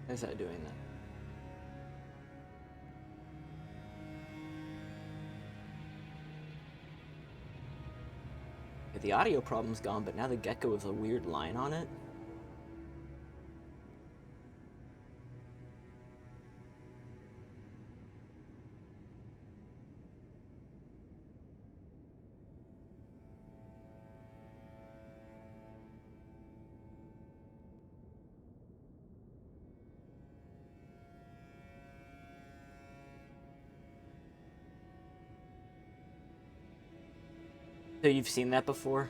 Why is that doing that? Yeah, the audio problem's gone, but now the gecko has a weird line on it. So you've seen that before?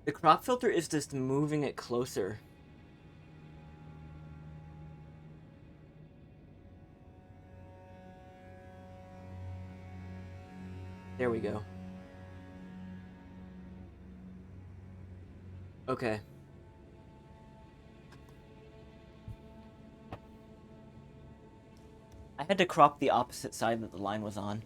The crop filter is just moving it closer. There we go. Okay. I had to crop the opposite side that the line was on.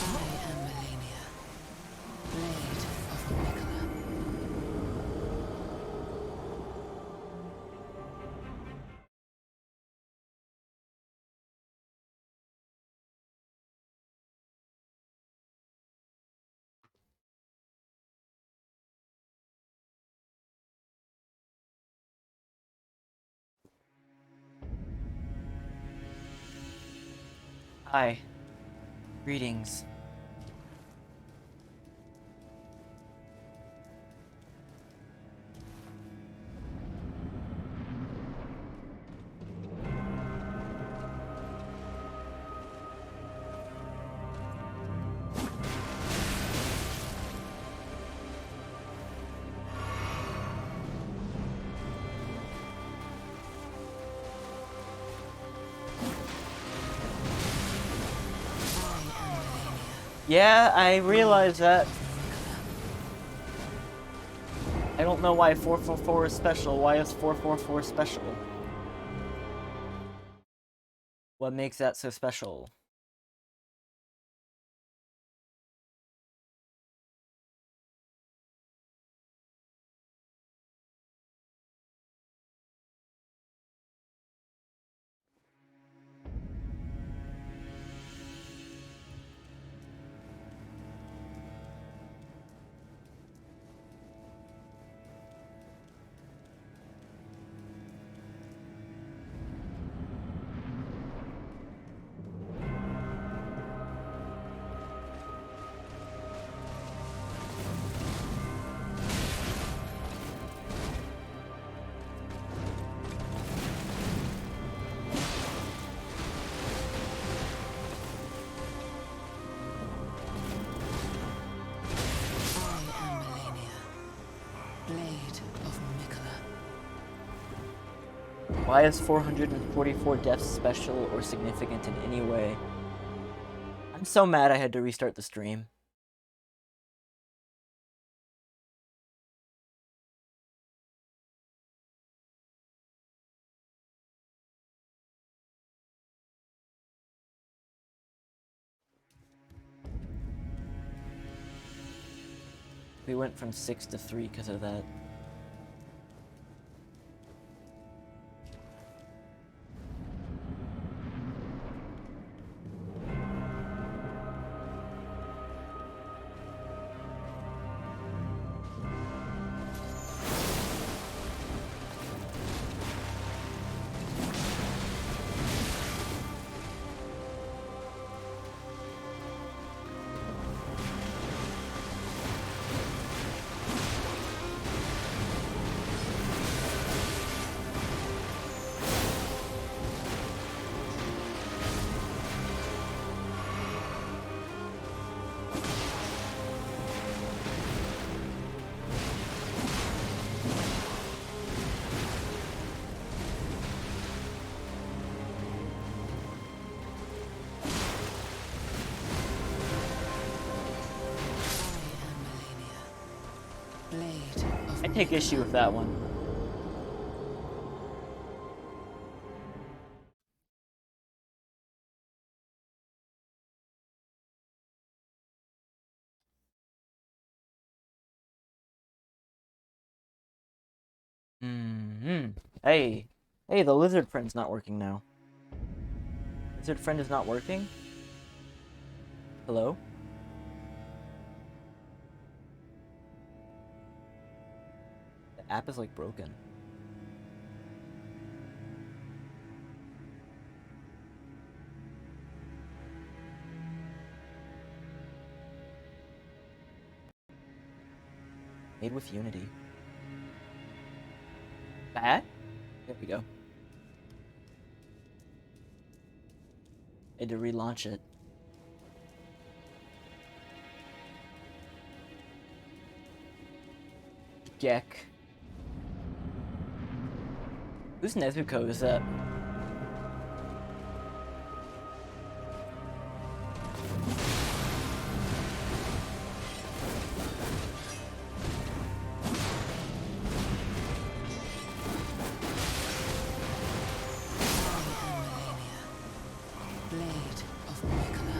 I am Malenia, blade of Nicola. Hi. Greetings. I am Malenia, Yeah, I realize that. of Nicola. I don't know why 444 is special. Why is 444 special? What makes that so special? I am Malenia, blade of Nicola. Why is 444 deaths special or significant in any way? I'm so mad I had to restart the stream. We went from 6 to 3 because of that. I am Malenia, blade of I take issue with that one. Hey. Hey, the lizard friend's not working now. Lizard friend is not working? Hello? The app is like broken. Made with Unity. Bad? There we go. Had to relaunch it. Gek. Whose Nezuko is that? blade of Mikala.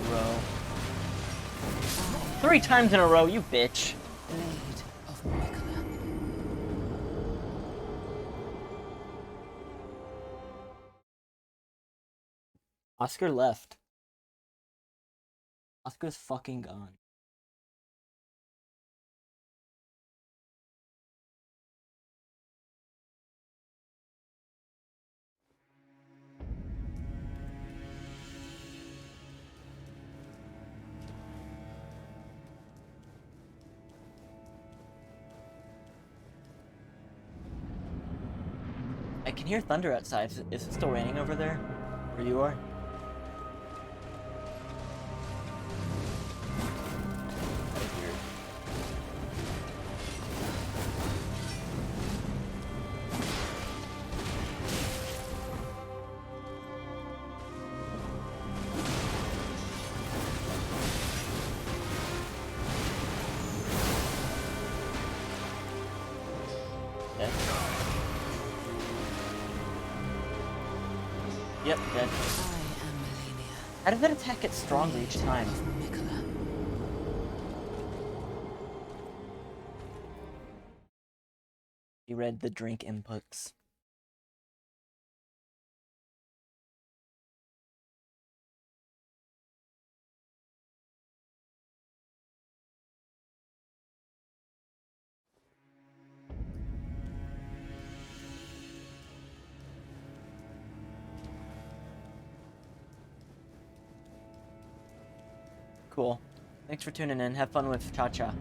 a row. 3 times in a row, you bitch. Blade of Nicola. Oscar left. Oscar's fucking gone. I can hear thunder outside. Is it still raining over there? Where you are? That is weird. Dead. Yep, dead. I am Malenia. How did that attack get stronger each time? Of Nicola. He read the drink inputs. Cool. Thanks for tuning in. Have fun with Cha-Cha.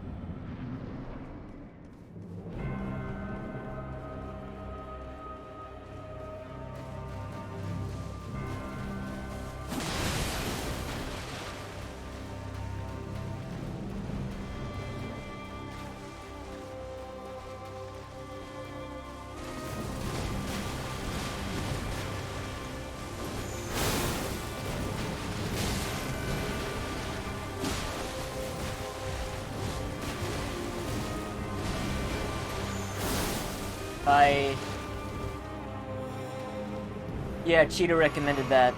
Yeah, Cheetah recommended that.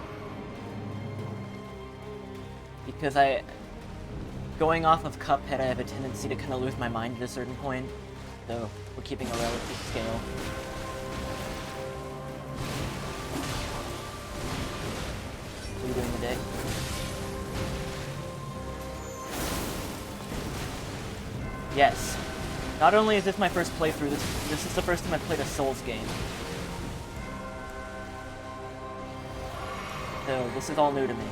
Because going off of Cuphead, I have a tendency to kind of lose my mind at a certain point. So, we're keeping a relative scale. What are you doing today? Yes. Not only is this my first playthrough, this is the first time I've played a Souls game. So, this is all new to me.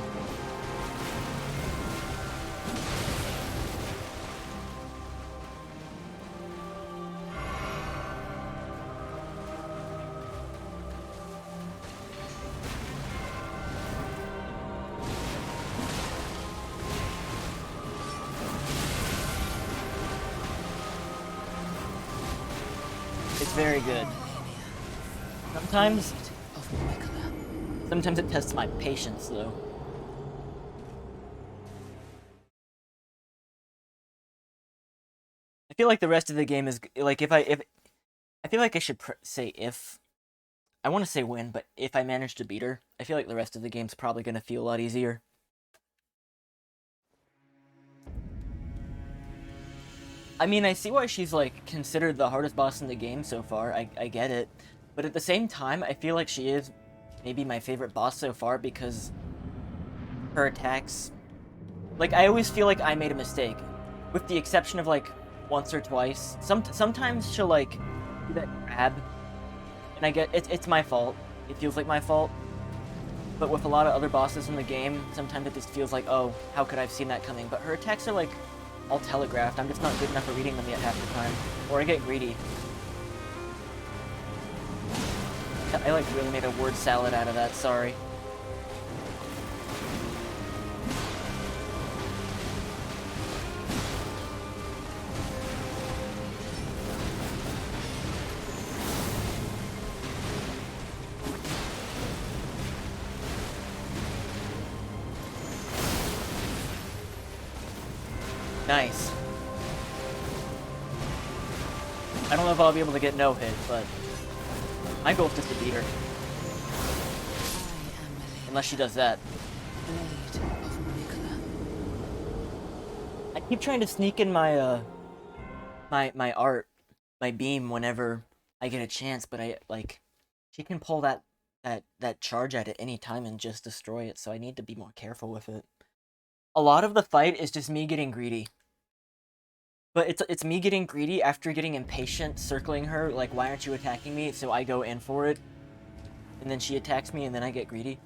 It's very good. Sometimes it tests my patience, though. I feel like the rest of the game is like if I feel like I should say if. I want to say when, but if I manage to beat her, I feel like the rest of the game's probably gonna feel a lot easier. I mean, I see why she's like considered the hardest boss in the game so far. I get it, but at the same time, I feel like she is maybe my favorite boss so far because her attacks, like, I always feel like I made a mistake, with the exception of like once or twice. Sometimes she'll like do that grab, and I get it's my fault. It feels like my fault. But with a lot of other bosses in the game, sometimes it just feels like, oh, how could I have seen that coming? But her attacks are like all telegraphed. I'm just not good enough at reading them yet half the time, or I get greedy. I like really made a word salad out of that, sorry. Nice. I don't know if I'll be able to get no hit, but my goal is just to beat her. Unless she does that. Blade of Nicola. keep trying to sneak in my my art, my beam whenever I get a chance, but I like she can pull that charge at any time and just destroy it, so I need to be more careful with it. A lot of the fight is just me getting greedy. But it's me getting greedy after getting impatient, circling her, like, why aren't you attacking me? So I go in for it, and then she attacks me, and then I get greedy.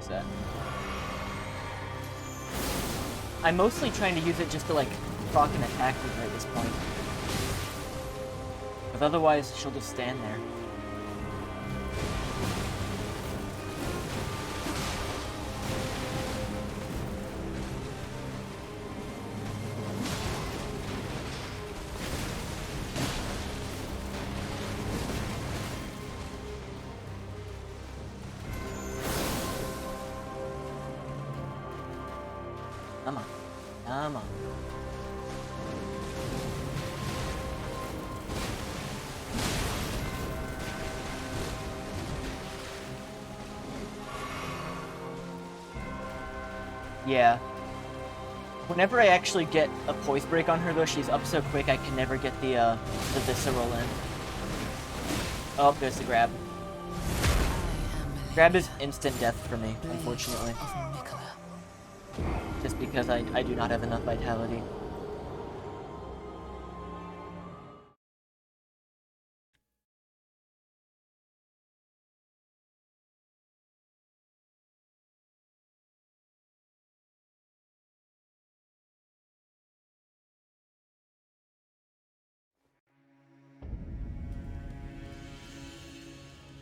That. I'm mostly trying to use it just to like proc an attack with her at this point. But otherwise, she'll just stand there. Come on. Come on. Yeah. Whenever I actually get a poise break on her, though, she's up so quick I can never get the visceral in. Oh, there's the grab. Grab is instant death for me, unfortunately. Just because I do not have enough vitality.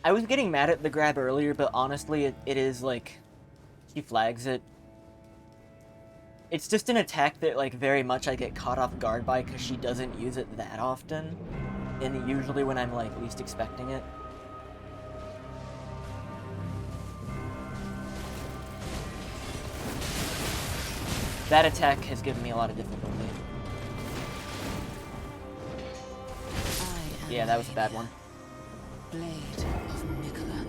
I was getting mad at the grab earlier, but honestly, it is like, she flags it. It's just an attack that, like, very much I get caught off guard by because she doesn't use it that often. And usually when I'm, like, least expecting it. That attack has given me a lot of difficulty. Yeah, that was a bad one. Blade of Mikola.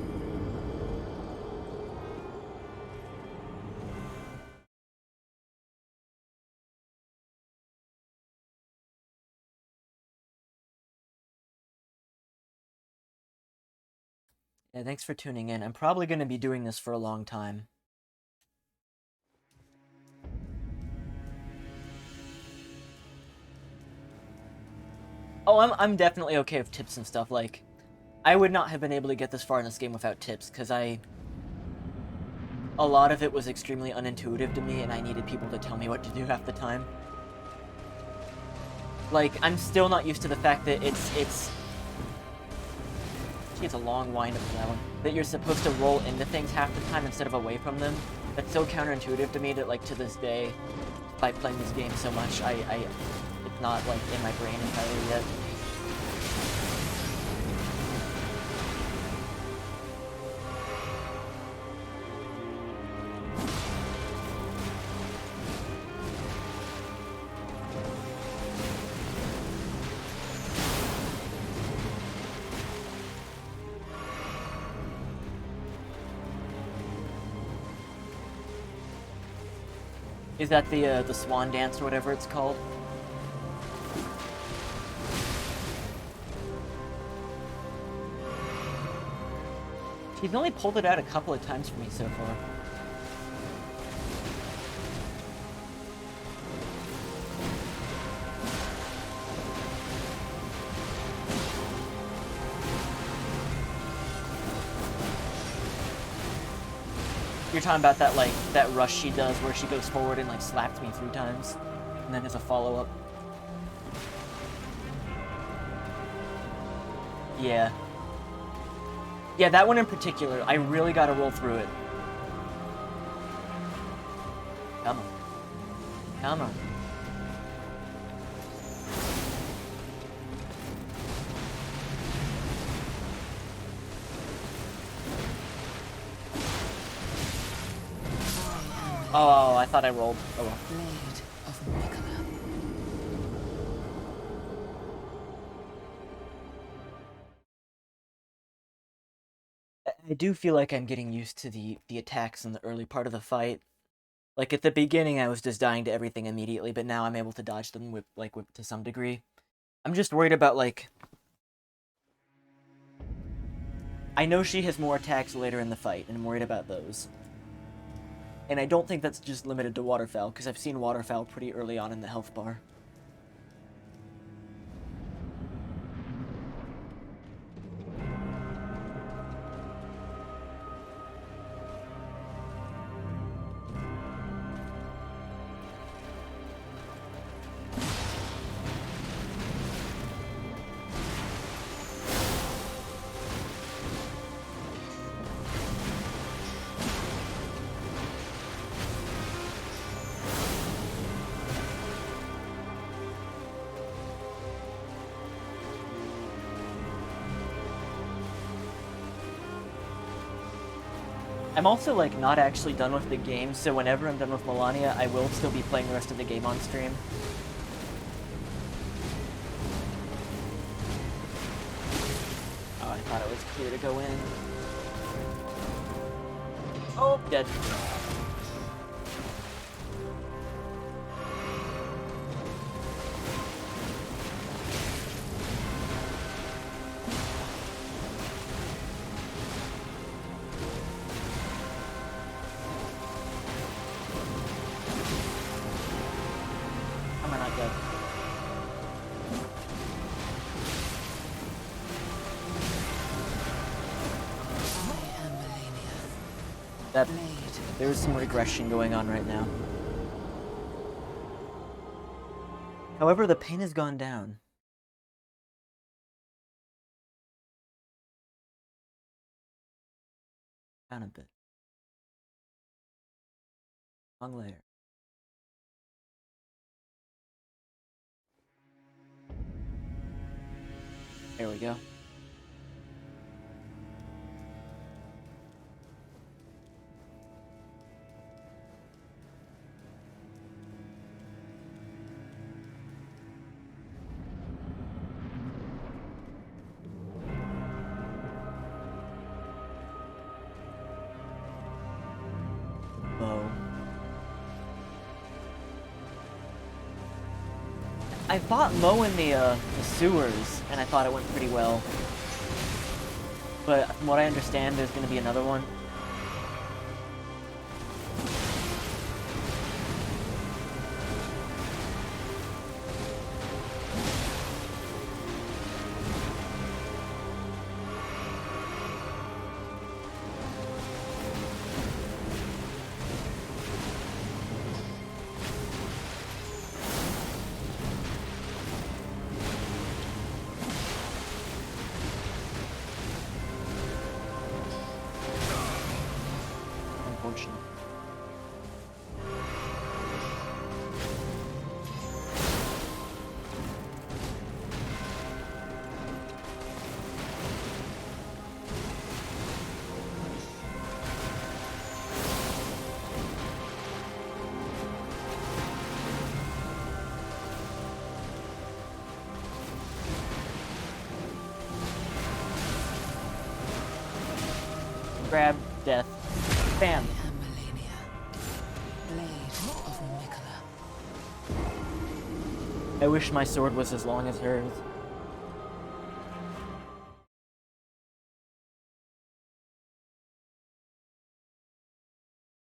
Yeah, thanks for tuning in. I'm probably going to be doing this for a long time. Oh, I'm definitely okay with tips and stuff. Like, I would not have been able to get this far in this game without tips, because a lot of it was extremely unintuitive to me, and I needed people to tell me what to do half the time. Like, I'm still not used to the fact that it's a long wind up for that one. That you're supposed to roll into things half the time instead of away from them. That's so counterintuitive to me that, like, to this day, by playing this game so much, it's not, like, in my brain entirely yet. Is that the swan dance or whatever it's called? She's only pulled it out a couple of times for me so far. You're talking about that, like, that rush she does where she goes forward and, like, slaps me 3 times. And then there's a follow-up. Yeah. Yeah, that one in particular, I really gotta roll through it. Come on. Come on. Oh, I thought I rolled. Oh well. Blade of Mikola. I do feel like I'm getting used to the attacks in the early part of the fight. Like at the beginning, I was just dying to everything immediately, but now I'm able to dodge them with to some degree. I'm just worried about like I know she has more attacks later in the fight, and I'm worried about those. And I don't think that's just limited to Waterfowl, because I've seen Waterfowl pretty early on in the health bar. I'm also, like, not actually done with the game, so whenever I'm done with Malenia, I will still be playing the rest of the game on stream. Oh, I thought it was clear to go in. Oh, dead. Am I not dead? I am Malenia. That Blade. there's some regression going on right now. However, the pain has gone down. Down a bit. Long layer. There we go. Bow. I fought Mo in the sewers, and I thought it went pretty well. But from what I understand, there's going to be another one. Unfortunate. Grab, death, bam. I am Malenia. Blade of Mikola. I wish my sword was as long as hers.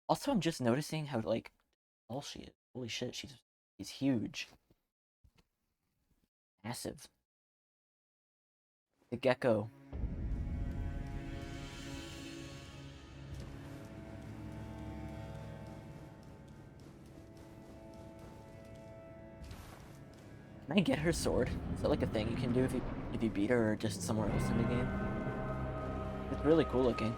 Also, I'm just noticing how, like, tall she is. Holy shit, she's huge. Massive. The gecko. Can I get her sword? Is that like a thing you can do if you beat her or just somewhere else in the game? It's really cool looking.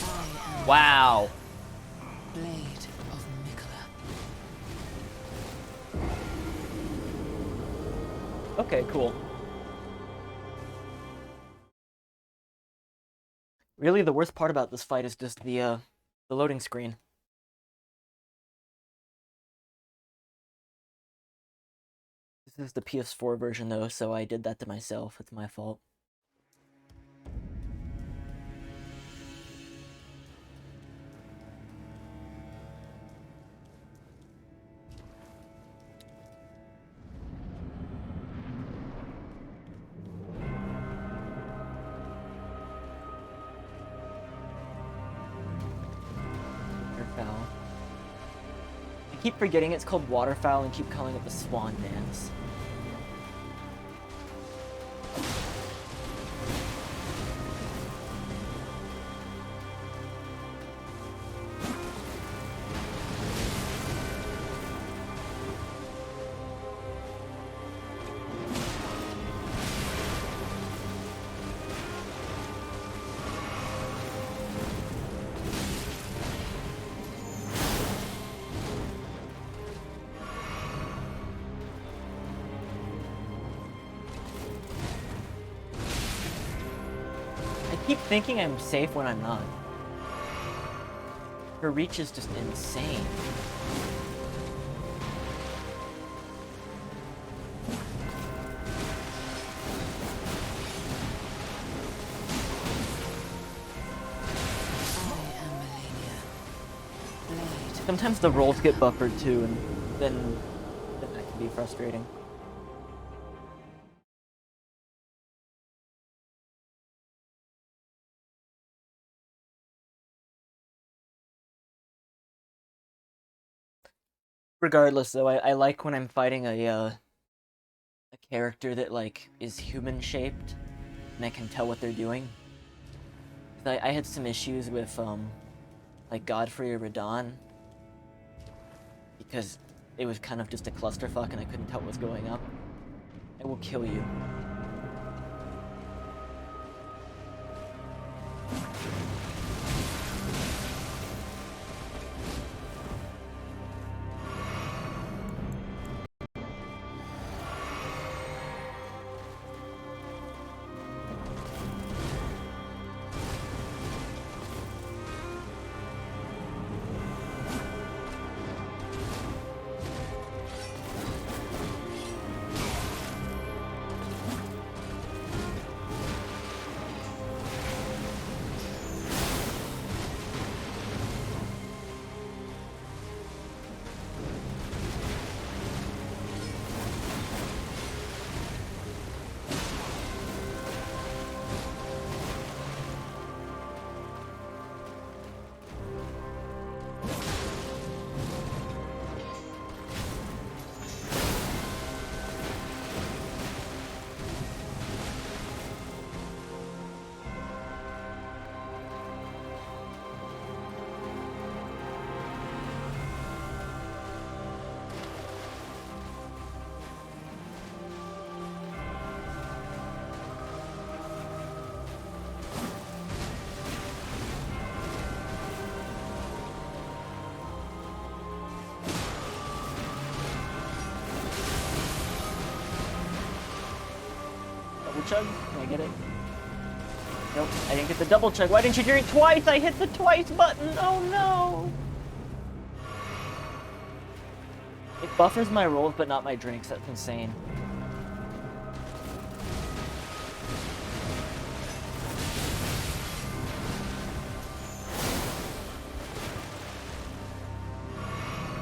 I am Wow. Blade of Mikola. Okay, cool. Really, the worst part about this fight is just the loading screen. This is the PS4 version though, so I did that to myself. It's my fault. Waterfowl. I keep forgetting it's called waterfowl and keep calling it the swan dance. I keep thinking I'm safe when I'm not. Her reach is just insane. I am Malenia. Blade. Sometimes the rolls get buffered too, and then that can be frustrating. Regardless, though, I like when I'm fighting a character that like is human shaped, and I can tell what they're doing. I had some issues with like Godfrey or Radon because it was kind of just a clusterfuck and I couldn't tell what was going up. I will kill you. Double chug? Can I get it? Nope, I didn't get the double chug. Why didn't you drink twice? I hit the twice button. Oh no! It buffers my rolls, but not my drinks. That's insane.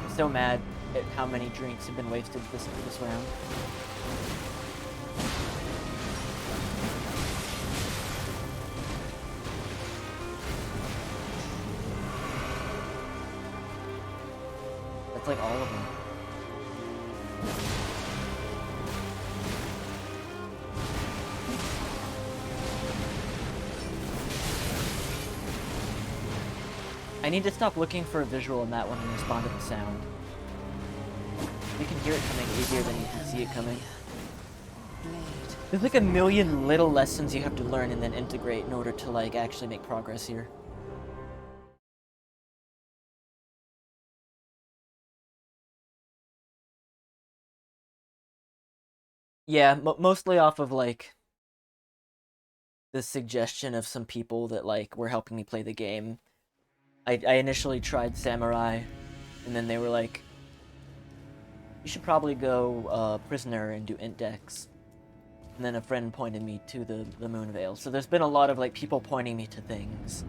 I'm so mad at how many drinks have been wasted this round. That's like all of them. I need to stop looking for a visual in that one and respond to the sound. You can hear it coming easier than you can see it coming. There's like a million little lessons you have to learn and then integrate in order to like actually make progress here. Yeah, mostly off of like the suggestion of some people that like were helping me play the game. I initially tried Samurai, and then they were like, you should probably go Prisoner and do Index. And then a friend pointed me to the Moonveil. So there's been a lot of like people pointing me to things.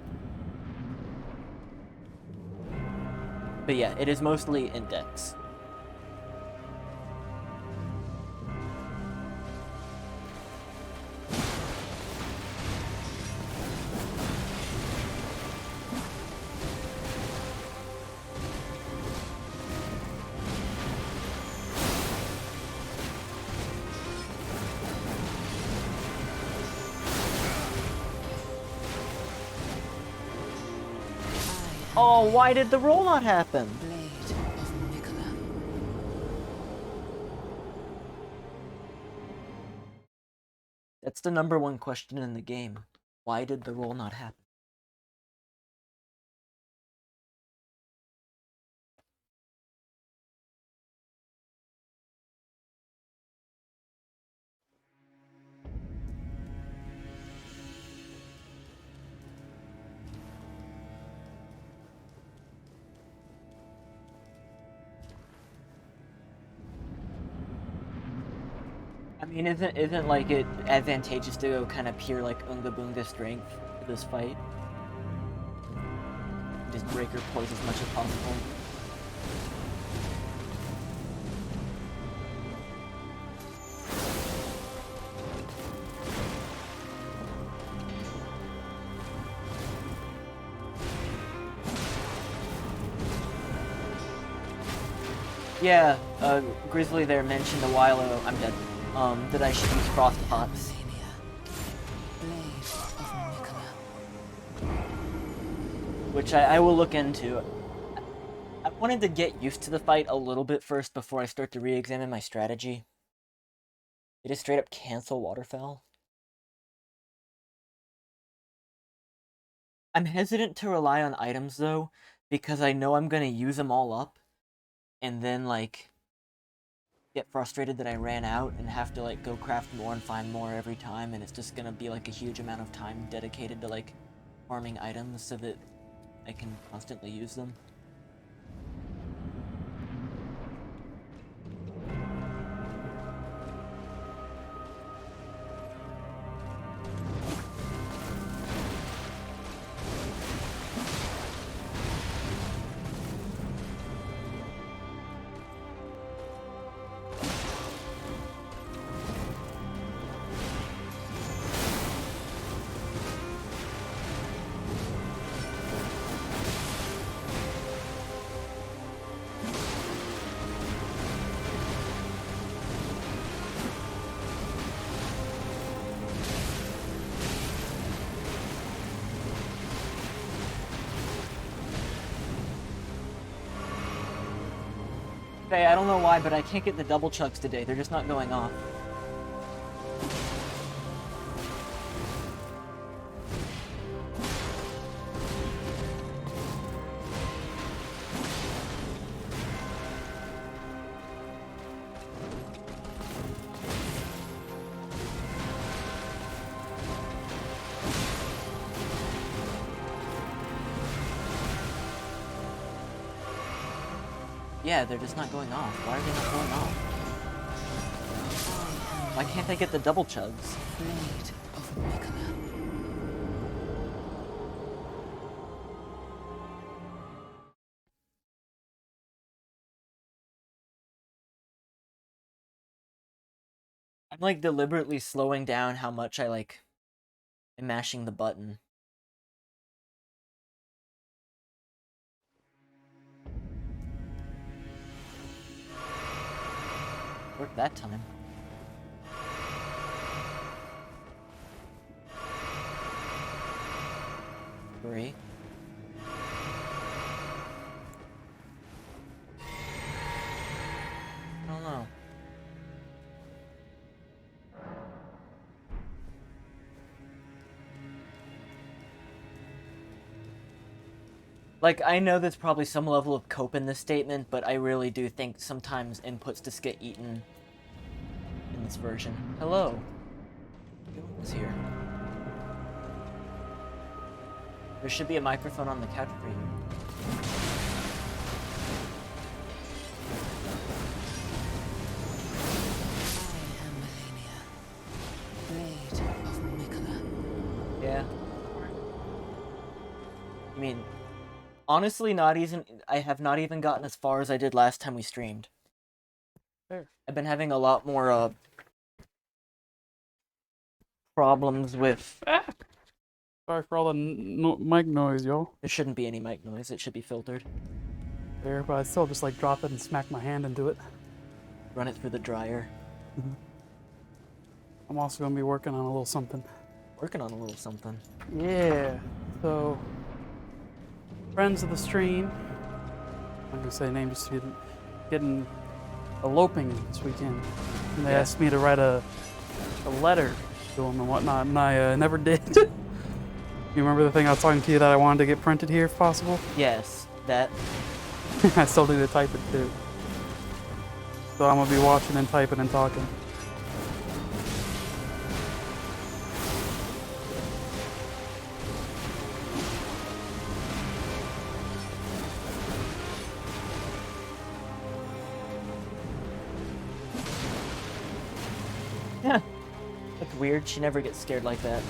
But yeah, it is mostly Index. Oh, why did the roll not happen? Blade of Mikola. That's the #1 question in the game. Why did the roll not happen? I mean, isn't like it advantageous to go kind of pure like Unga Boonga strength for this fight? Just break her poise as much as possible. Yeah, Grizzly there mentioned a while ago, I'm dead, that I should use Frost Pots. Malenia. Blade of Mikola. Which I will look into. I wanted to get used to the fight a little bit first before I start to re-examine my strategy. It is straight up cancel Waterfowl. I'm hesitant to rely on items though, because I know I'm gonna use them all up, and then like get frustrated that I ran out and have to like go craft more and find more every time, and it's just gonna be like a huge amount of time dedicated to like farming items so that I can constantly use them. Okay, I don't know why, but I can't get the double chugs today. They're just not going off. Yeah, they're just not going off. Why are they not going off? Why can't I get the double chugs? Blade of Mikola. I'm like deliberately slowing down how much I like am mashing the button. Worked that time. Three. I don't know. Like, I know there's probably some level of cope in this statement, but I really do think sometimes inputs just get eaten in this version. Hello. Who is here? There should be a microphone on the couch for you. I am Malenia, blade of Mikola. Yeah. I mean, honestly, I have not even gotten as far as I did last time we streamed. Fair. I've been having a lot more, problems with... Sorry for all the mic noise, y'all. There shouldn't be any mic noise, it should be filtered. There, but I still just like drop it and smack my hand into it. Run it through the dryer. I'm also gonna be working on a little something. Working on a little something. Yeah. So, friends of the stream. I'm gonna say name just getting eloping this weekend, and they asked me to write a letter to them and whatnot, and I never did. You remember the thing I was talking to you that I wanted to get printed here if possible? Yes, that. I still need to type it too. So I'm gonna be watching and typing and talking. Yeah. That's weird, she never gets scared like that.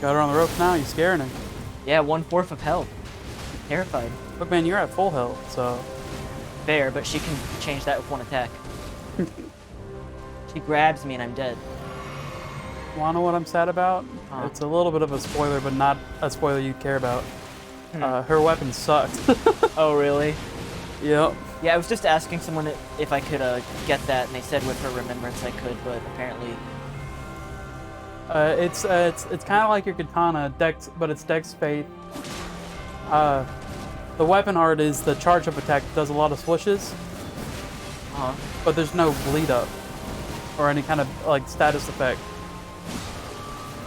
Got her on the ropes now, you scaring her. Yeah, 1/4 of health. Terrified. Look man, you're at full health, so... Fair, but she can change that with one attack. She grabs me and I'm dead. Wanna know what I'm sad about? Huh. It's a little bit of a spoiler, but not a spoiler you'd care about. Her weapon sucked. Oh, really? Yep. Yeah, I was just asking someone if I could get that, and they said with her remembrance I could, but apparently... It's kind of like your katana, dex, but it's dex faith. The weapon art is the charge up attack that does a lot of swooshes, but there's no bleed up or any kind of like status effect.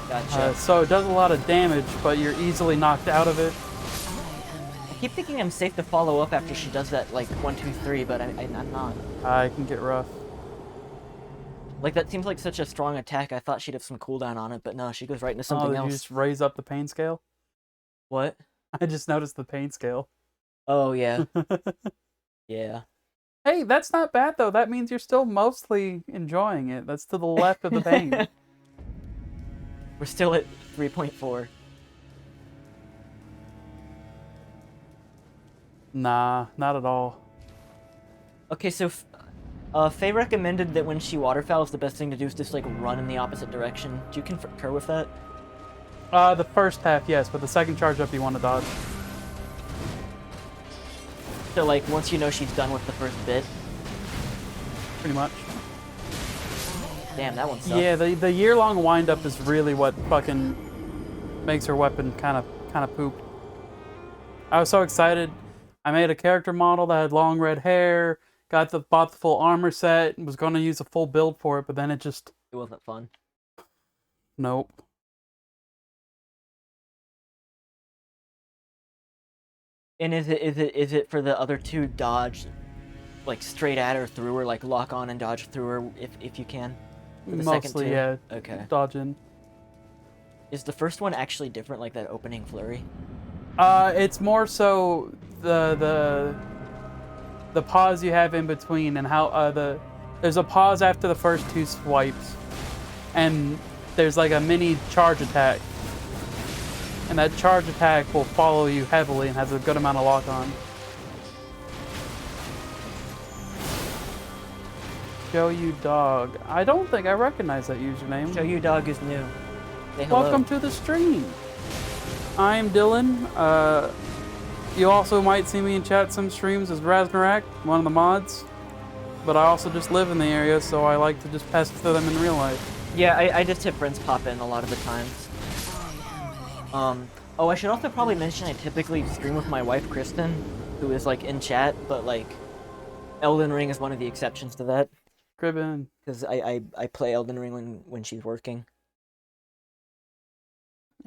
Gotcha. So it does a lot of damage, but you're easily knocked out of it. I keep thinking I'm safe to follow up after she does that, like, 1, 2, 3, but I'm not. It can get rough. Like, that seems like such a strong attack. I thought she'd have some cooldown on it, but no, she goes right into something Did else. you just raise up the pain scale? What? I just noticed the pain scale. Oh, yeah. Yeah. Hey, that's not bad though. That means you're still mostly enjoying it. That's to the left of the pain. We're still at 3.4. Nah, not at all. Okay, so Faye recommended that when she waterfowls, the best thing to do is just, like, run in the opposite direction. Do you concur with that? The first half, yes, but the second charge up, you want to dodge. So, like, once you know she's done with the first bit. Pretty much. Damn, that one sucked. Yeah, the year-long wind-up is really what fucking makes her weapon kind of poop. I was so excited. I made a character model that had long red hair, bought the full armor set, and was going to use a full build for it, but then it just... It wasn't fun. Nope. And is it for the other two dodge, like, straight at her, through her, like, lock on and dodge through her if you can? For the second Mostly, two? yeah. Okay. Dodging. Is the first one actually different, like that opening flurry? It's more so the pause you have in between and how there's a pause after the first two swipes, and there's like a mini charge attack, and that charge attack will follow you heavily and has a good amount of lock on. Show you dog. I don't think I recognize that username. Show you dog is new. Say hello. Welcome to the stream. I'm Dylan. You also might see me in chat some streams as Raznorak, one of the mods. But I also just live in the area, so I like to just pester them in real life. Yeah, I just have friends pop in a lot of the times. Oh, I should also probably mention I typically stream with my wife, Kristen, who is, like, in chat, but, like, Elden Ring is one of the exceptions to that. Cribbin. Because I play Elden Ring when she's working.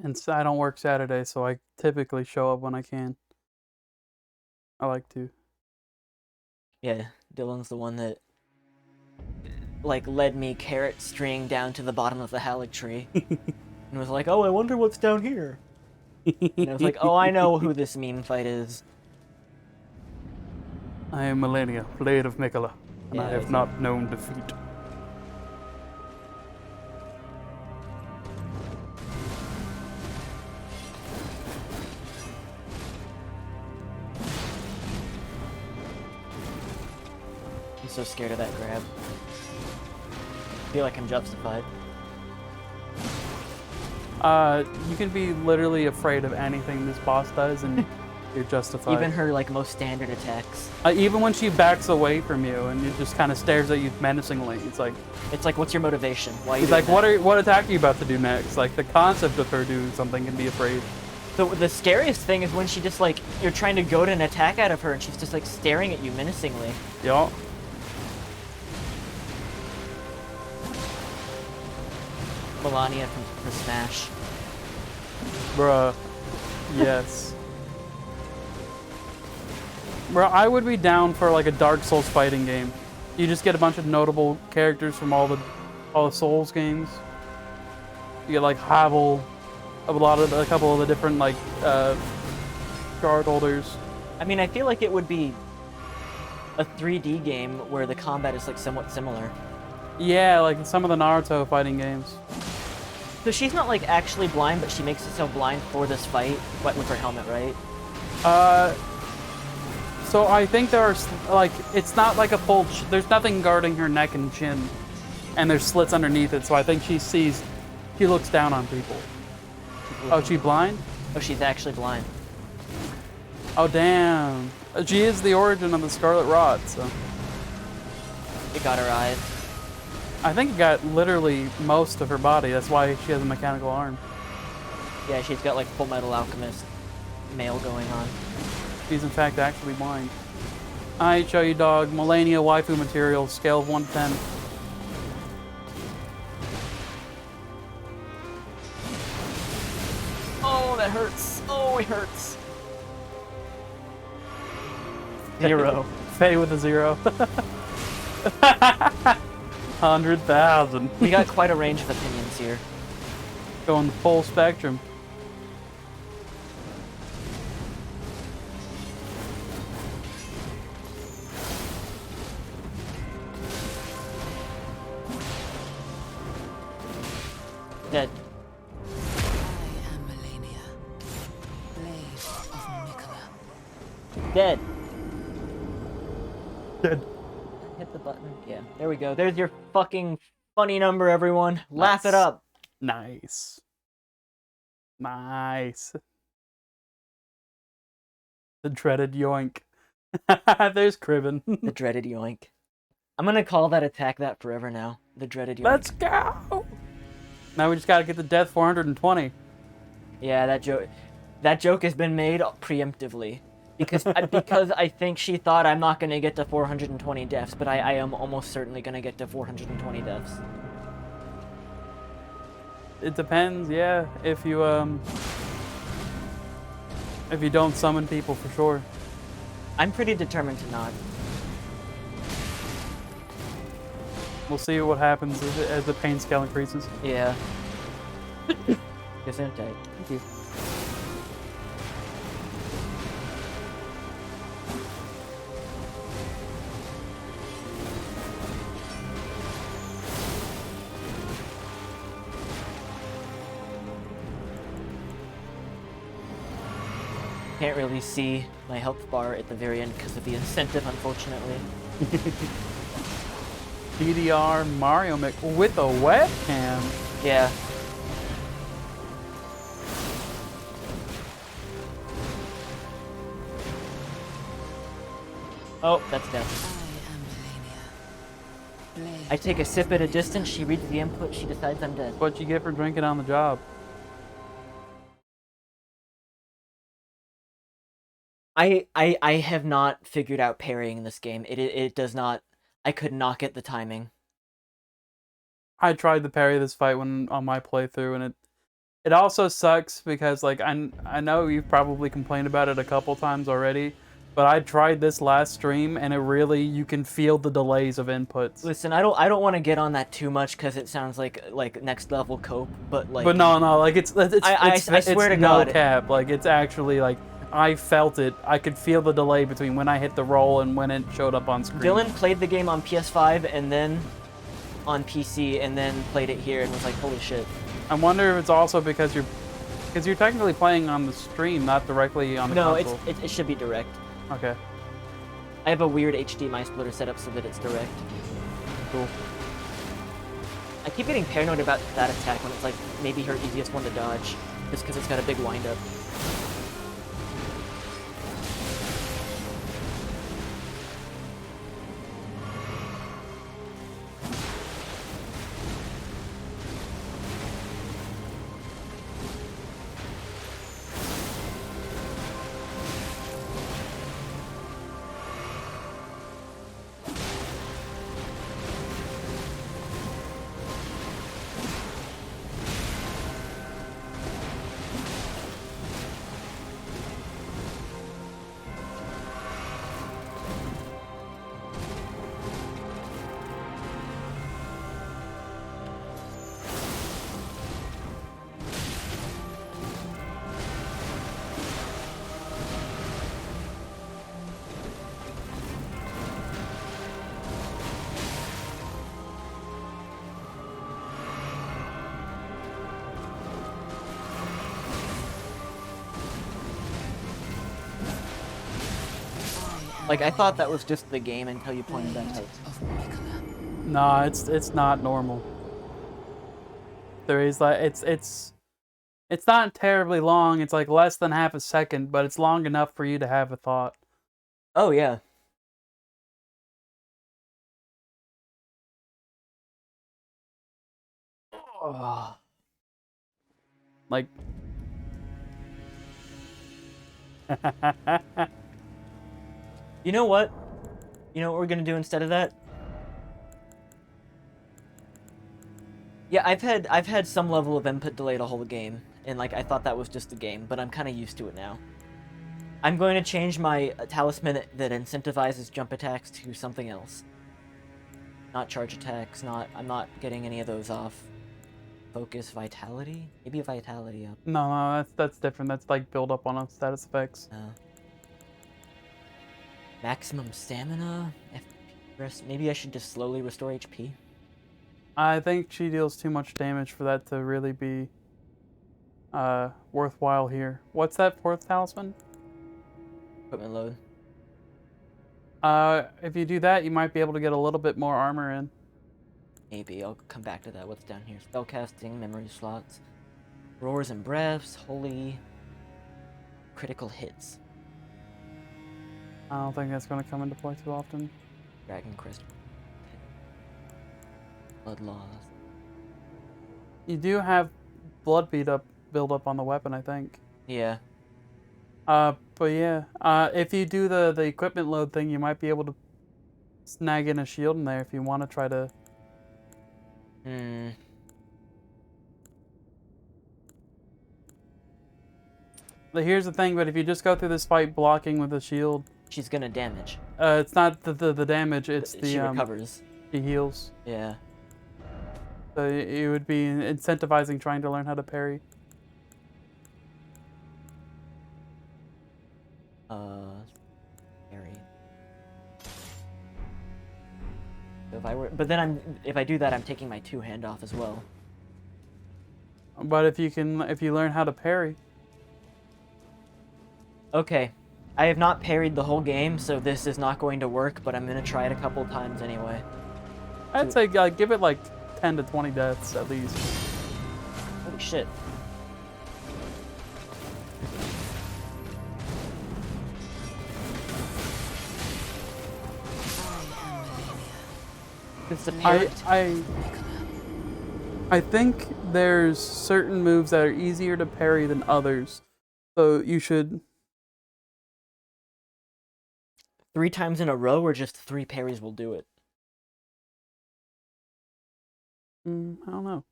And I don't work Saturday, so I typically show up when I can. I like to. Yeah, Dylan's the one that, like, led me carrot string down to the bottom of the Halleck tree. And was like, oh, I wonder what's down here. And I was like, oh, I know who this meme fight is. I am Malenia, Blade of Mikola, and I Yeah, have not known defeat. I'm so scared of that grab. I feel like I'm justified. You can be literally afraid of anything this boss does, and you're justified. Even her, like, most standard attacks. Even when she backs away from you and it just kind of stares at you menacingly, it's like, what's your motivation? Why are you he's doing like, that? what attack are you about to do next? Like, the concept of her doing something can be afraid. The scariest thing is when she just, like, you're trying to goad an attack out of her and she's just, like, staring at you menacingly. Yup. Malenia from Smash. Bruh. Yes. Bruh, I would be down for like a Dark Souls fighting game. You just get a bunch of notable characters from all the Souls games. You get like Havel, a couple of the different like guard holders. I mean, I feel like it would be a 3D game where the combat is like somewhat similar. Yeah, like some of the Naruto fighting games. So she's not like actually blind, but she makes herself blind for this fight, but with her helmet, right? So I think there's like, it's not like a full, there's nothing guarding her neck and chin, and there's slits underneath it, so I think she looks down on people. Oh, she blind? Oh, she's actually blind. Oh, damn. She is the origin of the Scarlet Rot, so. It got her eyes. I think it got literally most of her body, that's why she has a mechanical arm. Yeah, she's got like Full Metal Alchemist male going on. She's in fact actually blind. I show you, dog. Malenia waifu material, scale of 1 to 10. Oh, that hurts. Oh, it hurts. 0. Faye with a 0. 100,000. We got quite a range of opinions here. Going the full spectrum. Dead. I am Malenia, Blade of Mikola. Dead. Dead. Hit the button. Yeah, there we go. There's your fucking funny number, everyone. Laugh it up. Nice. Nice. The dreaded yoink. There's Criven. The dreaded yoink. I'm gonna call that attack that forever now. The dreaded yoink. Let's go! Now we just gotta get the death 420. Yeah, that joke has been made preemptively. Because I think she thought I'm not gonna get to 420 deaths, but I am almost certainly gonna get to 420 deaths. It depends, yeah. If you don't summon people, for sure. I'm pretty determined to not. We'll see what happens as the pain scale increases. Yeah. Guess I'm tight. Thank you. Can't really see my health bar at the very end because of the incentive, unfortunately. DDR Mario Mech with a webcam. Yeah. Oh, that's death. I am Malenia, Blade. I take a sip at a distance, she reads the input, she decides I'm dead. What you get for drinking on the job. I have not figured out parrying this game. It does not. I could not get the timing. I tried to parry this fight when on my playthrough, and it also sucks because like I know you've probably complained about it a couple times already, but I tried this last stream, and it really, you can feel the delays of inputs. Listen, I don't want to get on that too much because it sounds like next level cope, but like. But no, like it's I swear to no God. cap. Like it's actually like I felt it. I could feel the delay between when I hit the roll and when it showed up on screen. Dylan played the game on PS5 and then on PC and then played it here and was like, holy shit. I wonder if it's also because you're technically playing on the stream, not directly on the console. No, it should be direct. Okay. I have a weird HDMI splitter set up so that it's direct. Cool. I keep getting paranoid about that attack when it's like maybe her easiest one to dodge, just because it's got a big windup. Like, I thought that was just the game until you pointed that out. No, it's not normal. There is like it's not terribly long. It's like less than half a second, but it's long enough for you to have a thought. Oh, yeah. Oh. Like You know what? You know what we're gonna do instead of that? Yeah, I've had some level of input delay the whole game, and like I thought that was just the game, but I'm kind of used to it now. I'm going to change my talisman that incentivizes jump attacks to something else. Not charge attacks, I'm not getting any of those off. Focus, vitality? Maybe a vitality up. no, that's different. That's like build up on status effects. Maximum stamina? FP rest. Maybe I should just slowly restore HP? I think she deals too much damage for that to really be worthwhile here. What's that fourth talisman? Equipment load. If you do that, you might be able to get a little bit more armor in. Maybe. I'll come back to that. What's down here? Spellcasting, memory slots. Roars and breaths. Holy. Critical hits. I don't think that's going to come into play too often. Dragon Crest. Blood loss. You do have blood build up on the weapon, I think. Yeah. But yeah, if you do the equipment load thing, you might be able to snag in a shield in there if you want to try to. But here's the thing, but if you just go through this fight blocking with a shield, She's gonna damage. it's not the damage, it's the She recovers. She heals. Yeah. So it would be incentivizing trying to learn how to parry. Parry. So but then if I do that, I'm taking my two hand off as well. But if you learn how to parry. Okay. I have not parried the whole game, so this is not going to work, but I'm gonna try it a couple times anyway. I'd say give it like 10 to 20 deaths at least. Holy shit. It's the parrot. I think there's certain moves that are easier to parry than others. So you should 3 times in a row, or just 3 parries will do it? I don't know.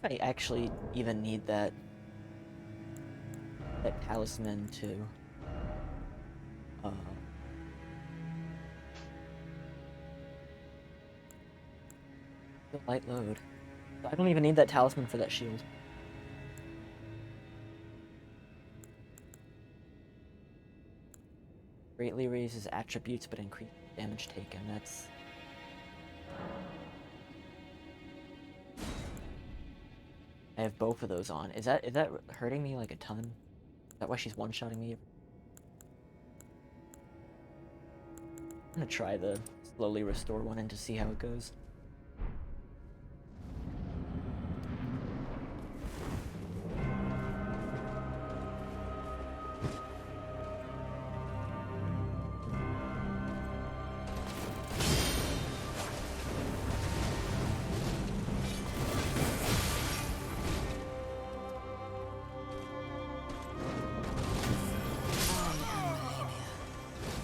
if I actually even need that talisman to uh the light load. I don't even need that talisman for that shield. Greatly raises attributes but increases damage taken. That's I have both of those on. Is that hurting me like a ton? Is that why she's one-shotting me? I'm gonna try the slowly restore one and to see how it goes.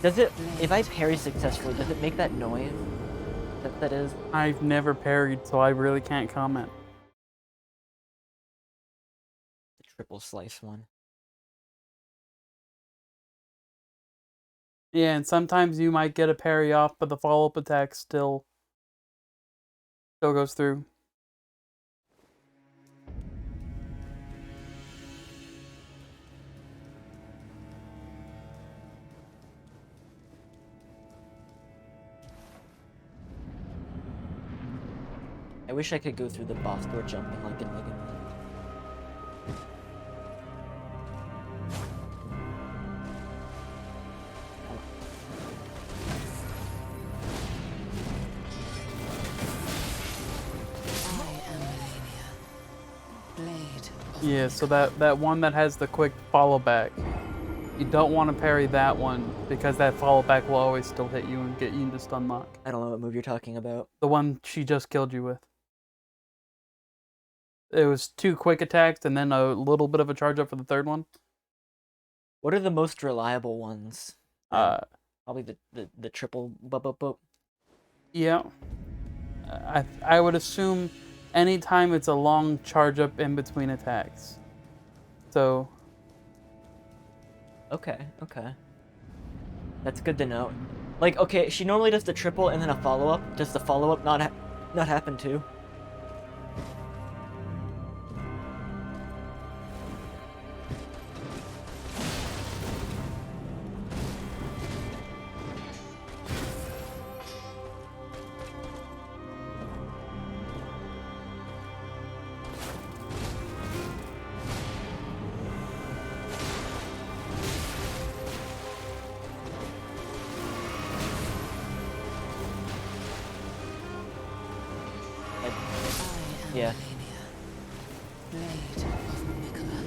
Does it, if I parry successfully, does it make that noise? That is? I've never parried, so I really can't comment. The triple slice one. Yeah, and sometimes you might get a parry off, but the follow-up attack still goes through. I wish I could go through the boss door jumping like in Mega Man. Yeah, so that one that has the quick follow back, you don't want to parry that one because that follow back will always still hit you and get you into stun lock. I don't know what move you're talking about. The one she just killed you with. It was 2 quick attacks and then a little bit of a charge up for the third one. What are the most reliable ones? Probably the triple bop. Yeah. I would assume anytime it's a long charge up in between attacks. So. Okay. That's good to know. Like, okay, she normally does the triple and then a follow-up. Does the follow-up not happen too? Yeah. Blade of Mikola.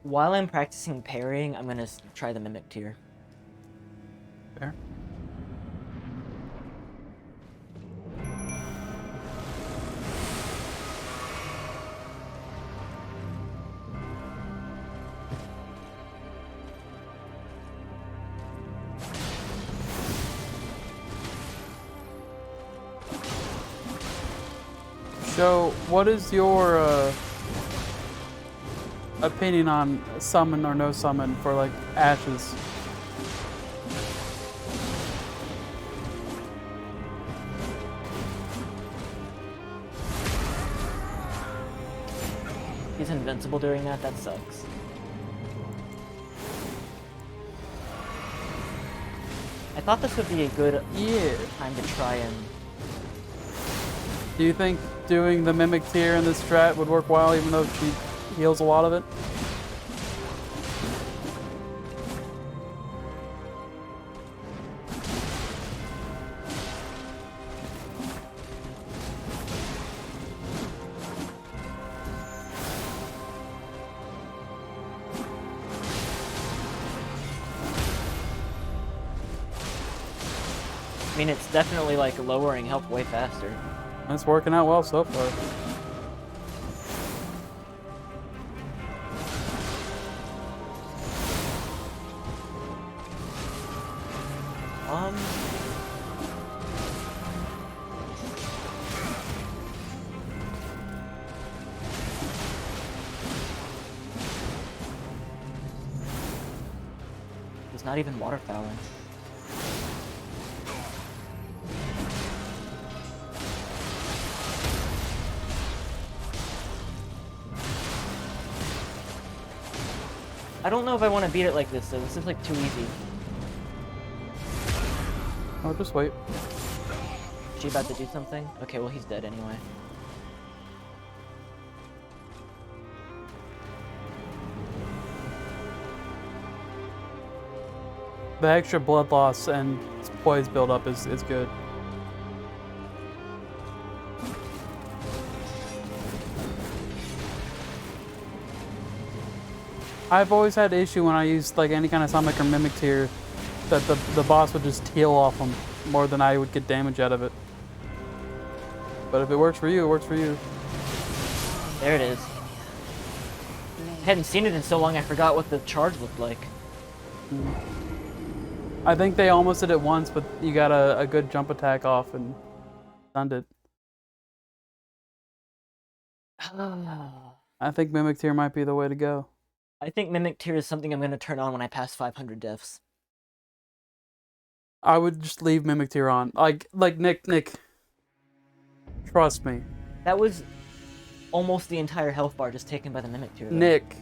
While I'm practicing parrying, I'm gonna try the mimic tier. Fair. So, what is your opinion on summon or no summon for like ashes? He's invincible during that? That sucks. I thought this would be a good time to try and... Do you think doing the mimic tier in this strat would work well even though she heals a lot of it? I mean, it's definitely like lowering health way faster. It's working out well so far. It's not even waterfowling. I don't know if I want to beat it like this, though. This is like too easy. Oh, just wait. Is she about to do something? Okay, well, he's dead anyway. The extra blood loss and poise buildup is good. I've always had issue when I used like any kind of summon or mimic tier that the boss would just heal off them more than I would get damage out of it. But if it works for you, it works for you. There it is. I hadn't seen it in so long I forgot what the charge looked like. I think they almost did it once, but you got a good jump attack off and stunned it. I think mimic tier might be the way to go. I think Mimic Tier is something I'm going to turn on when I pass 500 deaths. I would just leave mimic tier on. Like Nick. Trust me. That was almost the entire health bar just taken by the Mimic Tier, though. Nick.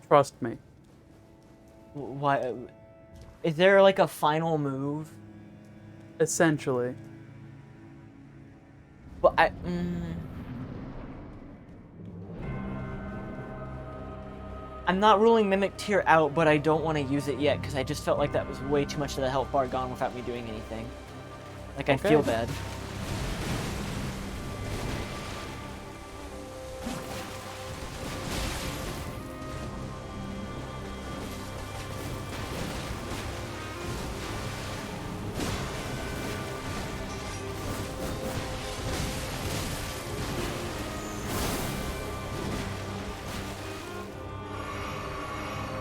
Trust me. Why? Is there like a final move? Essentially. But I'm not ruling Mimic Tier out, but I don't want to use it yet because I just felt like that was way too much of the health bar gone without me doing anything. Like, I'd feel bad.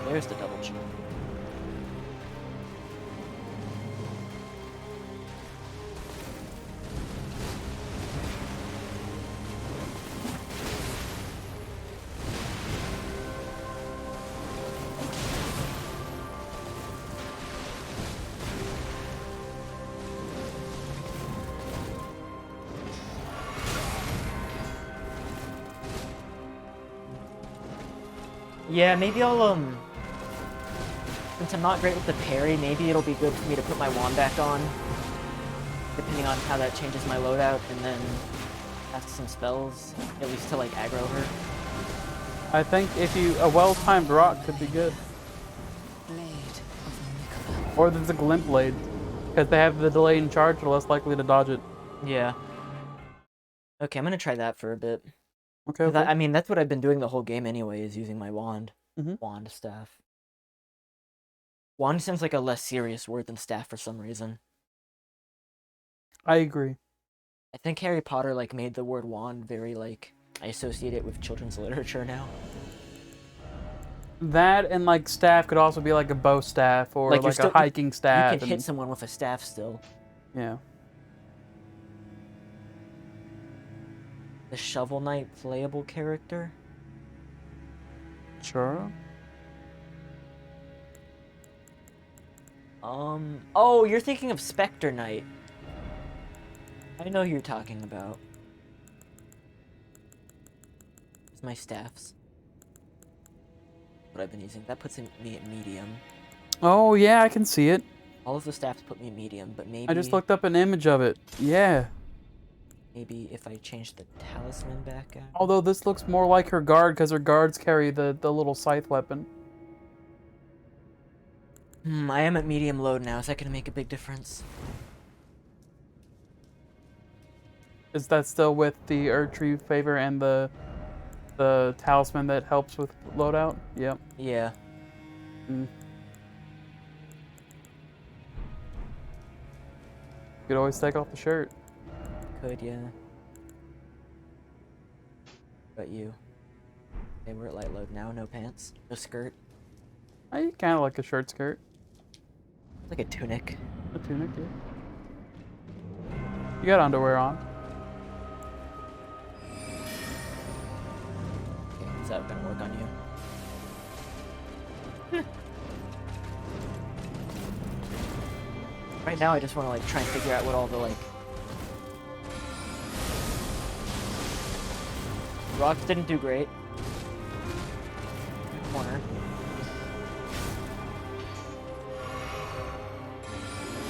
There's the double jump. Yeah, maybe I'll, since I'm not great with the parry, maybe it'll be good for me to put my wand back on, depending on how that changes my loadout, and then cast some spells, at least to, like, aggro her. I think if you a well-timed rock could be good. Blade of Nicola. Or there's a glint blade, because they have the delay in charge, they're less likely to dodge it. Yeah. Okay, I'm gonna try that for a bit. Okay. I mean, that's what I've been doing the whole game anyway, is using my wand. Mm-hmm. Wand staff. Wand sounds like a less serious word than staff for some reason. I agree. I think Harry Potter, like, made the word wand very, like, I associate it with children's literature now. That and, like, staff could also be like a bow staff or like a hiking staff. You can hit someone with a staff still. Yeah. The Shovel Knight playable character? Sure. Oh, you're thinking of Spectre Knight. I know who you're talking about. It's my staffs. What I've been using. That puts me at medium. Oh, yeah, I can see it. All of the staffs put me at medium, but maybe... I just looked up an image of it. Yeah. Maybe if I change the talisman back out. Although this looks more like her guard, because her guards carry the little scythe weapon. I am at medium load now. Is that going to make a big difference? Is that still with the Erdtree favor and the talisman that helps with loadout? Yep. Yeah. You could always take off the shirt. Could, yeah. But you. Okay, we're at light load now. No pants. No skirt. I kind of like a shirt skirt. Like a tunic. A tunic, yeah. You got underwear on. Okay, is that gonna work on you? Right now, I just want to like try and figure out what all the like rocks didn't do great. Corner.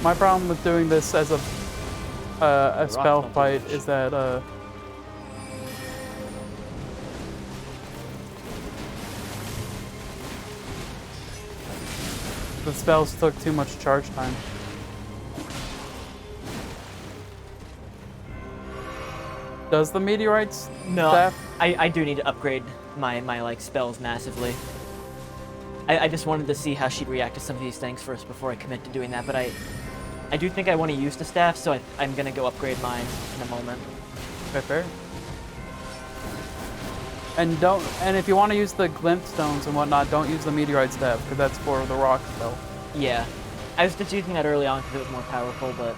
My problem with doing this as a spell don't do fight much. is that the spells took too much charge time. Does the meteorites No, staff? I do need to upgrade my like spells massively. I just wanted to see how she'd react to some of these things first before I commit to doing that, but I do think I want to use the staff, so I'm gonna go upgrade mine in a moment. Okay, fair. And if you want to use the glint stones and whatnot, don't use the meteorite staff because that's for the rock spell. Yeah, I was just using that early on because it was more powerful, but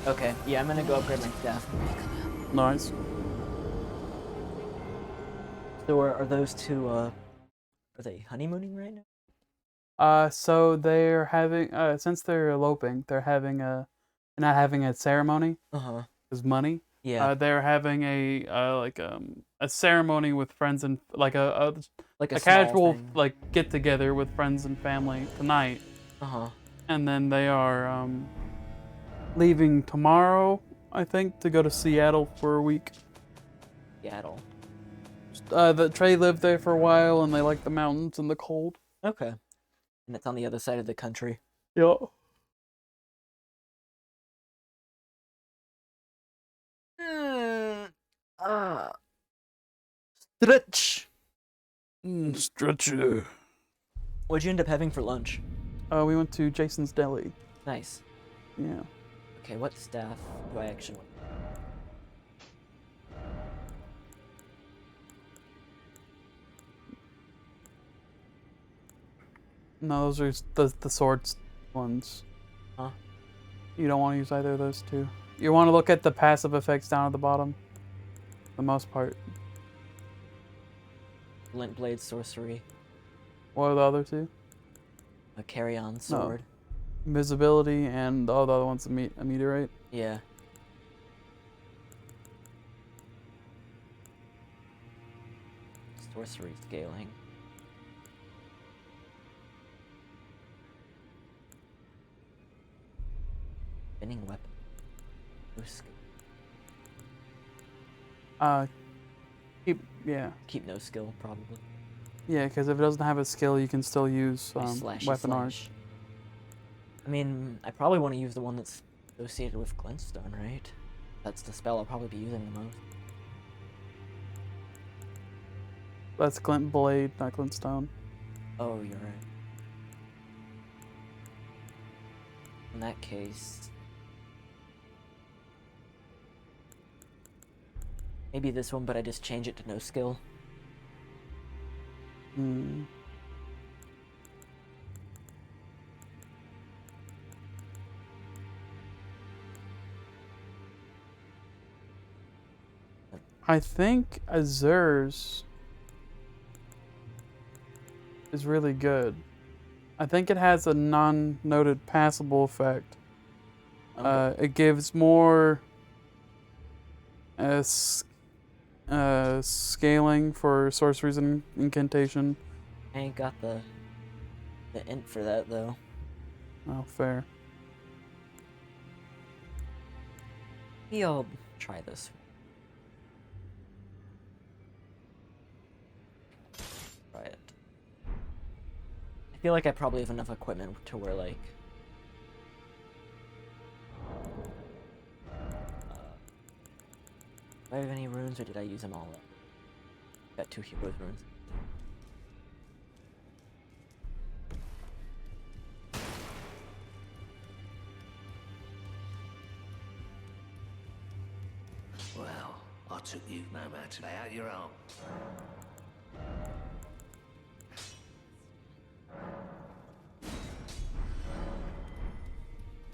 okay, yeah, I'm gonna go upgrade my staff. Nice. So are those two, are they honeymooning right now? So they're having since they're eloping, they're having not having a ceremony Uh-huh. is money. Yeah, They're having a ceremony with friends and like like a a small casual thing. like get together with friends and family tonight, Uh-huh. and then they are leaving tomorrow, I think, to go to Seattle for a week. Seattle. The Trey lived there for a while, and they like the mountains and the cold. Okay. And it's on the other side of the country. Yeah. Stretch. Stretcher. What'd you end up having for lunch? We went to Jason's Deli. Nice. Yeah. Okay, what staff do I actually want? No, those are the swords ones. Huh? You don't want to use either of those two. You want to look at the passive effects down at the bottom. For the most part. Glint blade sorcery. What are the other two? A carry-on sword. Invisibility and all the other ones, a meteorite. Yeah. Sorcery scaling. Spinning weapon. No skill. Keep no skill, probably. Yeah, because if it doesn't have a skill, you can still use Slashy weapon art. slash. I mean, I probably want to use the one that's associated with glintstone, right? That's the spell I'll probably be using the most. That's glint blade, not glintstone. Oh, you're right. In that case... maybe this one, but I just change it to no skill. Hmm. I think Azur's is really good. I think it has a non-noted passable effect. Okay. It gives more scaling for sorceries and incantation. I ain't got the int for that, though. Oh, fair. Maybe I'll try this one. Try it. I feel like I probably have enough equipment to where, like... Do I have any runes, or did I use them all up? Got 2 heroes runes. Well, I took you no matter. Lay out your arms.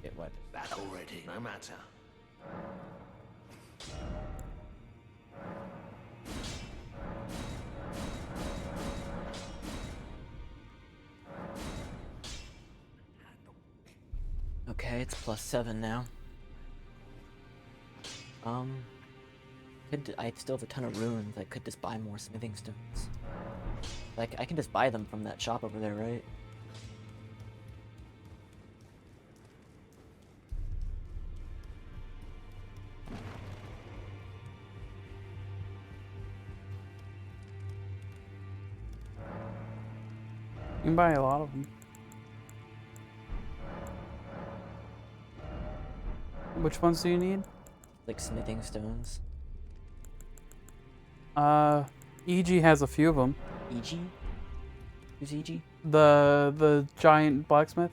Get what? That already, no matter. Okay, it's +7 now. I still have a ton of runes. I could just buy more smithing stones. Like, I can just buy them from that shop over there, right? You can buy a lot of them. Which ones do you need? Like smithing stones. EG has a few of them. EG? Who's EG? The giant blacksmith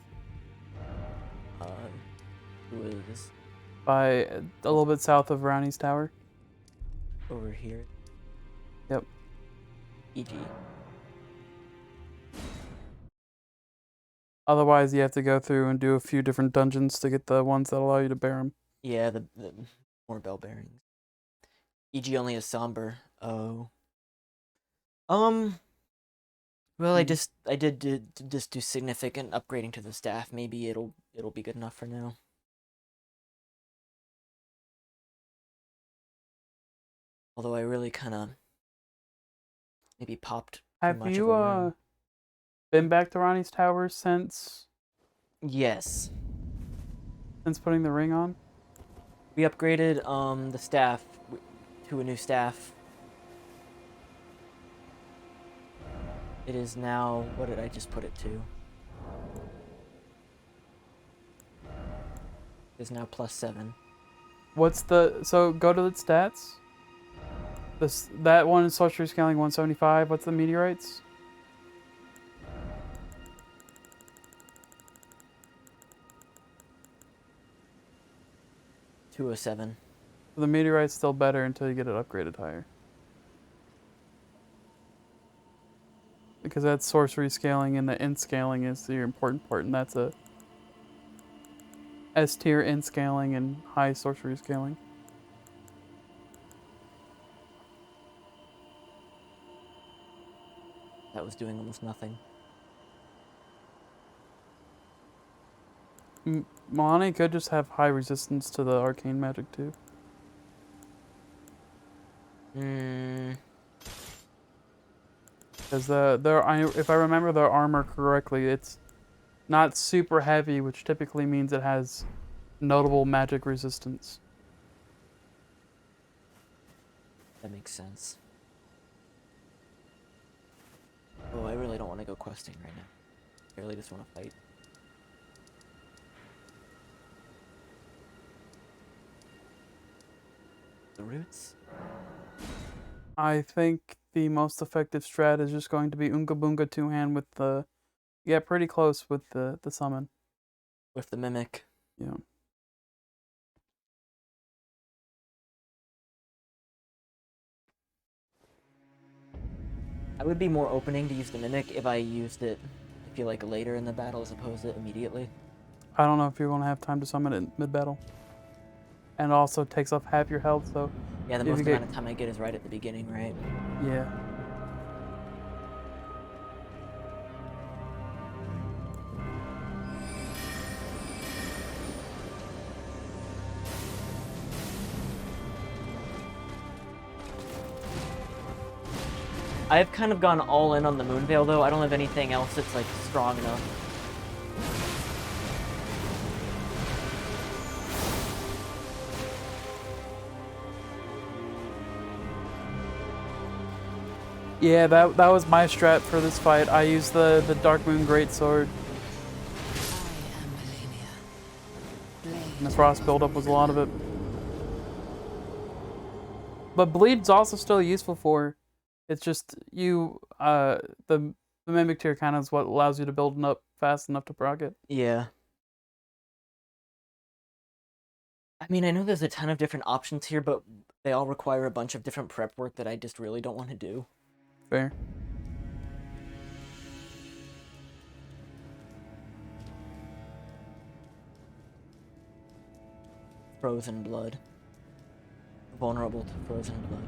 Uh, who is by a little bit south of Brownie's Tower. over here? Yep. EG. Otherwise, you have to go through and do a few different dungeons to get the ones that allow you to bear them. Yeah, the more bell bearings. EG only has somber. Oh. Well, I did just do significant upgrading to the staff. Maybe it'll be good enough for now. Although I really kind of maybe popped too Have much you of a rune. been back to Ronnie's Tower since Yes. putting the ring on? We upgraded the staff to a new staff. It is now, what did I just put it to? It is now +7. What's the so go to the stats? That one is sorcery scaling 175. What's the meteorites? +207. The meteorite's still better until you get it upgraded higher. Because that's sorcery scaling and the int scaling is the important part, and that's a S tier int scaling and high sorcery scaling. That was doing almost nothing. Malenia could just have high resistance to the arcane magic too. Because if I remember their armor correctly, it's not super heavy, which typically means it has notable magic resistance. That makes sense. Oh, I really don't want to go questing right now. I really just want to fight. The roots? I think the most effective strat is just going to be Unga Boonga two-hand with the... Yeah, pretty close with the summon. With the mimic. Yeah. I would be more opening to use the mimic if I used it, I feel like, later in the battle as opposed to immediately. I don't know if you're going to have time to summon it mid-battle. And it also takes off half your health, so... Yeah, the most amount of time I get is right at the beginning, right? Yeah. I've kind of gone all in on the Moonveil, though. I don't have anything else that's, like, strong enough. Yeah, that was my strat for this fight. I used the Dark Moon Greatsword. I am Malenia. And the frost buildup was a lot of it. but bleed's also still useful for. It's just you the mimic tier kind of is what allows you to build up fast enough to proc it. Yeah. I mean, I know there's a ton of different options here, but they all require a bunch of different prep work that I just really don't want to do. Fair. Frozen blood. Vulnerable to frozen blood.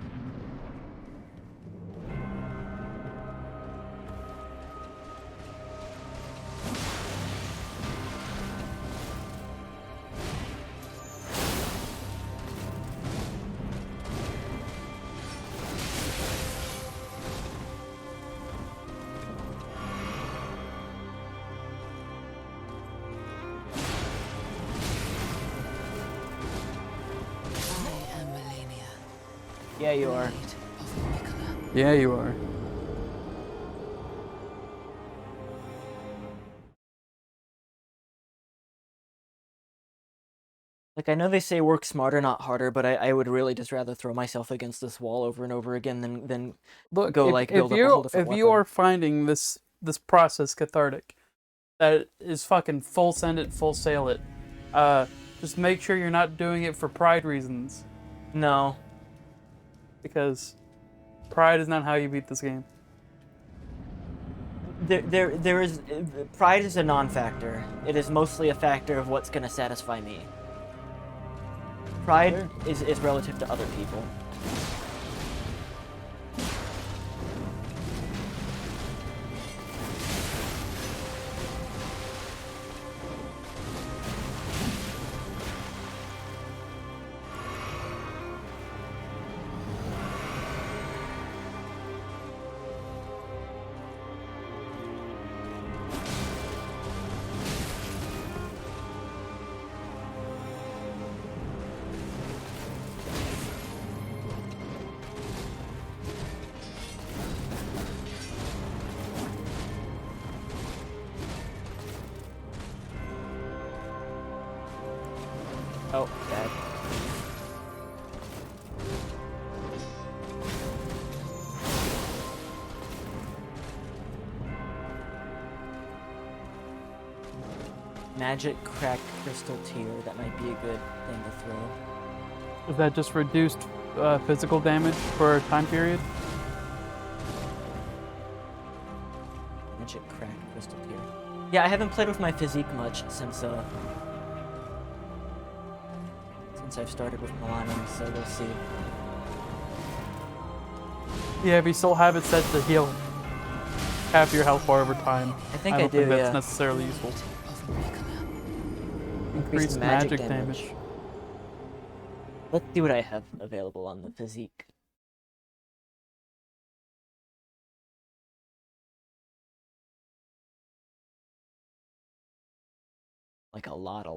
I am Malenia. Yeah, you are. Blade of Nicola. Yeah, you are. Like, I know they say work smarter, not harder, but I would really just rather throw myself against this wall over and over again than Look, go, like, build up a whole different if you weapon. are finding this process cathartic, that is fucking full send it, full sail it. Just make sure you're not doing it for pride reasons, No. because pride is not how you beat this game. There is... Pride is a non-factor. It is mostly a factor of what's going to satisfy me. Pride is relative to other people. Oh, bad. Magic cracked crystal tier. That might be a good thing to throw. Is that just reduced physical damage for a time period? Magic cracked crystal tier. Yeah, I haven't played with my physique much since I've started with Malenia, so we'll see. Yeah, if you still have it set to heal half your health bar over time, I think I don't do, think that's yeah. necessarily useful. Of Nicola. Increased magic damage. Let's see what I have available on the physique. Like a lot.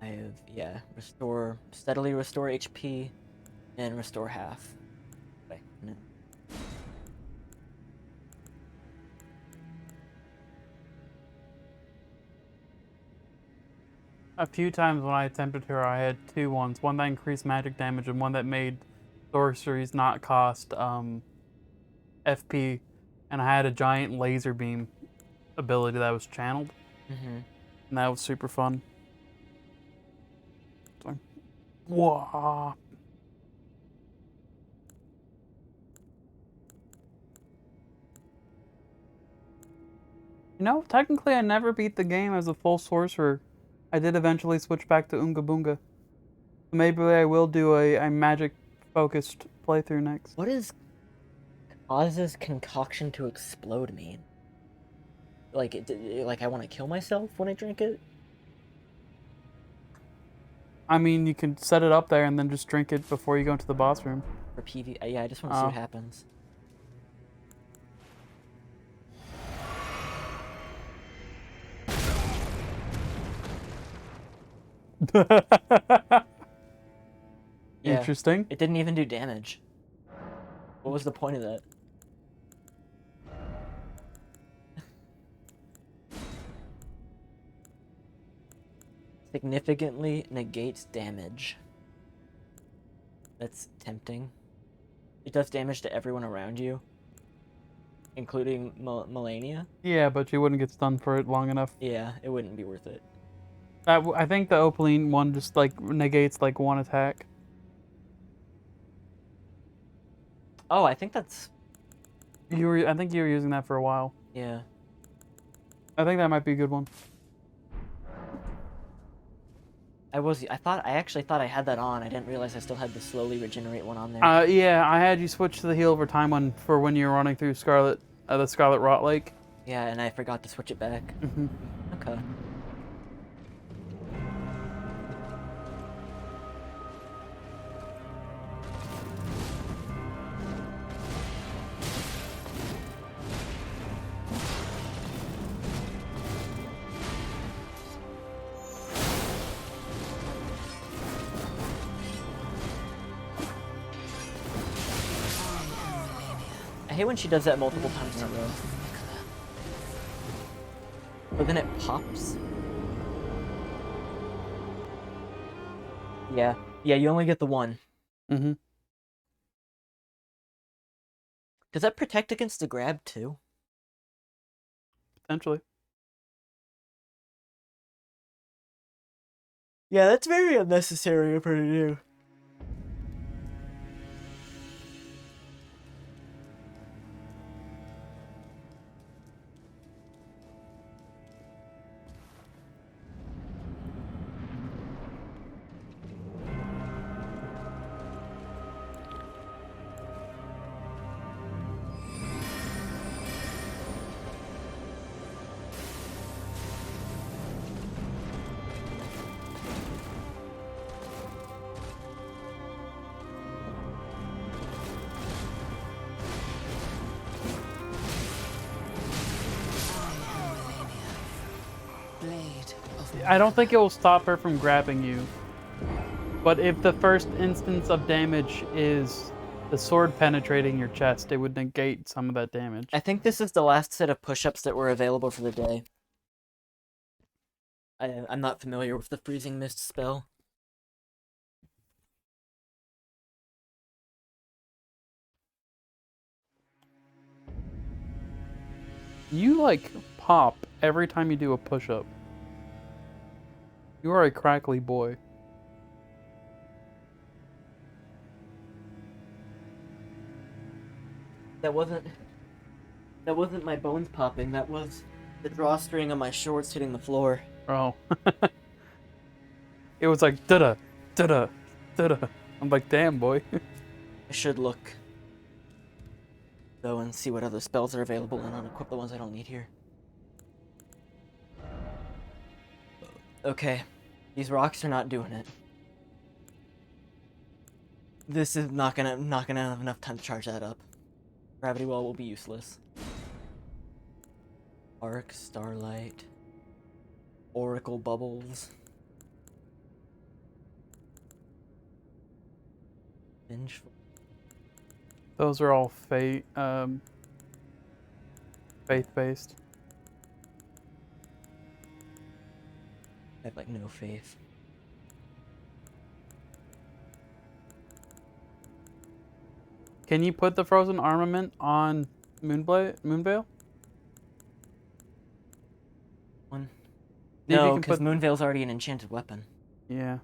I have, yeah, steadily restore HP, and restore half. Okay, no. A few times when I attempted her, I had two ones. One that increased magic damage and one that made sorceries not cost FP. And I had a giant laser beam ability that was channeled. Mm-hmm. And that was super fun. So, whoa. You know, technically I never beat the game as a full sorcerer. I did eventually switch back to Oonga Boonga. Maybe I will do a magic-focused playthrough next. What does causes concoction to explode mean? Like, like I want to kill myself when I drink it? I mean, you can set it up there and then just drink it before you go into the boss room. For PV? Yeah, I just want to see what happens. Yeah, Interesting. it didn't even do damage. What was the point of that? Significantly negates damage. That's tempting. It does damage to everyone around you, including Malenia. Yeah, but you wouldn't get stunned for it long enough. Yeah, it wouldn't be worth it. I think the Opaline one just like negates like one attack. Oh, I think that's... I think you were using that for a while. Yeah. I think that might be a good one. I actually thought I had that on. I didn't realize I still had the slowly regenerate one on there. Yeah, I had you switch to the heal over time one for when you're running through the Scarlet Rot Lake. Yeah, and I forgot to switch it back. Mm-hmm. Okay. I hate when she does that multiple times in a row. But then it pops. Yeah. Yeah, you only get the one. Mm-hmm. Does that protect against the grab too? Potentially. Yeah, that's very unnecessary for her to do. Blade of I don't think it will stop her from grabbing you. But if the first instance of damage is the sword penetrating your chest, it would negate some of that damage. I think this is the last set of push-ups that were available for the day. I'm not familiar with the freezing mist spell. You like pop every time you do a push-up. You are a crackly boy. That wasn't my bones popping. That was the drawstring on my shorts hitting the floor. Oh. It was like da-da, da-da, da-da. I'm like, damn, boy. I should look though and see what other spells are available and unequip the ones I don't need here. Okay, these rocks are not doing it. This is not gonna have enough time to charge that up. Gravity well will be useless. Arc, starlight, oracle bubbles. Vengeful. Those are all faith-based. I have like no faith. Can you put the frozen armament on Moonveil? One. See if you No, can because put- Moonveil's already an enchanted weapon. Yeah.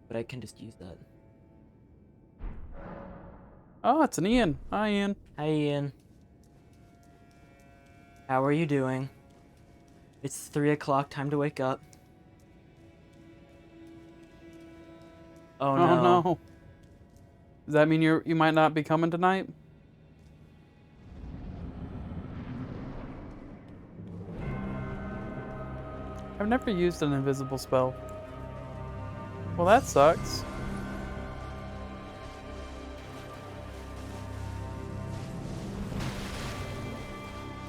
But I can just use that. Oh, it's an Ian. Hi, Ian. Hi, Ian. How are you doing? It's 3 o'clock, time to wake up. Oh no. Oh no. Does that mean you might not be coming tonight? I've never used an invisible spell. Well, that sucks.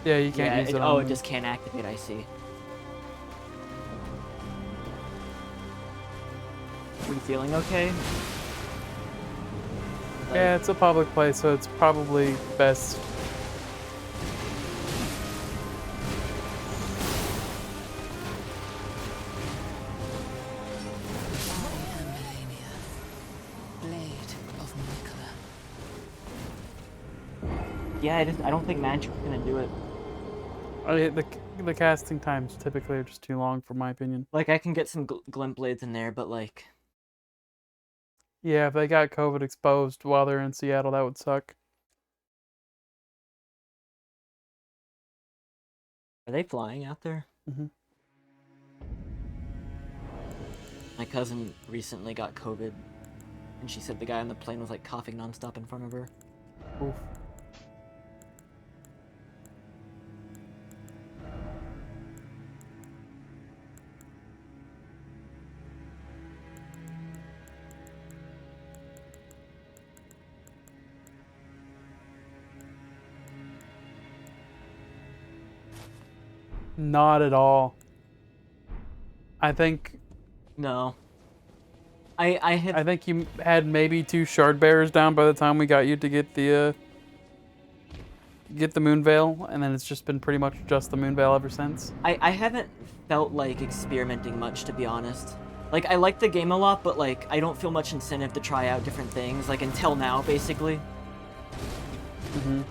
Yeah, you can't use it Oh, on it just can't activate, I see. Are you feeling okay? Yeah, it's a public place, so it's probably best. I am Malenia, blade of Nicola. Yeah, I don't think Magic's gonna do it. The casting times typically are just too long, for my opinion. Like, I can get some glint blades in there, but like, Yeah, if they got COVID exposed while they're in Seattle, that would suck. are they flying out there? Hmm. My cousin recently got COVID, and she said the guy on the plane was like coughing nonstop in front of her. Oof. Not at all. I think No. I think you had maybe 2 shard bearers down by the time we got you to get the moon veil, and then it's just been pretty much just the moon veil ever since. I haven't felt like experimenting much, to be honest. Like, I like the game a lot, but like, I don't feel much incentive to try out different things, like, until now, basically. Mm-hmm.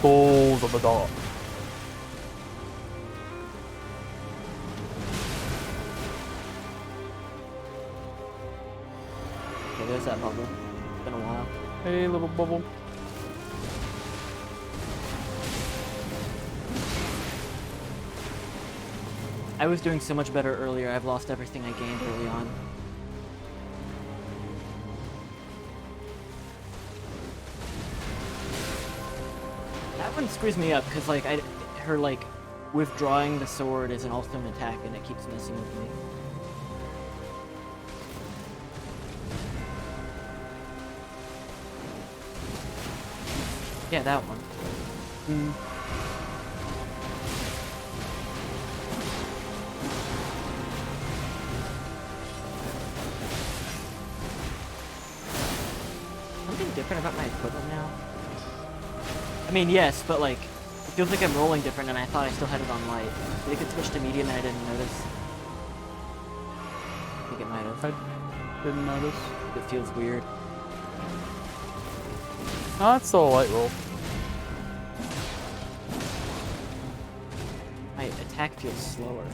Souls of the Dark. Okay, there's that bubble. It's been a while. Hey, little bubble. I was doing so much better earlier, I've lost everything I gained early on. That one screws me up, because, like, her, like, withdrawing the sword isn't also an attack, and it keeps messing with me. Yeah, that one. Mm. Something different about my equipment now? I mean, yes, but like, it feels like I'm rolling different and I thought I still had it on light. Did it get switched to medium and I didn't notice? I think it might have. I didn't notice. It feels weird. Oh, it's still a light roll. My attack feels slower.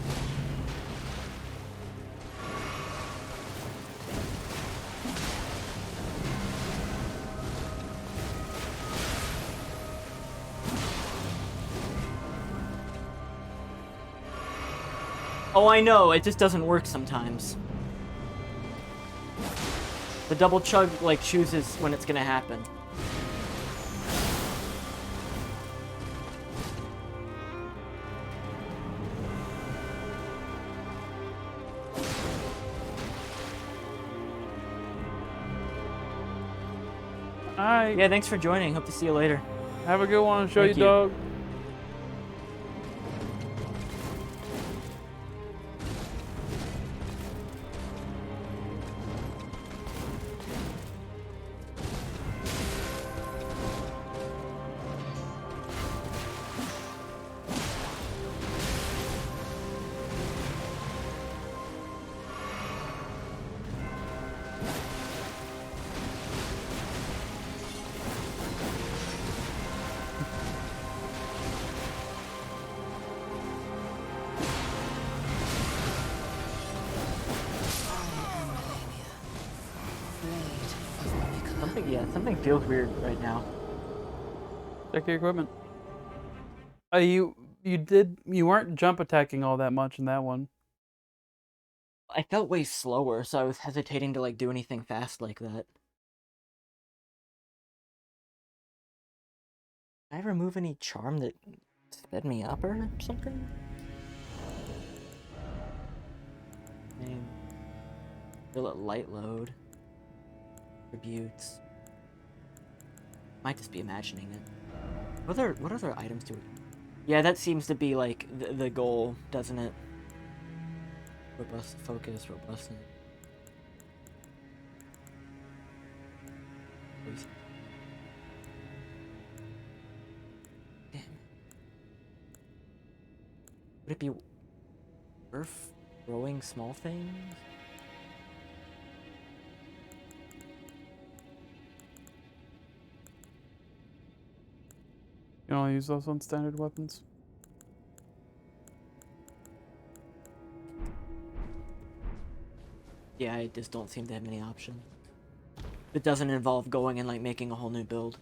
Oh, I know, it just doesn't work sometimes. The double chug, like, chooses when it's gonna happen. Alright. Yeah, thanks for joining. Hope to see you later. Have a good one. Show Thank you, you. dog. Something feels weird right now. Check your equipment. You weren't jump attacking all that much in that one. I felt way slower, so I was hesitating to like do anything fast like that. Did I remove any charm that sped me up or something? Name. Will it light load? Tributes. Might just be imagining it. What other items do Yeah, that seems to be like the goal, doesn't it? Robust focus, robustness. Damn. Would it be worth throwing small things? You only use those on standard weapons. Yeah, I just don't seem to have many options. It doesn't involve going and like making a whole new build.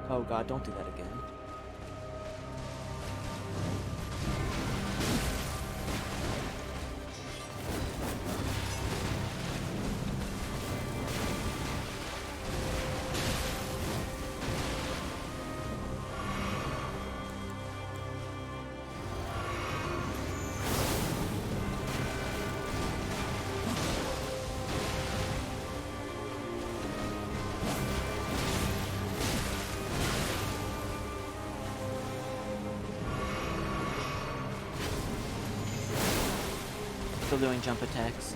Oh god, don't do that again. Still doing jump attacks.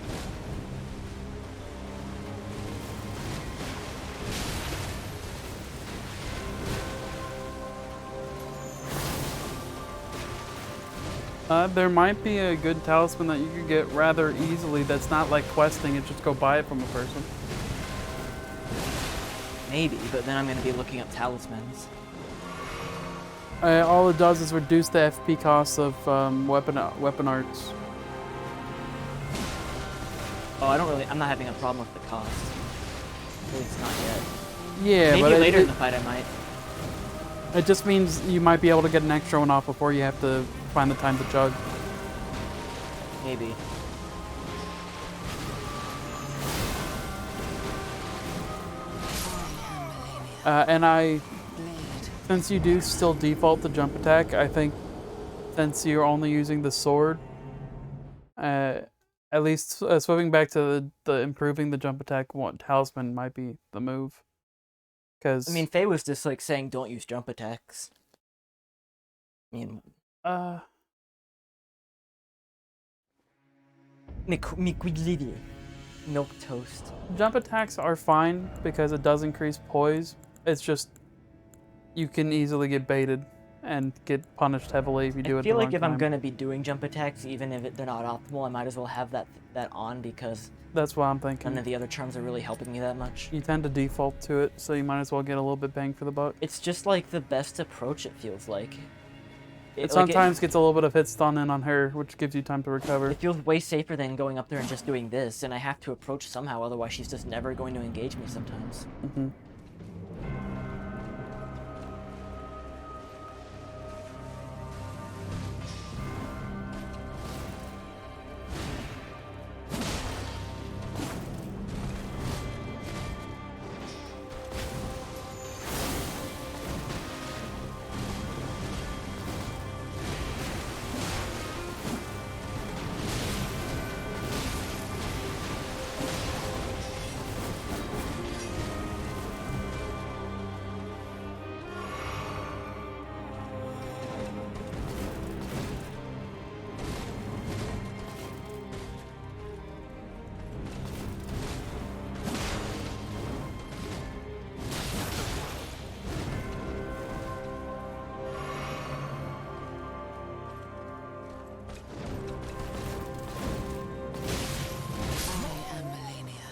There might be a good talisman that you could get rather easily that's not like questing, it just go buy it from a person. Maybe, but then I'm gonna be looking up talismans. All it does is reduce the FP cost of weapon arts. Oh, I'm not having a problem with the cost. At least not yet. Yeah, Maybe but later in the fight I might. it just means you might be able to get an extra one off before you have to find the time to chug. Maybe. And Blade. since you do still default to jump attack, I think since you're only using the sword, at least swimming back to the improving the jump attack one talisman might be the move. Because I mean, Faye was just like saying don't use jump attacks. I mean, milk toast. jump attacks are fine because it does increase poise. It's just you can easily get baited and get punished heavily if you do it. I feel the like wrong if I'm time. gonna be doing jump attacks, even if they're not optimal, I might as well have that on because That's what I'm none thinking. of the other charms are really helping me that much. You tend to default to it, so you might as well get a little bit bang for the buck. It's just like the best approach. It feels like. It sometimes gets a little bit of hit stun in on her, which gives you time to recover. It feels way safer than going up there and just doing this, and I have to approach somehow, otherwise she's just never going to engage me sometimes. Mm-hmm. I am Malenia,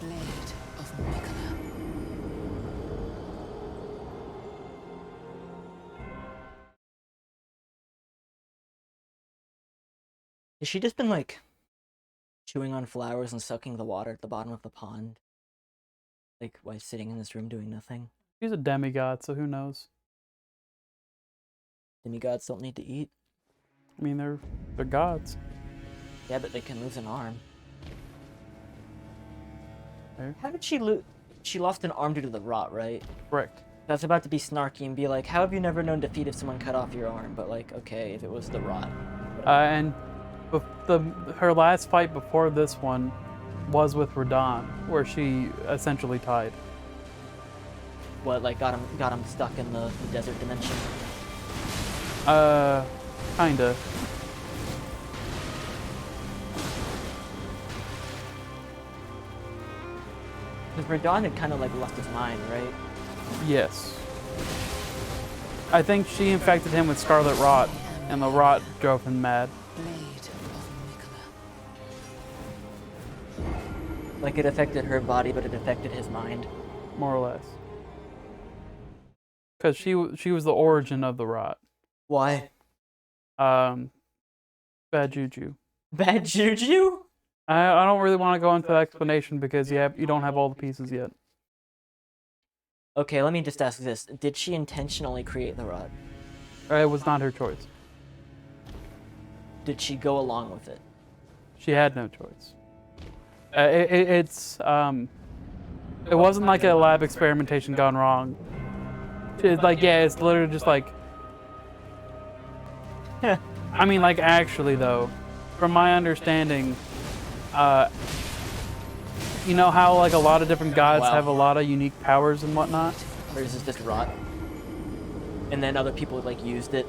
Blade of Mikola. Has she just been like chewing on flowers and sucking the water at the bottom of the pond? Like while sitting in this room doing nothing? She's a demigod, so who knows? Demigods don't need to eat. I mean, they're gods. Yeah, but they can lose an arm. Fair. How did she lose? She lost an arm due to the rot, right? Correct. That's about to be snarky and be like, how have you never known defeat if someone cut off your arm? But like, okay, if it was the rot. And her last fight before this one, was with Radon, where she essentially tied. What, like got him stuck in the desert dimension? Kinda. Because Radon had kind of like lost his mind, right? Yes. I think she infected him with Scarlet Rot, and the rot drove him mad. Blade of Mikola. Like it affected her body, but it affected his mind. More or less. Because she was the origin of the rot. Why? Bad juju. Bad juju? I don't really want to go into the explanation because you don't have all the pieces yet. Okay, let me just ask this. Did she intentionally create the rot? It was not her choice. Did she go along with it? She had no choice. It wasn't like a lab experimentation gone wrong. It's like, yeah, it's literally just like... I mean, like, actually, though, from my understanding, you know how, like, a lot of different gods Wow. have a lot of unique powers and whatnot? Or is this just rot? And then other people, like, used it?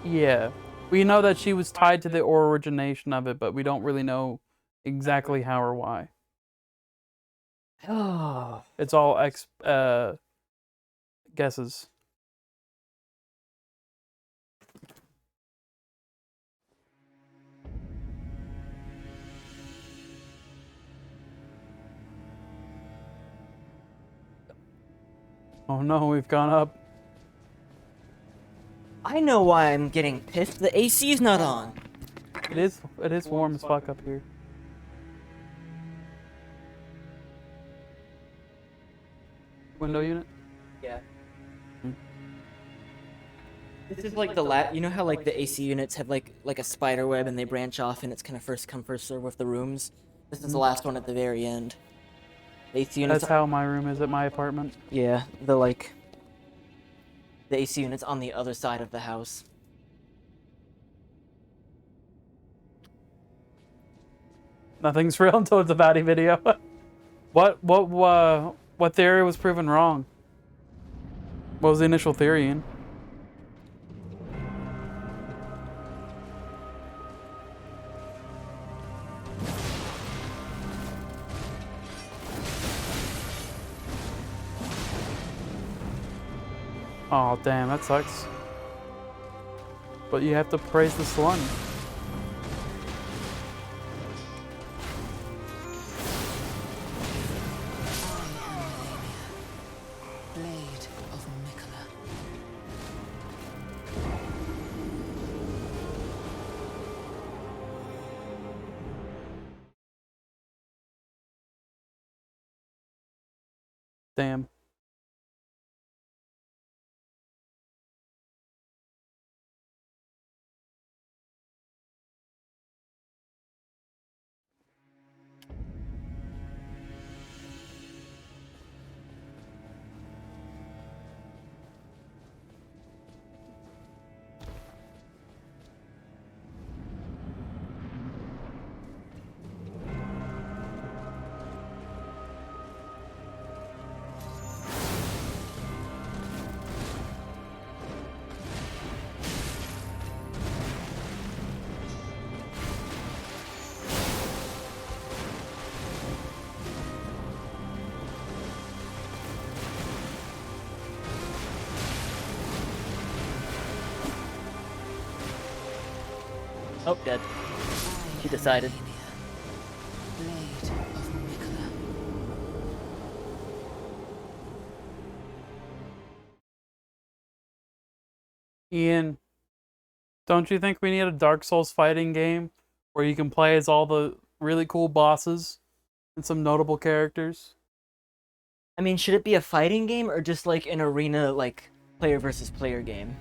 Yeah. We know that she was tied to the origination of it, but we don't really know exactly how or why. Oh. It's all guesses. Oh no, we've gone up. I know why I'm getting pissed. The AC's not on. It is warm as fuck up here. Window unit? Yeah. This is like the you know how like the AC units have like a spider web and they branch off and it's kind of first come first serve with the rooms. This is the last one at the very end. The AC units. That's how my room is at my apartment. Yeah, the AC units on the other side of the house. Nothing's real until it's a baddie video. What theory was proven wrong? What was the initial theory, Ian? Oh, damn, that sucks. But you have to praise the sun. Blade of Mikola. Damn. Oh, dead. He decided. Blade of Mikola. Ian, don't you think we need a Dark Souls fighting game where you can play as all the really cool bosses and some notable characters? I mean, should it be a fighting game or just like an arena, like player versus player game,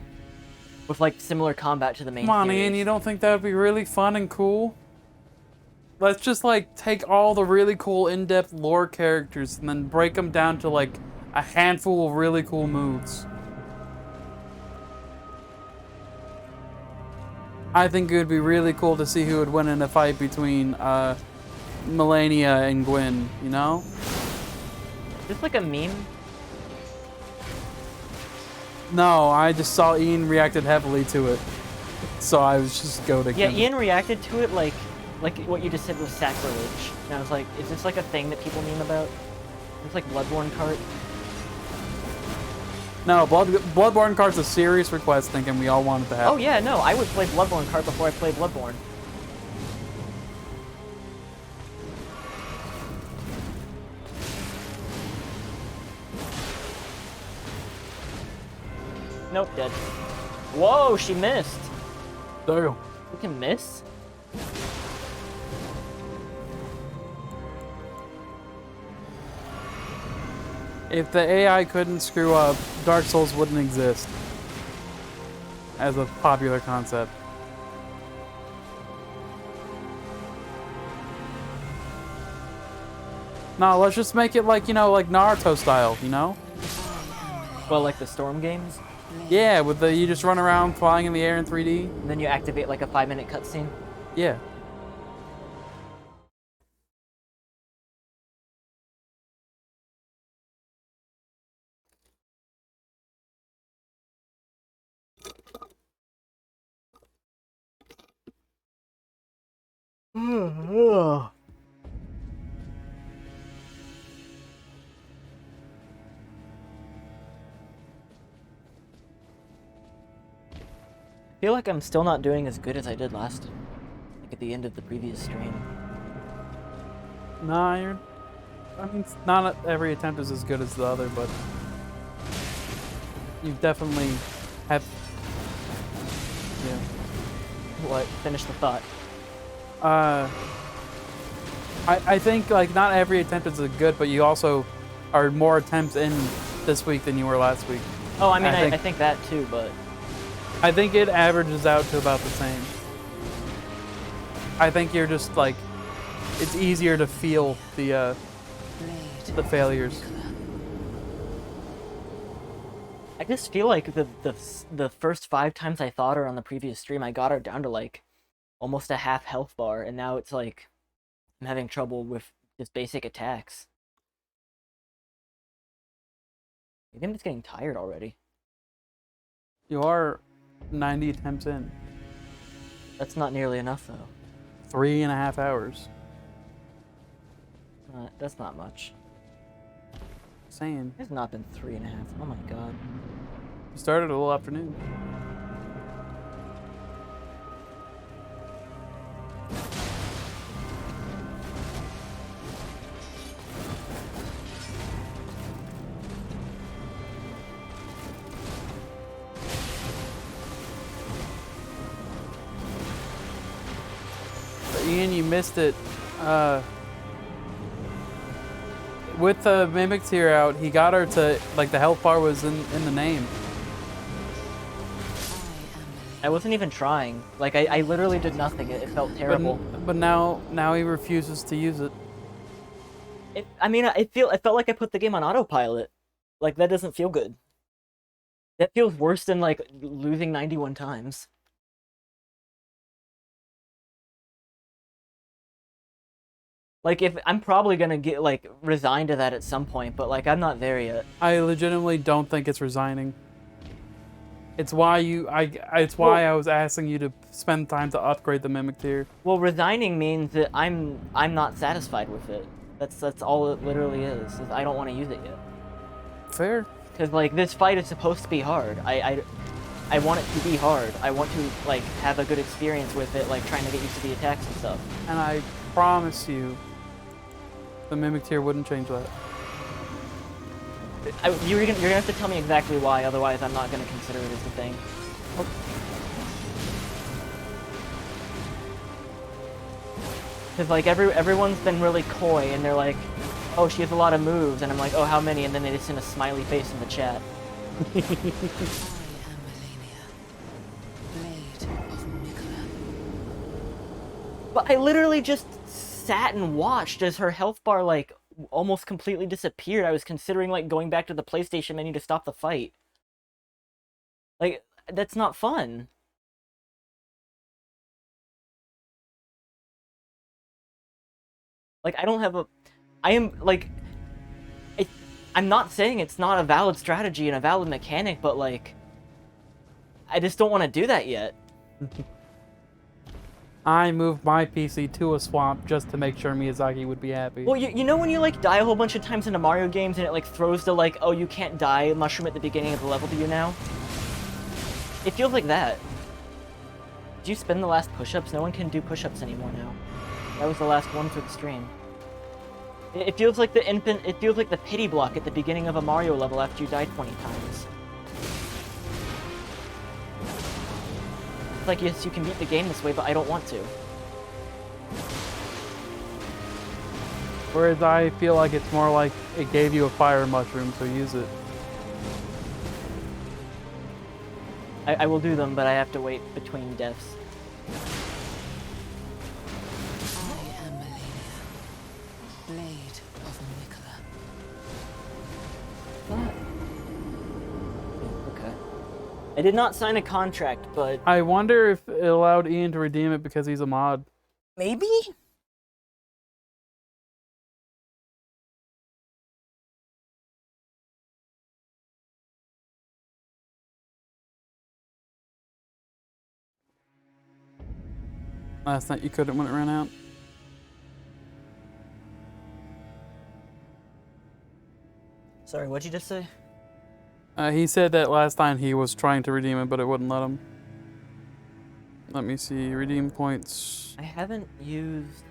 with like similar combat to the main? Come on, series? Ian, you don't think that would be really fun and cool? Let's just like take all the really cool in-depth lore characters and then break them down to like a handful of really cool moves. I think it would be really cool to see who would win in a fight between Malenia and Gwyn, you know? Is this like a meme? No, I just saw Ian reacted heavily to it. So I was just goading Yeah, him. Ian reacted to it like what you just said was sacrilege. And I was like, is this like a thing that people meme about? It's like Bloodborne cart. No, Bloodborne Kart's a serious request thinking we all wanted to have. Oh yeah, no, I would play Bloodborne cart before I played Bloodborne. Nope, dead. Whoa, she missed. Damn. You can miss? If the AI couldn't screw up, Dark Souls wouldn't exist. As a popular concept. No, let's just make it like, you know, like Naruto style, you know? Well, like the Storm games? Yeah, with the you just run around flying in the air in 3D. And then you activate like a 5-minute cutscene? Yeah. I feel like I'm still not doing as good as I did last, like at the end of the previous stream. Nah, I mean, not every attempt is as good as the other, but you definitely have. Yeah. What? Finish the thought. I think like not every attempt is as good, but you also are more attempts in this week than you were last week. Oh, I mean, I think that too, but I think it averages out to about the same. I think you're just like, it's easier to feel the failures. I just feel like the first 5 times I fought her on the previous stream, I got her down to like almost a half health bar, and now it's like I'm having trouble with just basic attacks. Maybe I'm just getting tired already. You are 90 attempts in. That's not nearly enough though. 3.5 hours. That's not much. Saying. It's not been 3.5. Oh my god. You started a little afternoon. Ian, you missed it. With the Mimic tier out, he got her to, like, the health bar was in the name. I wasn't even trying. Like, I literally did nothing. It felt terrible. But now he refuses to use it. I mean, it felt like I put the game on autopilot. Like, that doesn't feel good. That feels worse than, like, losing 91 times. Like, if I'm probably gonna get, like, resigned to that at some point, but, like, I'm not there yet. I legitimately don't think it's resigning. It's why I was asking you to spend time to upgrade the Mimic tier. Well, resigning means that I'm not satisfied with it. That's all it literally is I don't want to use it yet. Fair. Because, like, this fight is supposed to be hard. I want it to be hard. I want to, like, have a good experience with it, like, trying to get used to the attacks and stuff. And I promise you, the Mimic tier wouldn't change that. You're gonna have to tell me exactly why, otherwise I'm not gonna consider it as a thing. Because, like, everyone's been really coy, and they're like, oh, she has a lot of moves, and I'm like, oh, how many? And then they just send a smiley face in the chat. I am Malenia, blade of Nicola. But I literally just sat and watched as her health bar, like, almost completely disappeared. I was considering, like, going back to the PlayStation menu to stop the fight. Like, that's not fun. Like, I don't have a... I am, like... I'm not saying it's not a valid strategy and a valid mechanic, but, like... I just don't want to do that yet. I moved my PC to a swamp just to make sure Miyazaki would be happy. Well, you know when you, like, die a whole bunch of times into Mario games and it, like, throws the, like, oh, you can't die mushroom at the beginning of the level to you now? It feels like that. Did you spin the last push-ups? No one can do push-ups anymore now. That was the last one for the stream. It feels like the it feels like the pity block at the beginning of a Mario level after you die 20 times. It's like, yes, you can beat the game this way, but I don't want to. Whereas I feel like it's more like it gave you a fire mushroom, so use it. I will do them, but I have to wait between deaths. I am Malenia, blade of Nicola. Okay. I did not sign a contract, but... I wonder if it allowed Ian to redeem it because he's a mod. Maybe? Last night you couldn't when it ran out. Sorry, what'd you just say? He said that last time he was trying to redeem it, but it wouldn't let him. Let me see. Redeem points. I haven't used...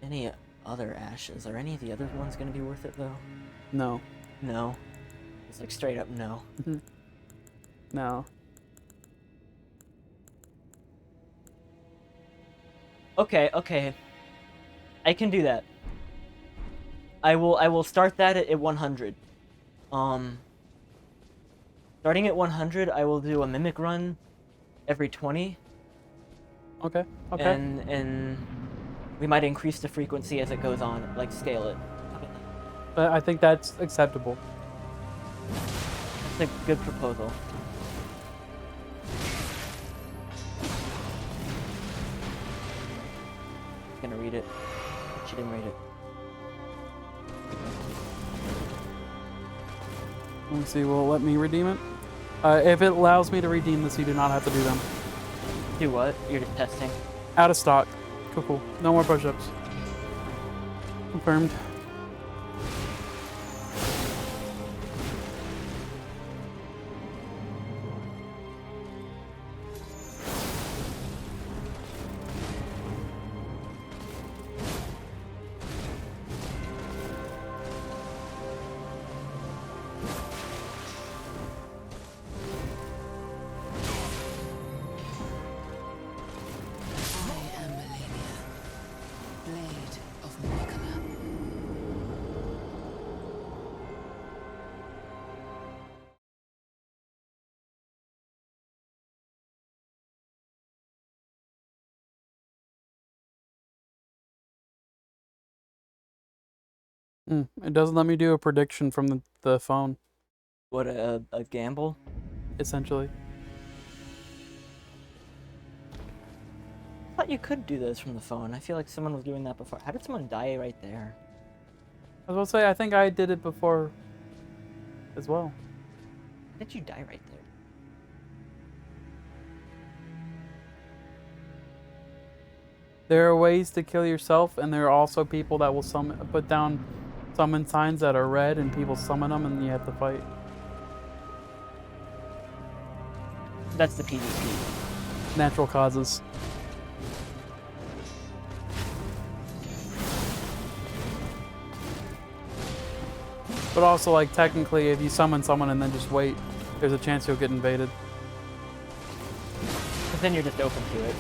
any other ashes. Are any of the other ones gonna be worth it, though? No. No. It's like straight up no. No. Okay, okay. I can do that. I will start that at 100. Starting at 100, I will do a mimic run every 20. Okay. Okay. And we might increase the frequency as it goes on, like scale it. But I think that's acceptable. That's a good proposal. I'm gonna read it. She didn't read it. Let me see. Will it let me redeem it? If it allows me to redeem this, you do not have to do them. Do what? You're just testing. Out of stock. Cool, cool. No more push-ups. Confirmed. I am Malenia, blade of Nicola. It doesn't let me do a prediction from the phone, What, a gamble? essentially. I thought you could do those from the phone. I feel like someone was doing that before. How did someone die right there? I was about to say, I think I did it before as well. How did you die right there? There are ways to kill yourself, and there are also people that will put down summon signs that are red, and people summon them, and you have to fight. That's the PvP. Natural causes. But also, like, technically, if you summon someone and then just wait, there's a chance you'll get invaded. But then you're just open to it.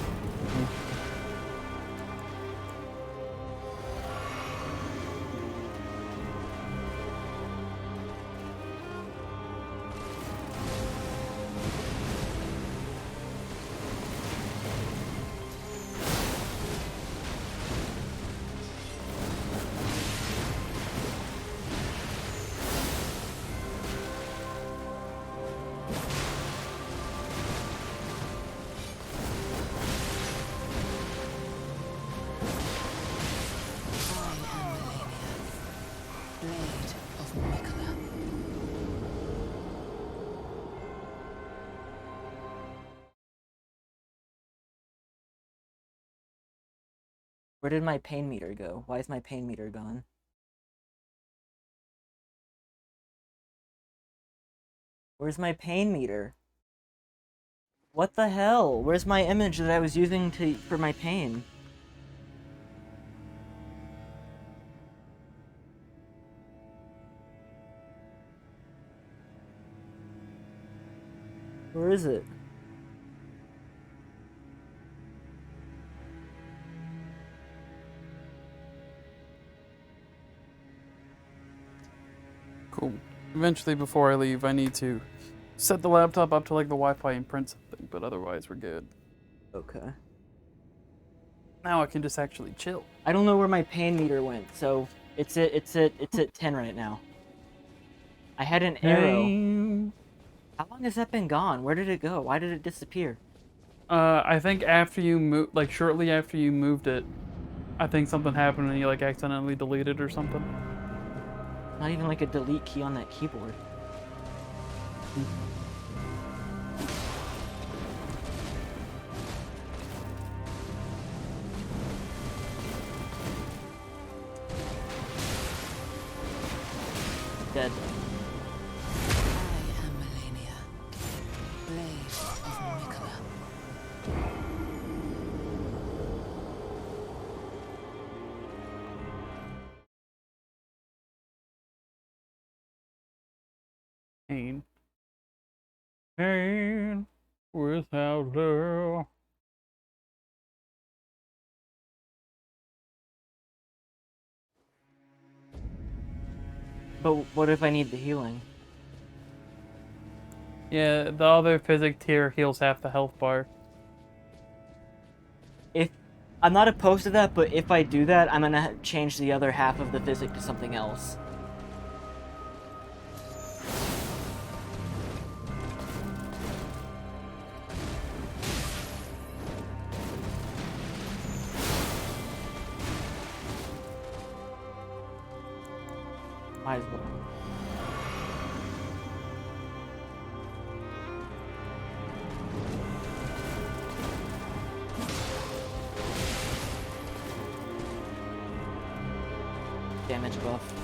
Where did my pain meter go? Why is my pain meter gone? Where's my pain meter? What the hell? Where's my image that I was using for my pain? Where is it? Cool. Eventually, before I leave, I need to set the laptop up to like the Wi-Fi and print something, but otherwise we're good. Okay. Now I can just actually chill. I don't know where my pain meter went, so it's at 10 right now. I had an arrow. How long has that been gone? Where did it go? Why did it disappear? I think after you moved, like shortly after you moved it, I think something happened and you like accidentally deleted or something. Not even like a delete key on that keyboard. Dead. I am Malenia, blade of Mikola. Pain. Pain without love. But what if I need the healing? Yeah, the other physic tier heals half the health bar. If I'm not opposed to that, but if I do that, I'm gonna change the other half of the physic to something else. Might as well. Damage buff.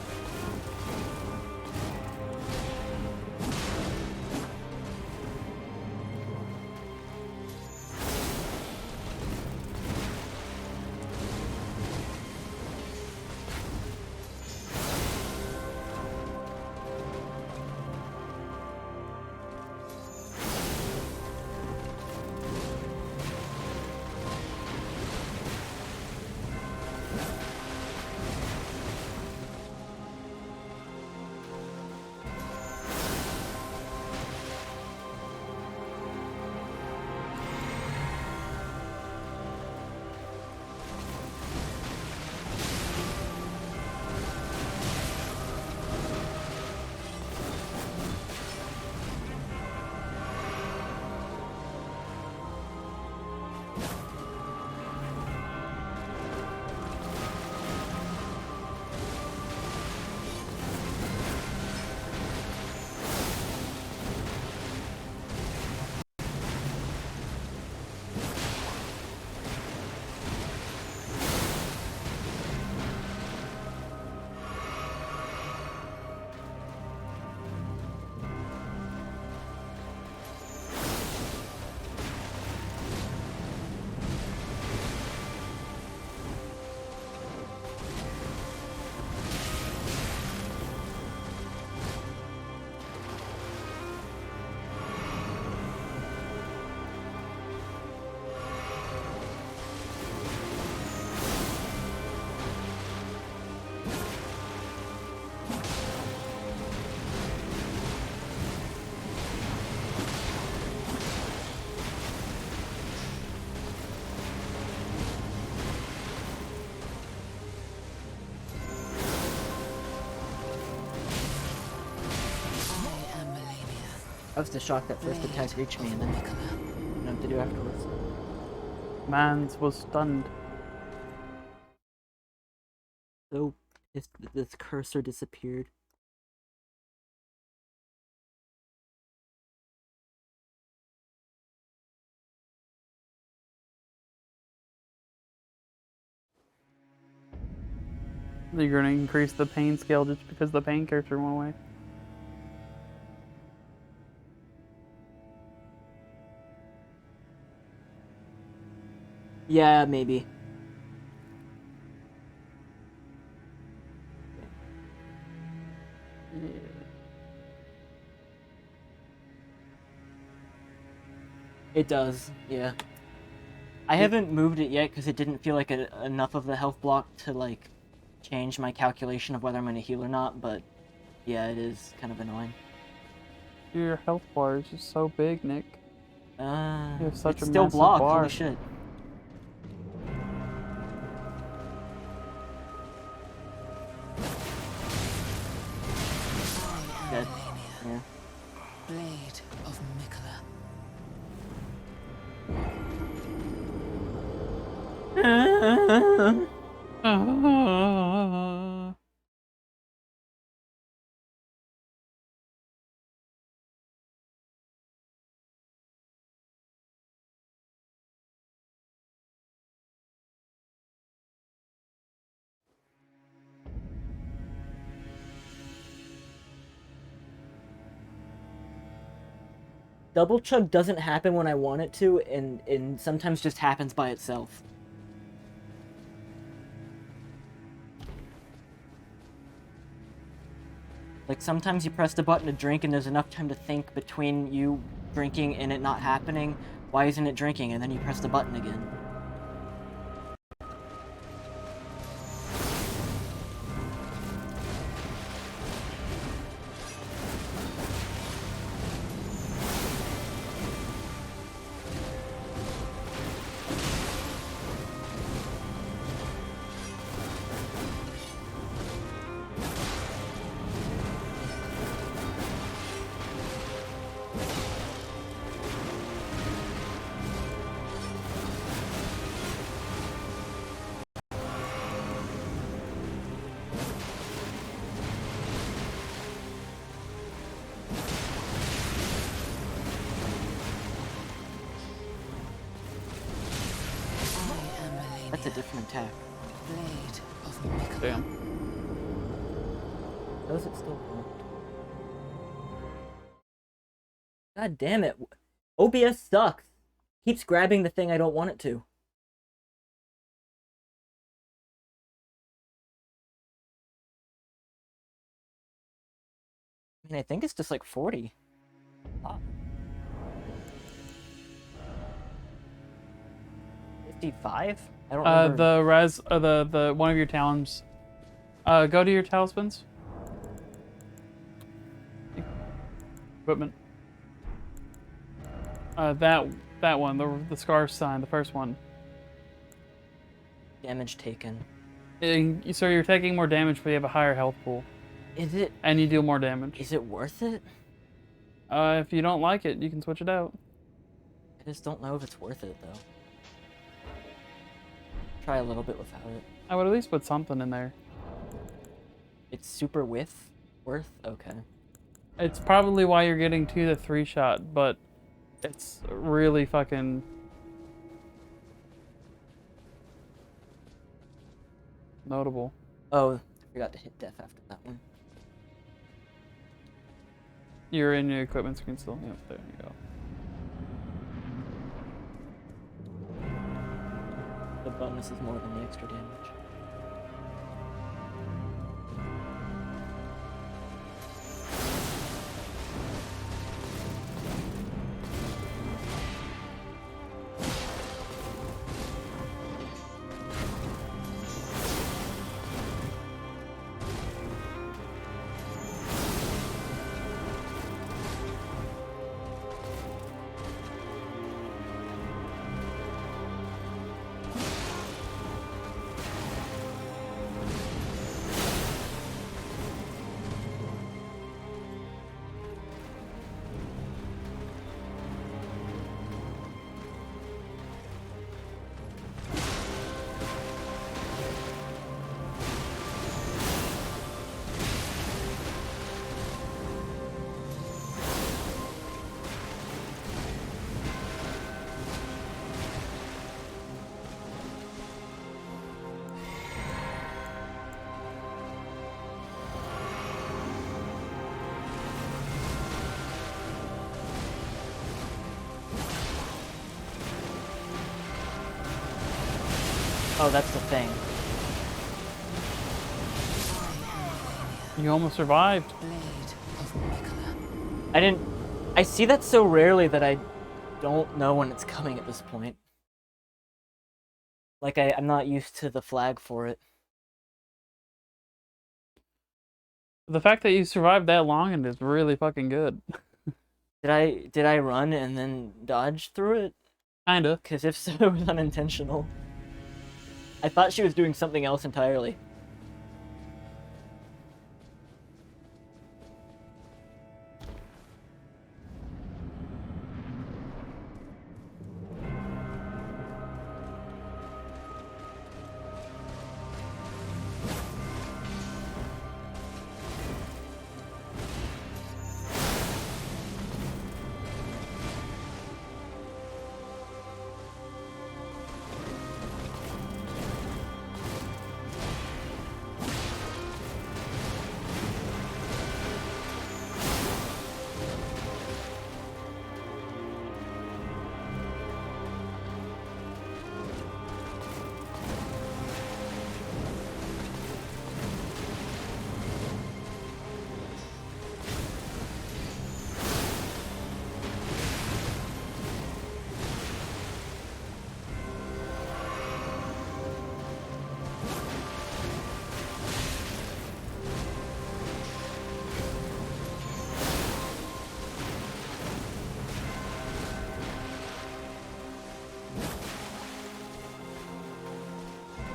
I was just shocked that first attack reached me and then I didn't know what to do afterwards. Mans was stunned. So pissed that this cursor disappeared. You're gonna increase the pain scale just because the pain character went away. Yeah, maybe. It does, yeah. I haven't moved it yet because it didn't feel like enough of the health block to, like, change my calculation of whether I'm going to heal or not, but yeah, it is kind of annoying. Your health bar is just so big, Nick. You have such It's a still massive blocked, bar. holy shit. I am Dead. Malenia, Yeah. blade of Mikola. Double chug doesn't happen when I want it to, and sometimes just happens by itself. Like, sometimes you press the button to drink and there's enough time to think between you drinking and it not happening. Why isn't it drinking? And then you press the button again. I am Malenia, That's a different attack. blade of Mikola. Damn. How is it still blocked? God damn it. OBS sucks. Keeps grabbing the thing I don't want it to. I mean, I think it's just like 40. Ah. 55? I don't remember. The one of your talons. Go to your talismans. Equipment. That one, the scar sign, the first one. Damage taken. So you're taking more damage, but you have a higher health pool, Is it and you deal more damage. is it worth it? If you don't like it, you can switch it out. I just don't know if it's worth it though. Try a little bit without it. I would at least put something in there. It's super worth? Okay. It's probably why you're getting 2 to 3 shot, but it's really fucking notable. Oh, I forgot to hit death after that one. You're in your equipment screen still. Yep, there you go. The bonus is more than the extra damage. Oh, that's the thing. You almost survived. Blade of Mikola. I didn't... I see that so rarely that I don't know when it's coming at this point. Like, I'm not used to the flag for it. The fact that you survived that long and is really fucking good. Did I run and then dodge through it? Kinda. Because if so, it was unintentional. I thought she was doing something else entirely.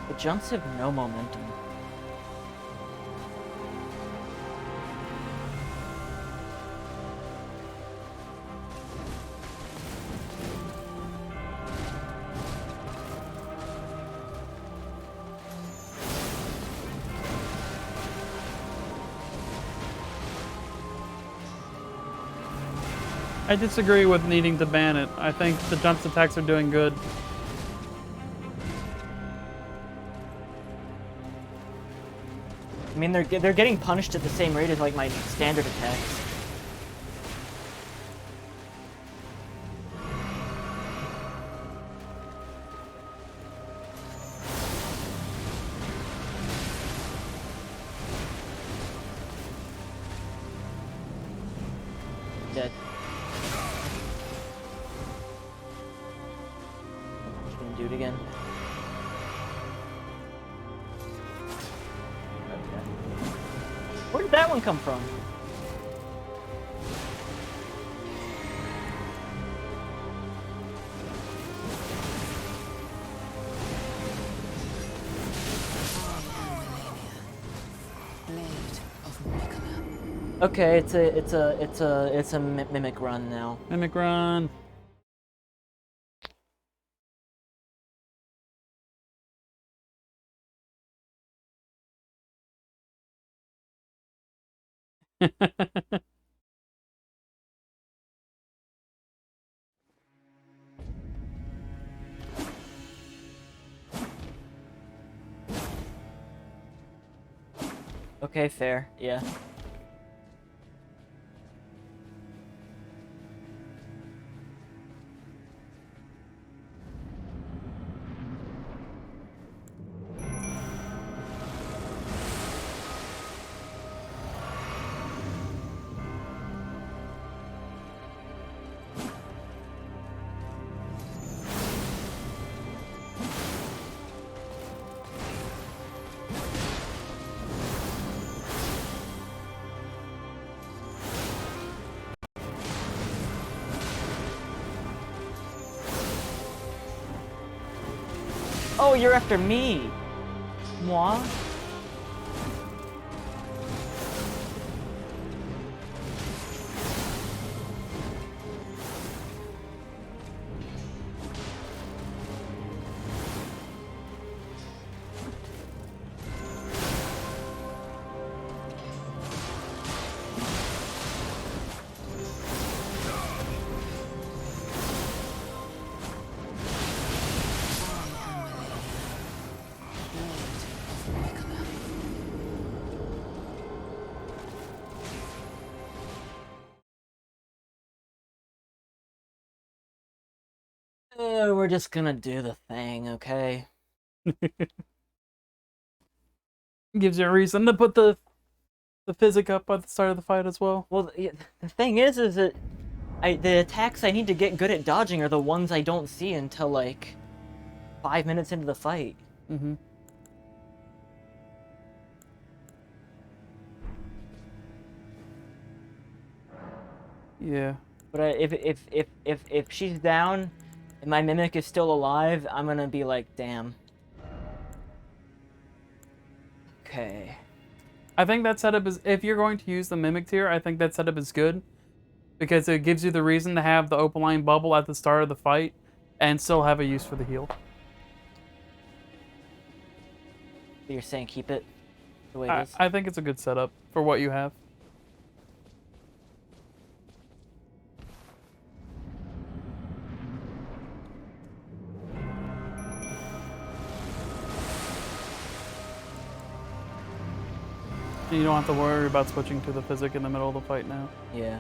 The jumps have no momentum. I disagree with needing to ban it. I think the jumps attacks are doing good. I mean, they're getting punished at the same rate as like my standard attacks. Dead. Just gonna do it again. Okay. Where did that one come from? Blade of Mikola. Okay, it's a mimic run now. Mimic run. Okay, fair. Yeah. Oh, you're after me. Moi? We're just gonna do the thing, okay? Gives you a reason to put the physic up at the start of the fight as well. Well, the thing is that the attacks I need to get good at dodging are the ones I don't see until like 5 minutes into the fight. Mm-hmm. Yeah. But if she's down and my mimic is still alive, I'm gonna be like, damn. Okay. I think that setup is, if you're going to use the Mimic tier, I think that setup is good. Because it gives you the reason to have the Opaline bubble at the start of the fight and still have a use for the heal. So you're saying keep it the way it is? I think it's a good setup for what you have. You don't have to worry about switching to the physic in the middle of the fight now. Yeah.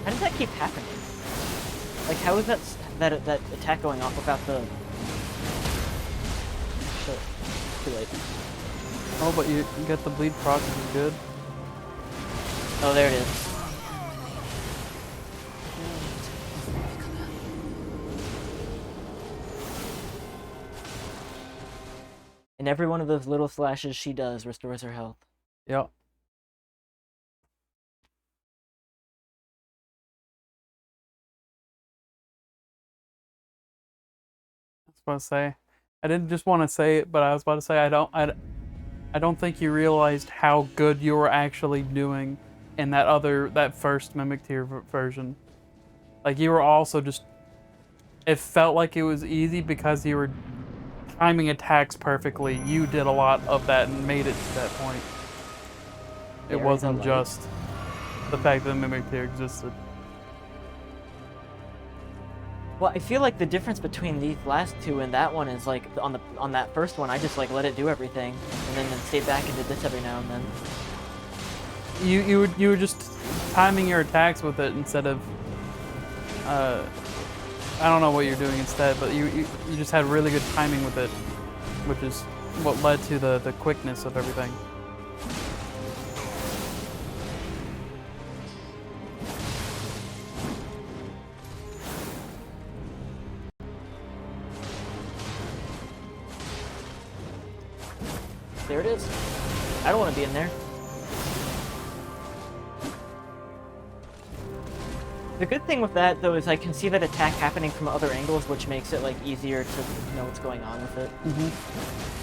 How does that keep happening? Like, how is that attack going off without the... Shit. Too late. Oh, but you get the bleed proc, which is good. Oh, there it is. And every one of those little slashes she does restores her health. Yep. I was about to say, I didn't just want to say it, but I was about to say I don't think you realized how good you were actually doing in that first Mimic tier version. Like, you were also just, it felt like it was easy because you were timing attacks perfectly. You did a lot of that and made it to that point. It wasn't just the fact that the Mimic tier existed. Well, I feel like the difference between these last two and that one is like on that first one, I just like let it do everything, and then stayed back and did this every now and then. You were just timing your attacks with it instead of I don't know what you're doing instead, but you just had really good timing with it, which is what led to the quickness of everything. There it is. I don't want to be in there. The good thing with that, though, is I can see that attack happening from other angles, which makes it like easier to know what's going on with it. Mm-hmm.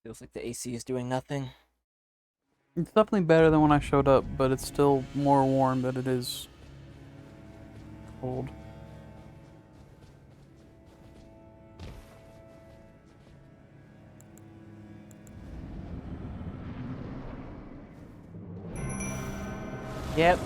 Feels like the AC is doing nothing. It's definitely better than when I showed up, but it's still more warm than it is cold. Yep.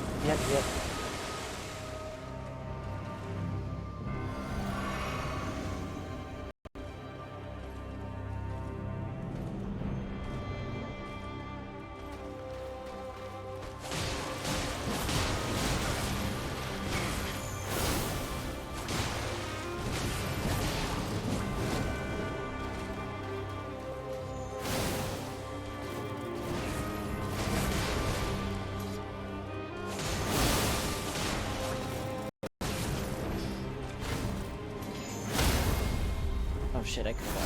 shit, I could've got.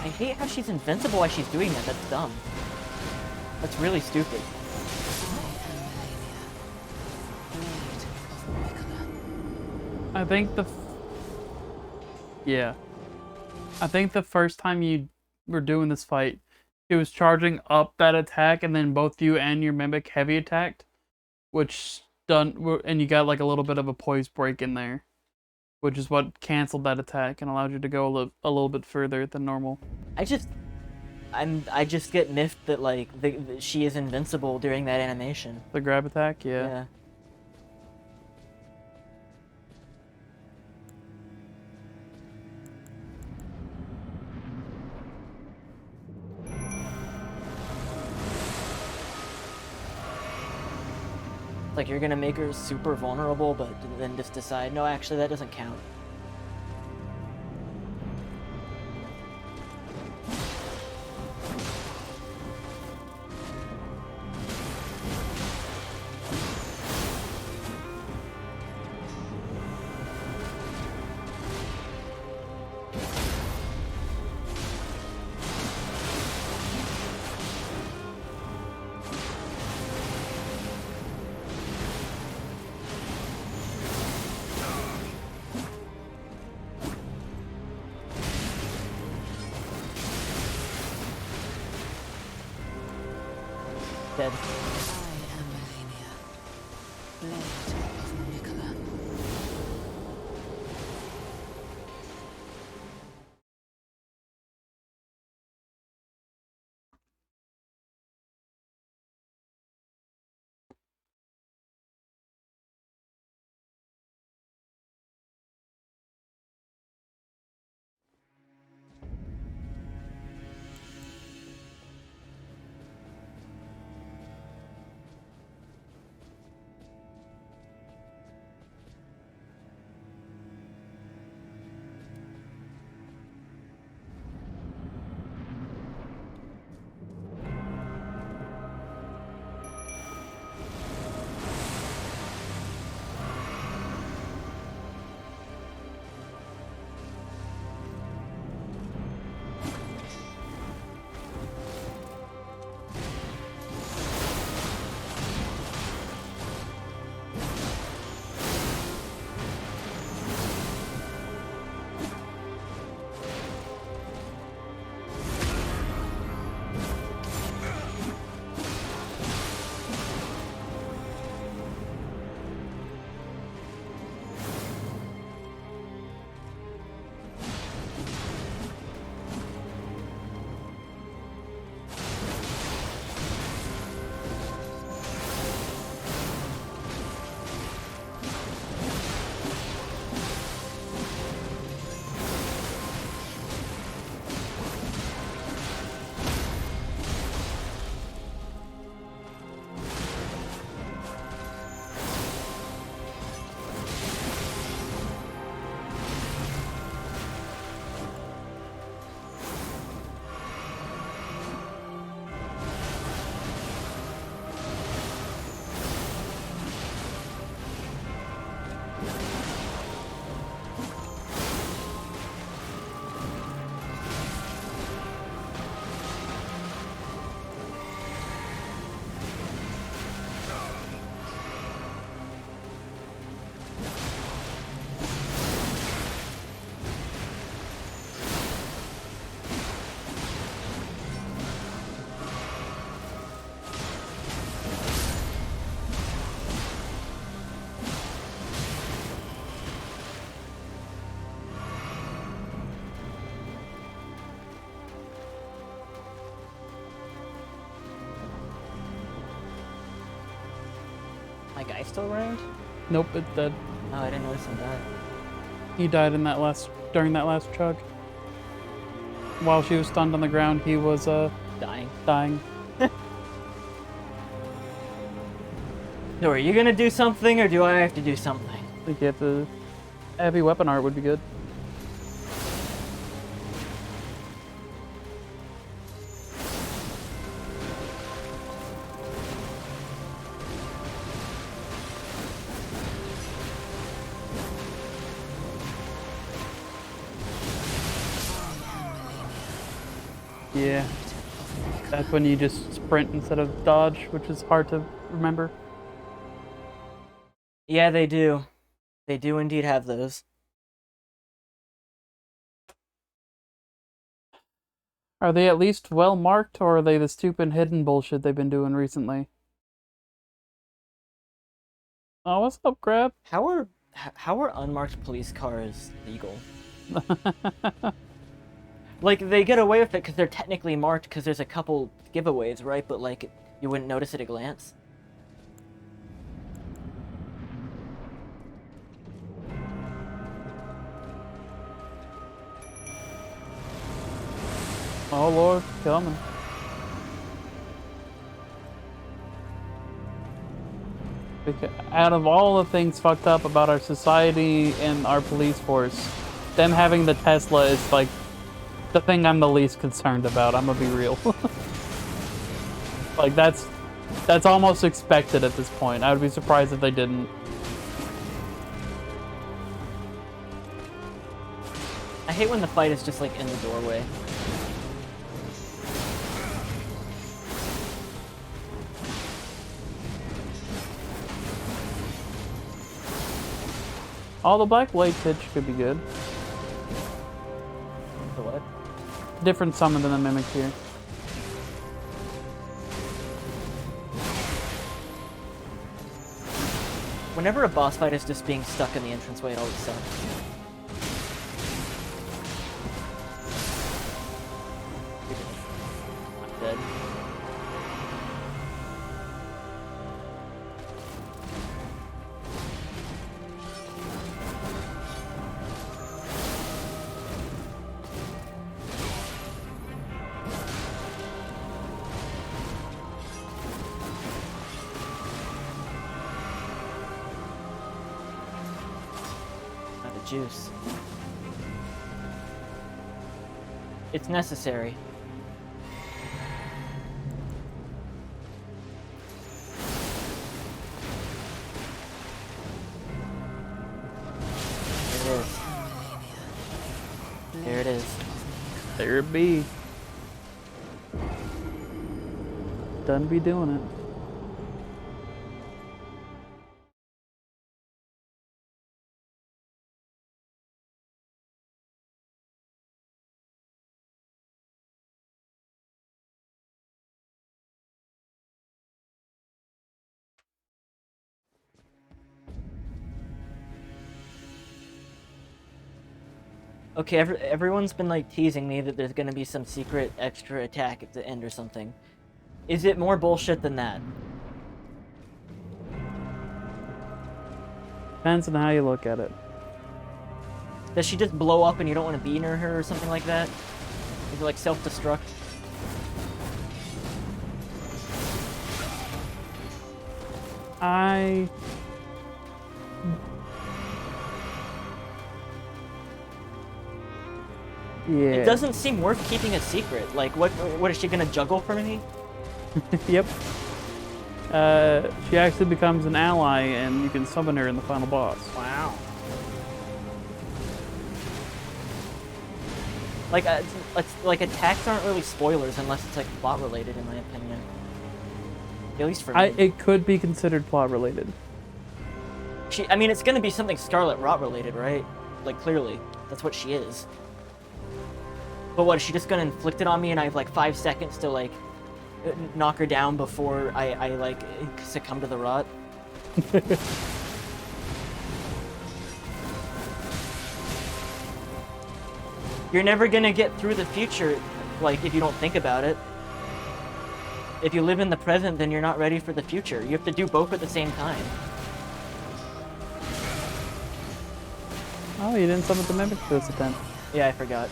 I hate how she's invincible while she's doing that. That's dumb. That's really stupid. I think yeah. I think the first time you were doing this fight, he was charging up that attack, and then both you and your mimic heavy attacked, which and you got like a little bit of a poise break in there, which is what canceled that attack and allowed you to go a little bit further than normal. I just get miffed that like she is invincible during that animation. The grab attack, yeah. Yeah. Like you're gonna make her super vulnerable, but then just decide, no, actually that doesn't count. Dead. I am Malenia, blade of Nicola. My guy still around? Nope, it's dead. Oh, I didn't notice him die. He died in during that last chug. While she was stunned on the ground, he was Dying. dying. So are you gonna do something, or do I have to do something? I think you have to... Heavy weapon art would be good. Yeah. That's when you just sprint instead of dodge, which is hard to remember. Yeah, they do. They do indeed have those. Are they at least well marked, or are they the stupid hidden bullshit they've been doing recently? Oh, what's up, Crab? How are unmarked police cars legal? Like, they get away with it because they're technically marked because there's a couple giveaways, right? But, like, you wouldn't notice at a glance. Oh, Lord, coming. Out of all the things fucked up about our society and our police force, them having the Tesla is, like, the thing I'm the least concerned about. I'm gonna be real. Like, that's almost expected at this point. I would be surprised if they didn't. I hate when the fight is just, like, in the doorway. All the Black Blade pitch could be good. The what? Different summon than the Mimic here. Whenever a boss fight is just being stuck in the entranceway, it always sucks. I'm dead. Juice. It's necessary. There it is. There it is. There it be. Done be doing it. Okay, everyone's been like teasing me that there's gonna be some secret extra attack at the end or something. Is it more bullshit than that? Depends on how you look at it. Does she just blow up and you don't want to be near her or something like that? Is it like self-destruct? Yeah. It doesn't seem worth keeping a secret. Like, what is she gonna juggle for me? Yep. She actually becomes an ally, and you can summon her in the final boss. Wow. Like attacks aren't really spoilers unless it's like plot related, in my opinion. At least for me. It could be considered plot related. I mean, it's gonna be something Scarlet Rot related, right? Like, clearly, that's what she is. But what, is she just gonna inflict it on me and I have like 5 seconds to like knock her down before I like succumb to the rot? You're never gonna get through the future, like, if you don't think about it. If you live in the present, then you're not ready for the future. You have to do both at the same time. Oh, you didn't summon the Mimic for this attempt. Yeah, I forgot.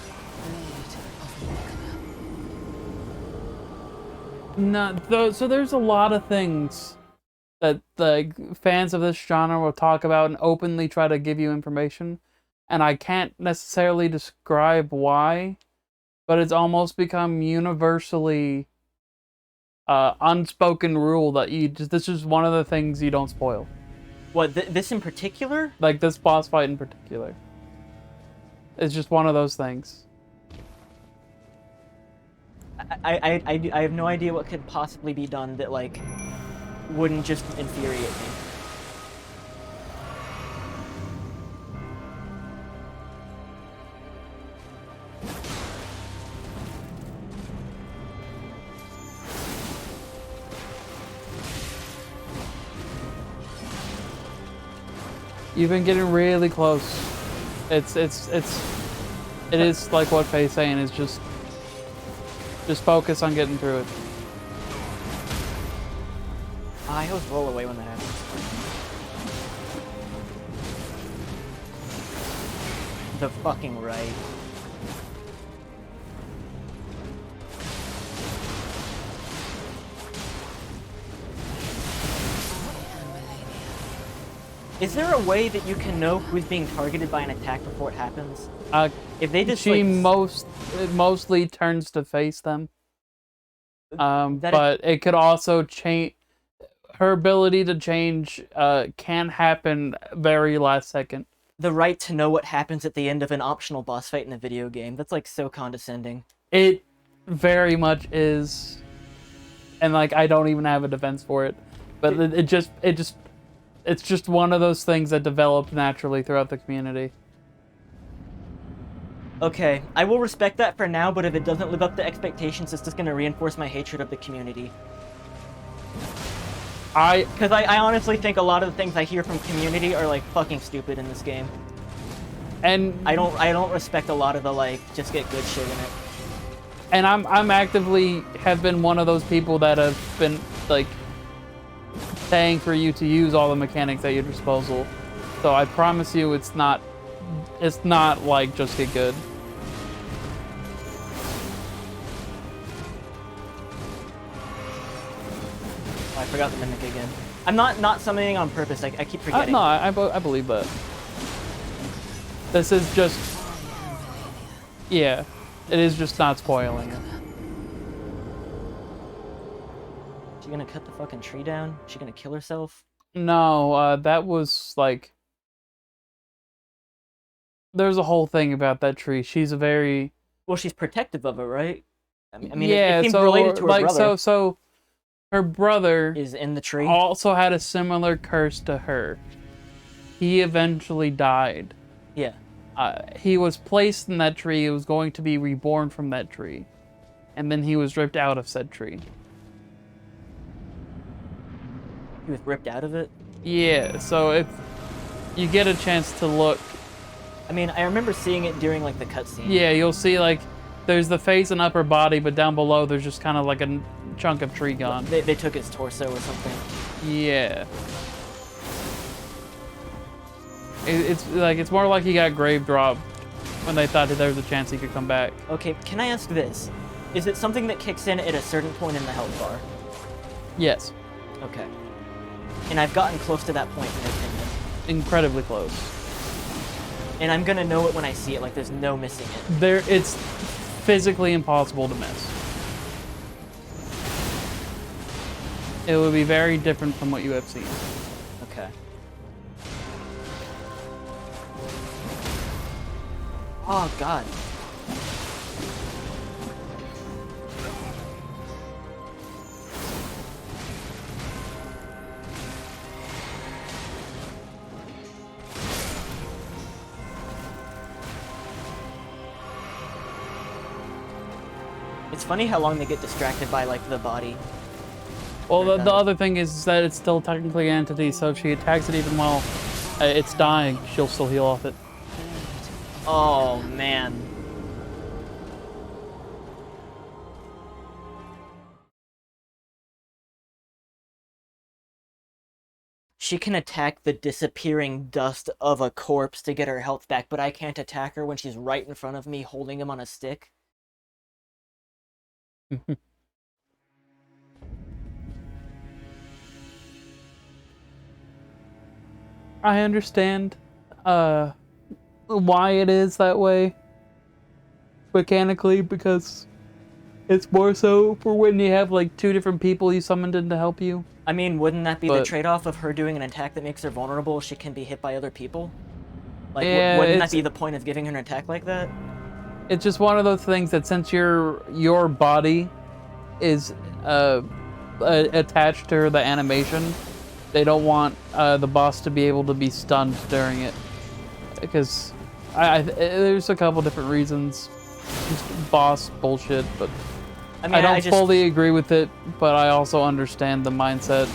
No, so there's a lot of things that the fans of this genre will talk about and openly try to give you information, and I can't necessarily describe why, but it's almost become universally unspoken rule that this is one of the things you don't spoil. What, this in particular? Like this boss fight in particular. It's just one of those things. I have no idea what could possibly be done that, like, wouldn't just infuriate me. You've been getting really close. It is like what Faye's saying, is just focus on getting through it. I always roll away when that happens. The fucking right. Is there a way that you can know who's being targeted by an attack before it happens? If they just She like, mostly turns to face them. That But it could also change. Her ability to change can happen very last second. the right to know what happens at the end of an optional boss fight in a video game. That's like so condescending. It very much is, and like I don't even have a defense for it. But it's just one of those things that developed naturally throughout the community. Okay, I will respect that for now, but if it doesn't live up to expectations, it's just gonna reinforce my hatred of the community. Because I honestly think a lot of the things I hear from community are like fucking stupid in this game. And I don't respect a lot of the like just get good shit in it. And I'm actively have been one of those people that have been like paying for you to use all the mechanics at your disposal. So I promise you it's not like just get good. Oh, I forgot the mimic again. I'm not summoning on purpose. I keep forgetting. No, I believe that. This is just, yeah, it is just not spoiling it. She gonna cut the fucking tree down? She gonna kill herself? No, that was like, there's a whole thing about that tree. She's a very, Well, she's protective of it, right? I mean, yeah, it seems so related to her like brother. so her brother Is in the tree. also had a similar curse to her. He eventually died. Yeah. He was placed in that tree. He was going to be reborn from that tree, and then he was ripped out of said tree. He was ripped out of it. Yeah, so if you get a chance to look, I mean, I remember seeing it during like the cutscene. yeah, you'll see like there's the face and upper body, but down below there's just kind of like a chunk of tree gone. They took his torso or something. Yeah. It's more like he got grave dropped when they thought that there was a chance he could come back. Okay, can I ask this? Is it something that kicks in at a certain point in the health bar? Yes. Okay. And I've gotten close to that point in my opinion. Incredibly close. And I'm gonna know it when I see it, like there's no missing it. It's physically impossible to miss. It would be very different from what you have seen. Okay. Oh god. It's funny how long they get distracted by like the body. Well, the other thing is that it's still technically an entity, so if she attacks it even while it's dying, she'll still heal off it. Oh man. She can attack the disappearing dust of a corpse to get her health back, but I can't attack her when she's right in front of me holding him on a stick. I understand why it is that way mechanically, because it's more so for when you have like two different people you summoned in to help you. I mean, wouldn't that be the But- trade-off of her doing an attack that makes her vulnerable? She can be hit by other people. Like, Yeah, wouldn't that it's- be the point of giving her an attack like that? It's just one of those things that since your body is attached to the animation, they don't want the boss to be able to be stunned during it, because there's a couple different reasons. Just boss bullshit, but I mean, I don't I just, fully agree with it, but I also understand the mindset.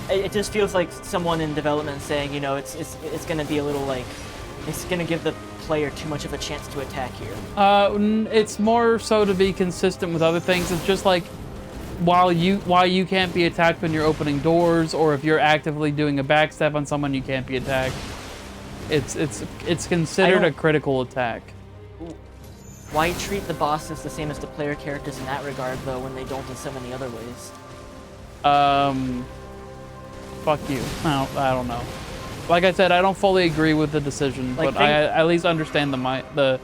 it just feels like someone in development saying, you know, it's gonna be a little like, it's gonna give the player too much of a chance to attack here. It's more so to be consistent with other things. It's just like why you can't be attacked when you're opening doors, or if you're actively doing a backstab on someone, you can't be attacked. It's considered a critical attack. Why treat the bosses the same as the player characters in that regard, though, when they don't in so many other ways? Fuck you. I don't know. Like I said, I don't fully agree with the decision, Like, but I at least understand the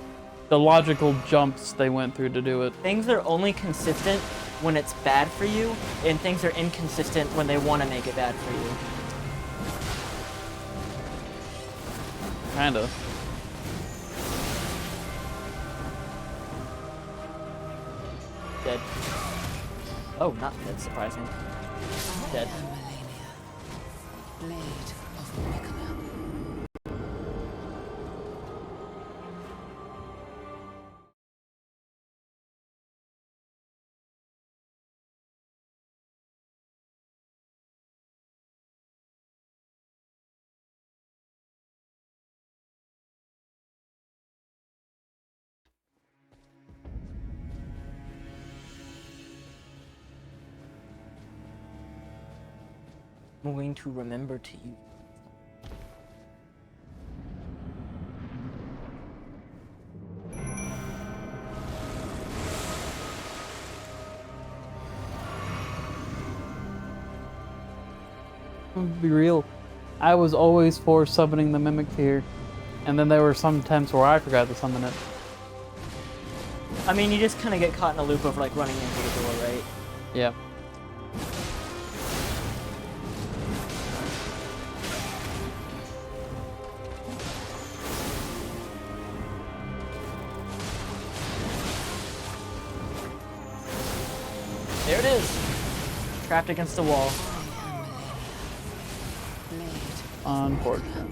logical jumps they went through to do it. Things are only consistent when it's bad for you, and things are inconsistent when they want to make it bad for you. Kinda. Dead. Oh, not dead, surprising. Dead. Malenia, blade of Mikola. I'm going to remember to use. To be real, I was always for summoning the mimic here, and then there were some times where I forgot to summon it. I mean, you just kind of get caught in a loop of like running into the door, right? Yeah. There it is! Trapped against the wall. Blade. Unfortunate.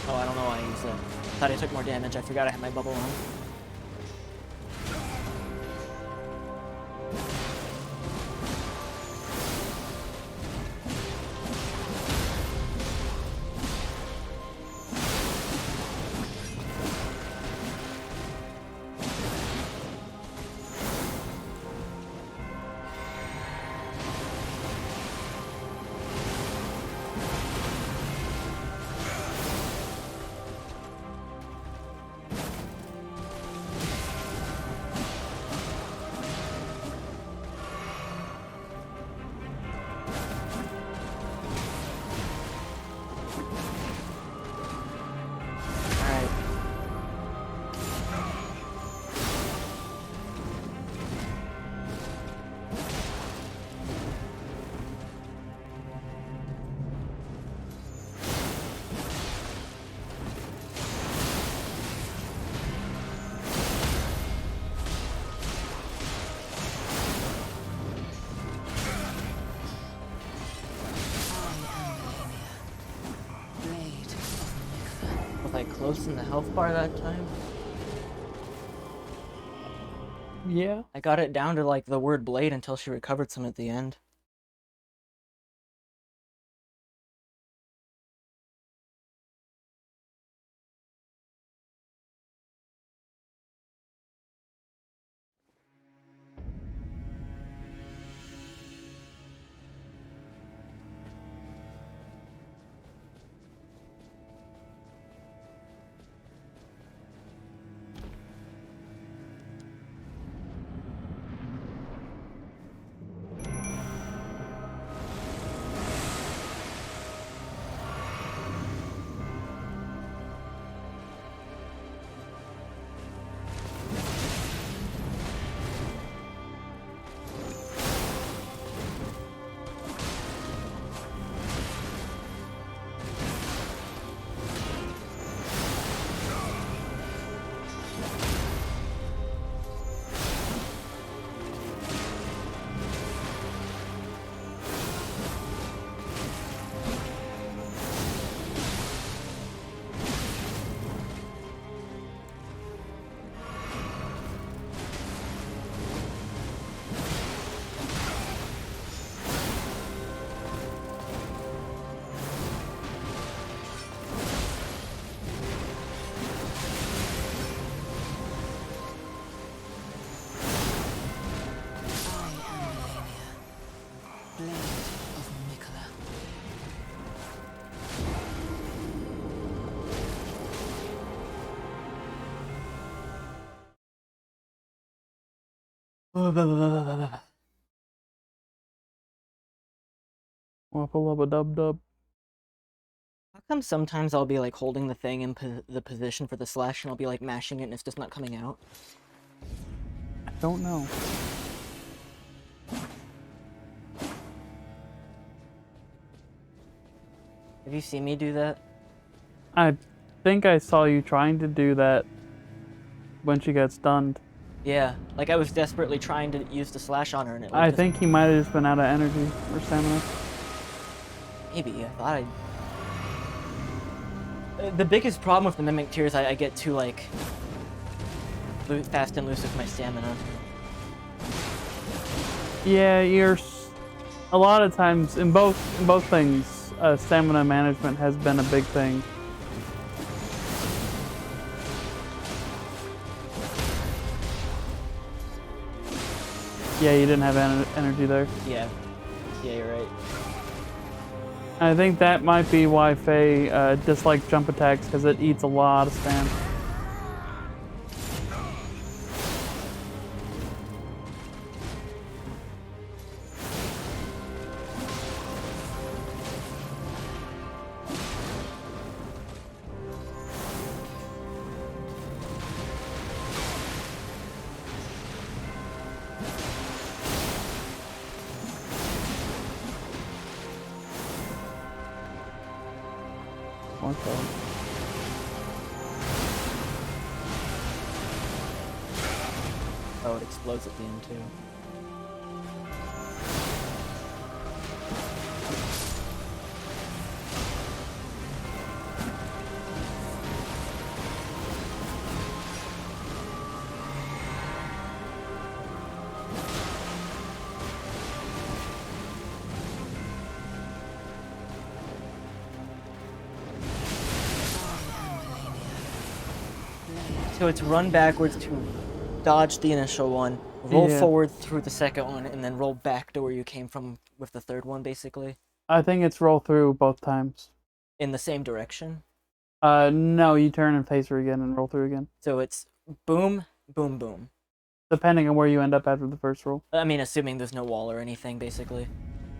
Oh, I don't know why I used that. Thought I took more damage. I forgot I had my bubble on. close in the health bar that time. Yeah. I got it down to like the word blade until she recovered some at the end. I am Malenia, blade of Mikola. Waffle up a dub dub. How come sometimes I'll be like holding the thing in the position for the slash and I'll be like mashing it and it's just not coming out? I don't know. Have you seen me do that? I think I saw you trying to do that when she got stunned. Yeah, like I was desperately trying to use the slash on her and it like, I just... think he might have just been out of energy or stamina. Maybe, I thought I'd... The biggest problem with the Mimic Tear is I get too, like, fast and loose with my stamina. Yeah, a lot of times in both things, stamina management has been a big thing. Yeah, you didn't have energy there. Yeah, you're right. I think that might be why Faye dislikes jump attacks, because it eats a lot of stamina. Oh, it explodes at the end too. So it's run backwards to dodge the initial one, roll forward through the second one, and then roll back to where you came from with the third one, basically. I think it's roll through both times. In the same direction? No, you turn and face her again and roll through again. So it's boom, boom, boom. Depending on where you end up after the first roll. I mean, assuming there's no wall or anything, basically.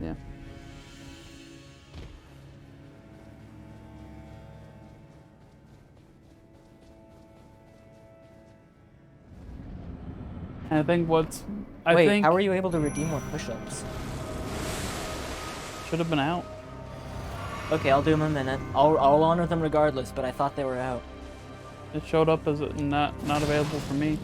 Yeah. And I think Wait, how were you able to redeem more push-ups? Should have been out. Okay, I'll do them in a minute. I'll honor them regardless, but I thought they were out. It showed up as not available for me.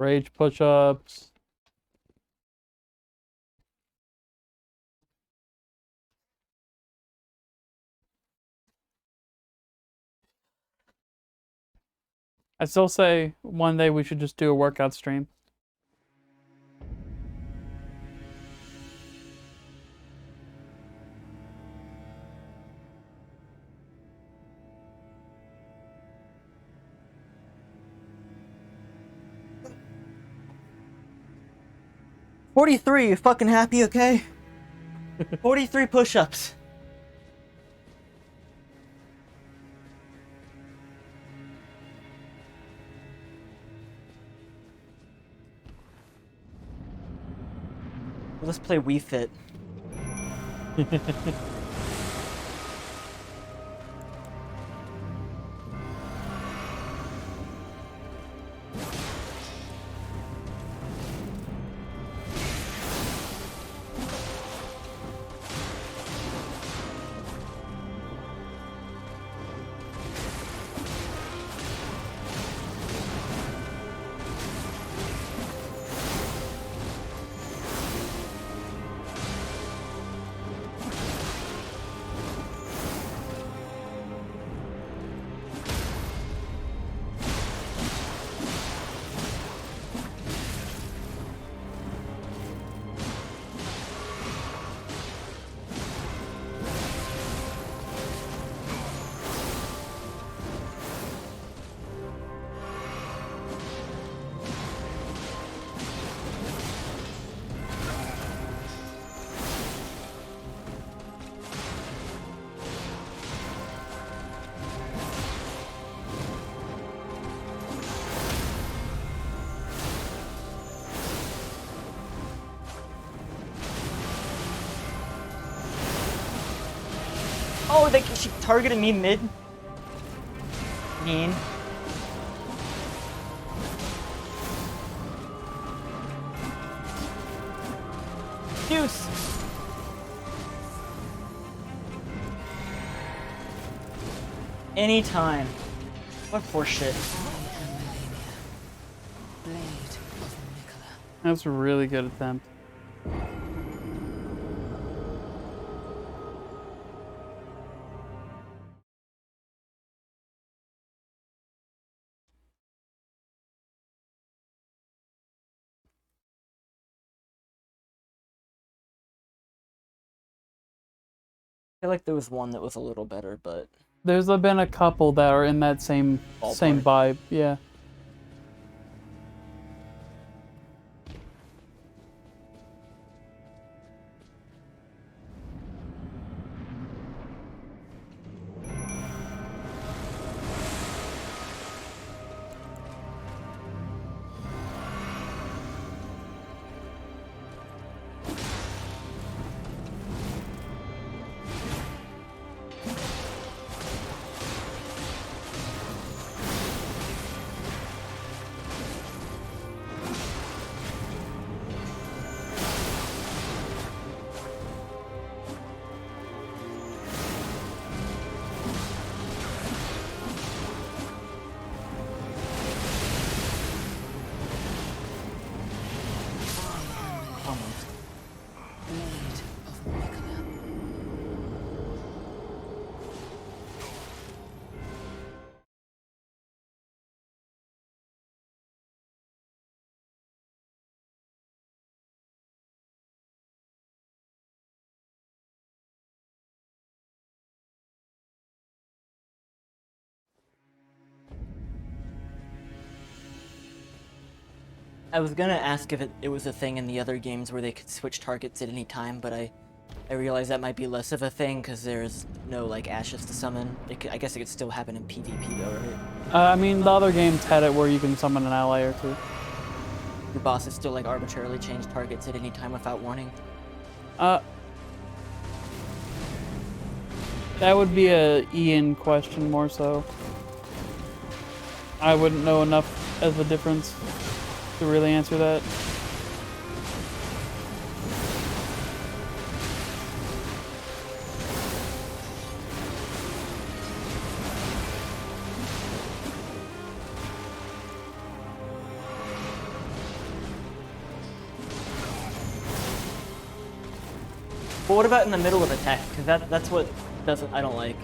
Rage push-ups. I still say one day we should just do a workout stream. $43, you fucking happy, okay? 43 push-ups. Let's play Wii Fit. Oh, she targeted me mid. Mean. Deuce. Anytime. What for shit? Blade of Nicola. That's a really good attempt. I feel like there was one that was a little better, but There's been a couple that are in that same vibe. Yeah. Blade of Nicola. I was gonna ask if it was a thing in the other games where they could switch targets at any time, but I realize that might be less of a thing because there's no like ashes to summon. I guess it could still happen in PvP though, right? I mean, the other games had it where you can summon an ally or two. Your bosses still like arbitrarily change targets at any time without warning. That would be a Ian question more so. I wouldn't know enough of a difference to really answer that. But what about in the middle of attack? Because that's what I don't like.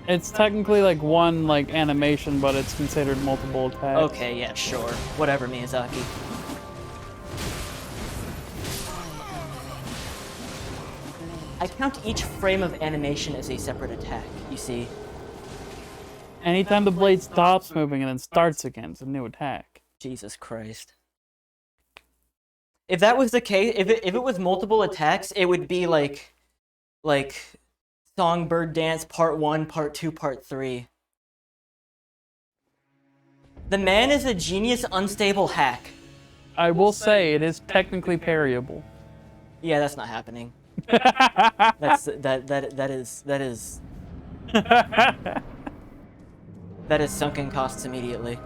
It's technically like one like animation, but it's considered multiple attacks. Okay, yeah, sure. Whatever, Miyazaki. I count each frame of animation as a separate attack, you see. Anytime the blade stops moving and then starts again, it's a new attack. Jesus Christ. If that was the case, if it was multiple attacks, it would be like Songbird Dance Part 1, Part 2, Part 3. The man is a genius unstable hack. I will say it is technically parryable. Yeah, that's not happening. That is sunken costs immediately.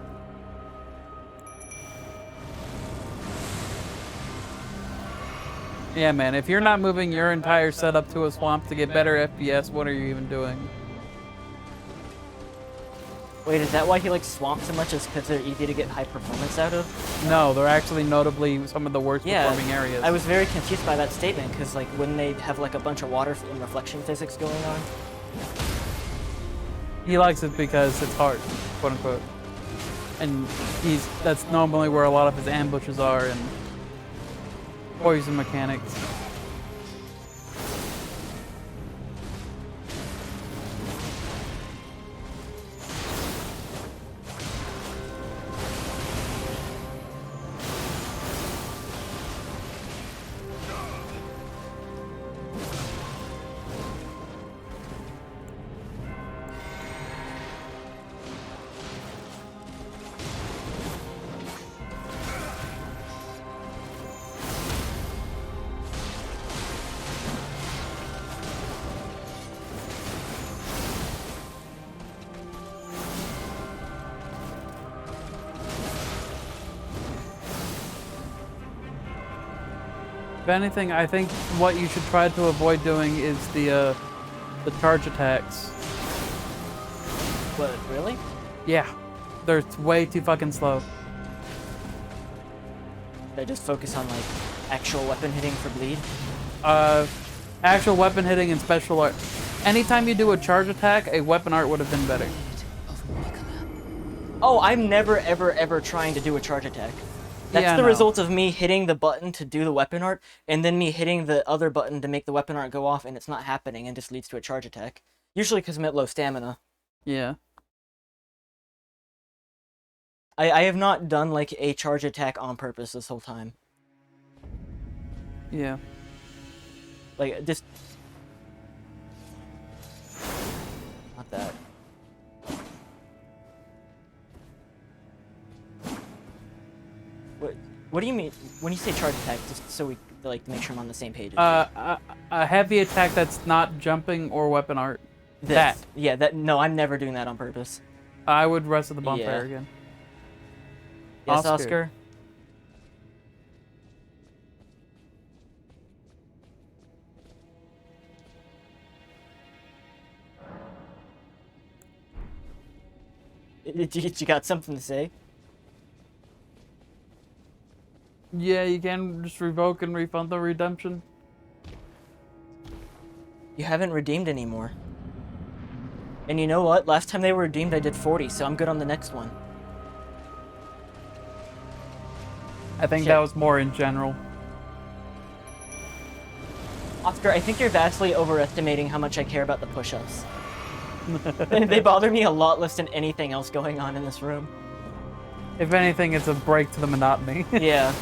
Yeah, man, if you're not moving your entire setup to a swamp to get better FPS, what are you even doing? Wait, is that why he likes swamps so much? Is because they're easy to get high performance out of? No, they're actually notably some of the worst performing areas. I was very confused by that statement, because like, wouldn't they have like a bunch of water and reflection physics going on? He likes it because it's hard, quote unquote. And that's normally where a lot of his ambushes are and poison mechanics. If anything, I think what you should try to avoid doing is the charge attacks. What, really? Yeah, they're way too fucking slow. They just focus on like actual weapon hitting for bleed? Actual weapon hitting and special art. Anytime you do a charge attack, a weapon art would have been better. Oh, I'm never ever trying to do a charge attack. That's the result of me hitting the button to do the weapon art, and then me hitting the other button to make the weapon art go off, and it's not happening, and just leads to a charge attack. Usually because I'm at low stamina. Yeah. I have not done, like, a charge attack on purpose this whole time. Yeah. Like, just... Not that. What do you mean when you say charge attack? Just so we like to make sure I'm on the same page. A heavy attack that's not jumping or weapon art. That. Yeah. That. No, I'm never doing that on purpose. I would rest of the bonfire again. Yes, Oscar. You got something to say? Yeah, you can just revoke and refund the redemption. You haven't redeemed anymore. And you know what? Last time they were redeemed, I did 40, so I'm good on the next one. I think that was more in general. Oscar, I think you're vastly overestimating how much I care about the push-ups. They bother me a lot less than anything else going on in this room. If anything, it's a break to the monotony. Yeah.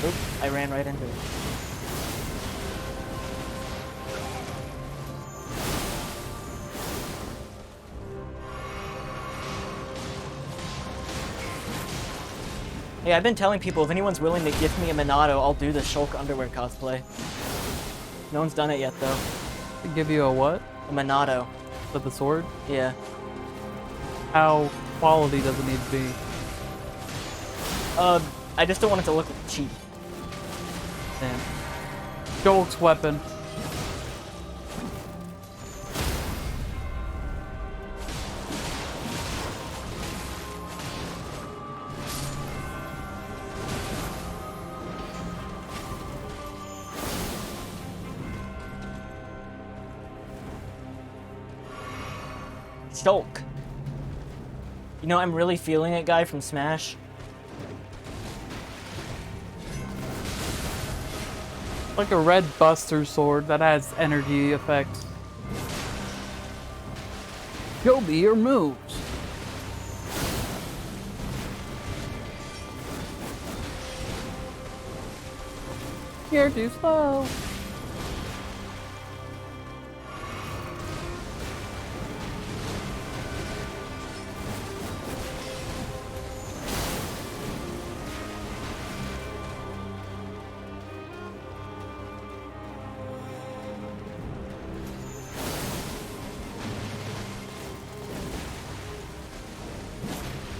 Oops, I ran right into it. Hey, I've been telling people if anyone's willing to gift me a Minato, I'll do the Shulk underwear cosplay. No one's done it yet, though. To give you a what? A Minato. With the sword? Yeah. How quality does it need to be? I just don't want it to look cheap. Damn. Shulk's weapon. Shulk. You know, I'm really feeling it, guy from Smash. Like a red Buster sword that has energy effects. Show me your moves. You're too slow.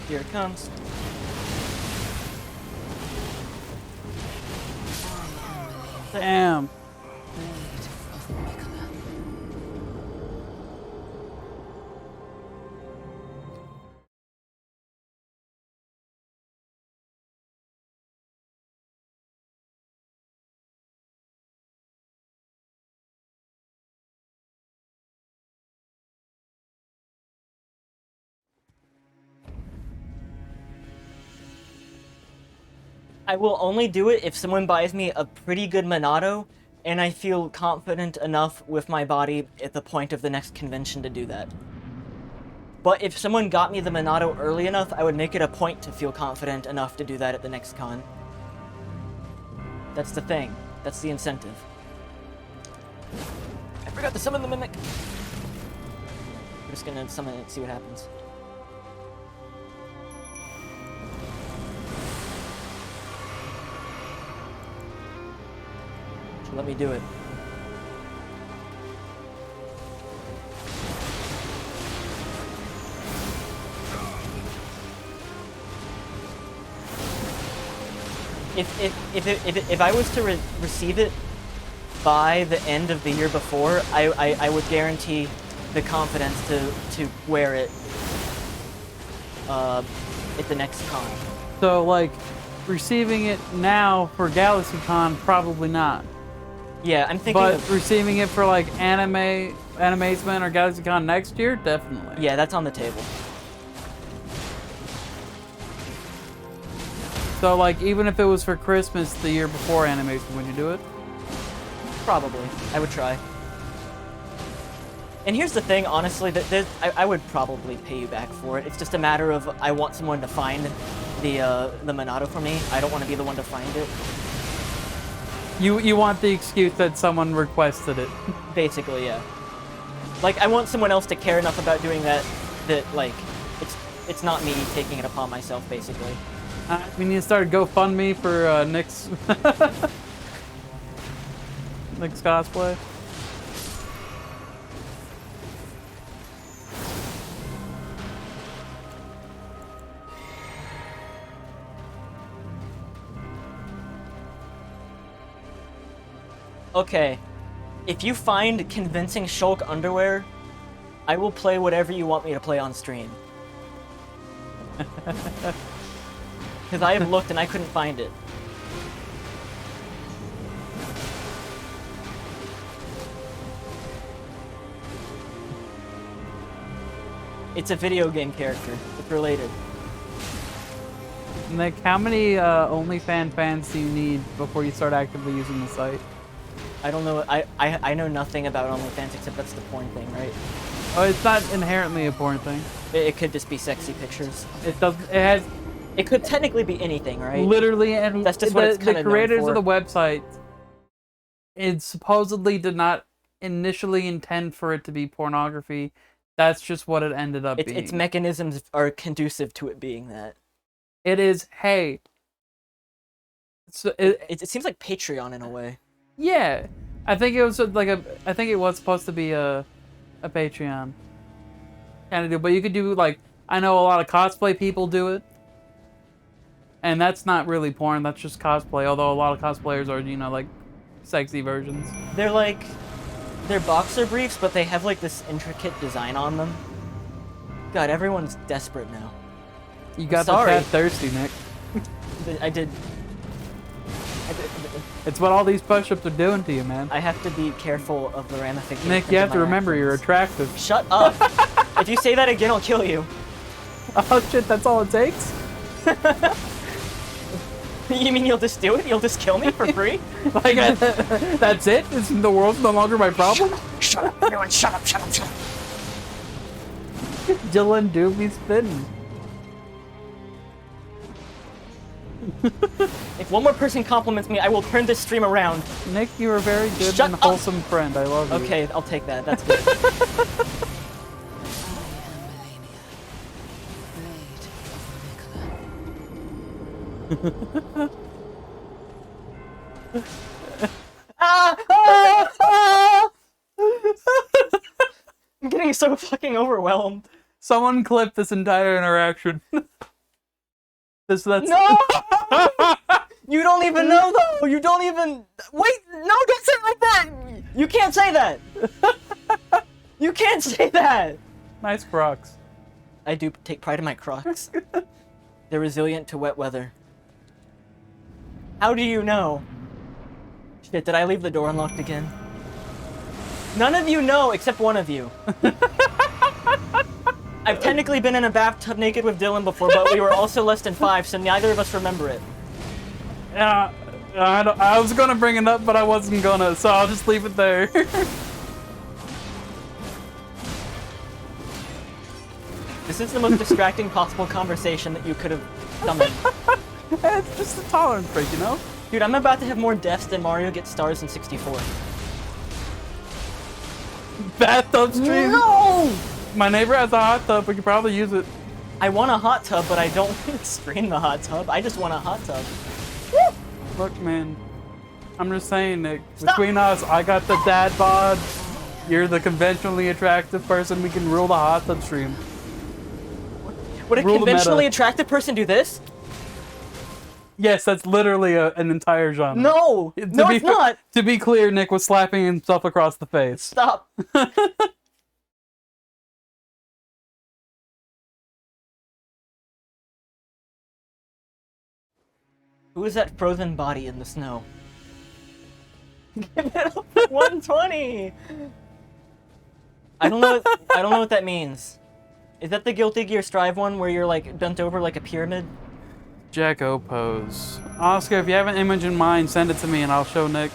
Here it comes. Damn. Blade of Miquella. I will only do it if someone buys me a pretty good Monado, and I feel confident enough with my body at the point of the next convention to do that. But if someone got me the Monado early enough, I would make it a point to feel confident enough to do that at the next con. That's the thing. That's the incentive. I forgot to summon the Mimic! I'm just gonna summon it and see what happens. Let me do it. If I was to receive it by the end of the year before, I would guarantee the confidence to wear it at the next con. So, like, receiving it now for GalaxyCon, probably not. Yeah, I'm thinking But of, receiving it for, like, Animazeman or GalaxyCon next year, definitely. yeah, that's on the table. So, like, even if it was for Christmas the year before Animazeman, would you do it? Probably. I would try. And here's the thing, honestly, that I would probably pay you back for it. It's just a matter of I want someone to find the Monado for me. I don't want to be the one to find it. You want the excuse that someone requested it. Basically, yeah. Like, I want someone else to care enough about doing that like, it's not me taking it upon myself, basically. We need to start a GoFundMe for Nick's Nick's cosplay. Okay, if you find convincing Shulk underwear, I will play whatever you want me to play on stream. Because I have looked and I couldn't find it. It's a video game character. It's related. Nick, how many OnlyFans fans do you need before you start actively using the site? I don't know. I know nothing about OnlyFans except that's the porn thing, right? Oh, it's not inherently a porn thing. It could just be sexy pictures. It does. It has It could technically be anything, right? literally, and That's just what it's kinda the known creators for. of the website. It supposedly did not initially intend for it to be pornography. That's just what it ended up being. Its mechanisms are conducive to it being that. It is. Hey. So It seems like Patreon in a way. yeah, I think it was like a. I think it was supposed to be a Patreon kind of deal, but you could do like I know a lot of cosplay people do it. And that's not really porn, that's just cosplay. Although a lot of cosplayers are, you know, like, sexy versions. They're like, they're boxer briefs, but they have like this intricate design on them. God, everyone's desperate now. You got the Sorry. fat thirsty, Nick. I did. It's what all these push-ups are doing to you, man. I have to be careful of the ramifications. Nick, you have of to my remember you're actions. attractive. Shut up! If you say that again, I'll kill you. Oh shit, that's all it takes? You mean you'll just do it? You'll just kill me for free? Like, that's it? The world's no longer my problem? Shut up, everyone! Shut up! Shut up! Shut up! Dylan do be spitting. If one more person compliments me, I will turn this stream around. Nick, you are a very good Shut and up. wholesome friend. I love you. Okay, I'll take that. That's good. I am Malenia, blade of Nicola. I'm getting so fucking overwhelmed. Someone clip this entire interaction. That's No! You don't even know though. You don't even. Wait! No! Don't say it like that. You can't say that. You can't say that. Nice Crocs. I do take pride in my Crocs. They're resilient to wet weather. How do you know? Shit! Did I leave the door unlocked again? None of you know except one of you. I've technically been in a bathtub naked with Dylan before, but we were also less than 5, so neither of us remember it. Yeah, I was gonna bring it up, but I wasn't gonna, so I'll just leave it there. This is the most distracting possible conversation that you could have summoned. It's just a tolerance break, you know? Dude, I'm about to have more deaths than Mario gets stars in 64. Bathtub stream. No! My neighbor has a hot tub. We could probably use it. I want a hot tub, but I don't want to stream the hot tub. I just want a hot tub. Look, man. I'm just saying, Nick. Stop. Between us, I got the dad bod. You're the conventionally attractive person. We can rule the hot tub stream. Would a Rule the conventionally meta. attractive person do this? Yes, that's literally an entire genre. No! No, it's not! To be clear, Nick was slapping himself across the face. Stop. Who is that frozen body in the snow? Give it up for 120! I don't know what that means. Is that the Guilty Gear Strive one where you're like bent over like a pyramid? Jacko pose. Oscar, if you have an image in mind, send it to me and I'll show Nick.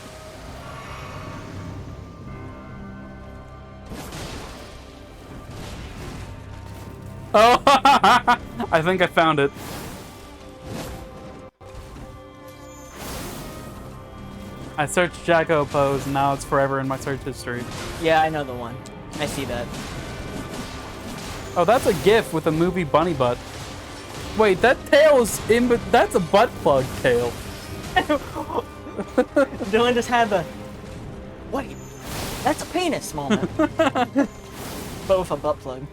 Oh, I think I found it. I searched Jacko pose and now it's forever in my search history. Yeah, I know the one. I see that. Oh, that's a GIF with a movie bunny butt. Wait, that tail is in, but that's a butt plug tail. Dylan just had the... Wait, that's a penis moment. But with a butt plug.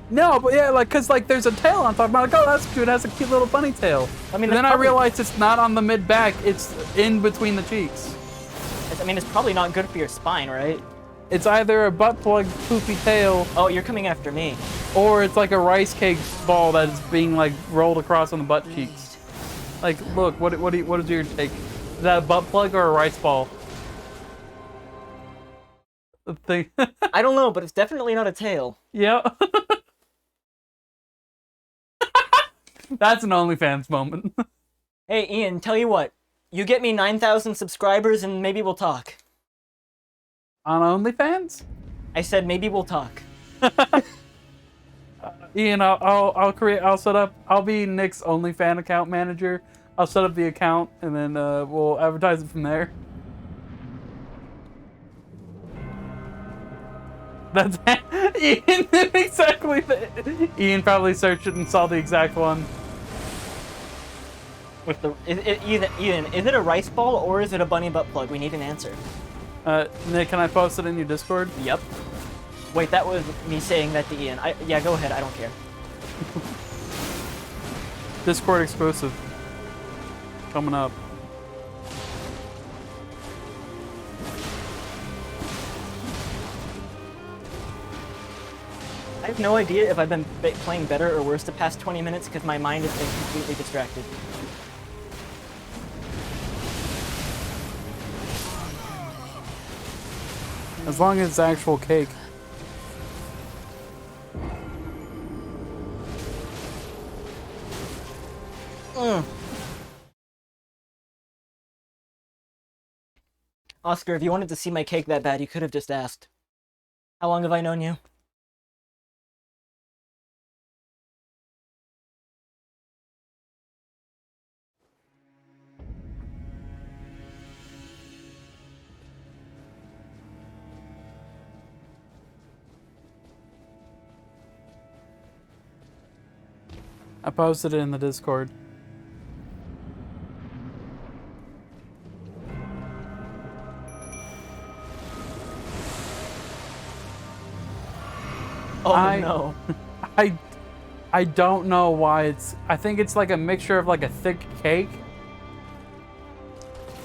No, but yeah, like, cause like there's a tail on top. I'm like, oh, that's cute. It has a cute little bunny tail. I mean, and then that's I probably- realized it's not on the mid back. It's in between the cheeks. I mean, it's probably not good for your spine, right? It's either a butt plug poopy tail, Oh, you're coming after me. or it's like a rice cake ball that is being like rolled across on the butt cheeks. Like, look, what is your take? Is that a butt plug or a rice ball? The thing. I don't know, but it's definitely not a tail. Yeah. That's an OnlyFans moment. Hey, Ian, tell you what. You get me 9,000 subscribers and maybe we'll talk. On OnlyFans? I said maybe we'll talk. Ian, I'll set up. I'll be Nick's OnlyFans account manager. I'll set up the account and then we'll advertise it from there. That's Ian did exactly. Ian probably searched it and saw the exact one. With the Ian, is it a rice ball or is it a bunny butt plug? We need an answer. Nick, can I post it in your Discord? Yep. Wait, that was me saying that to Ian. Yeah, go ahead. I don't care. Discord exclusive. Coming up. I have no idea if I've been playing better or worse the past 20 minutes because my mind has been completely distracted. As long as it's actual cake. Oscar, if you wanted to see my cake that bad, you could have just asked. How long have I known you? I posted it in the Discord. Oh no. I don't know why it's. I think it's like a mixture of like a thick cake.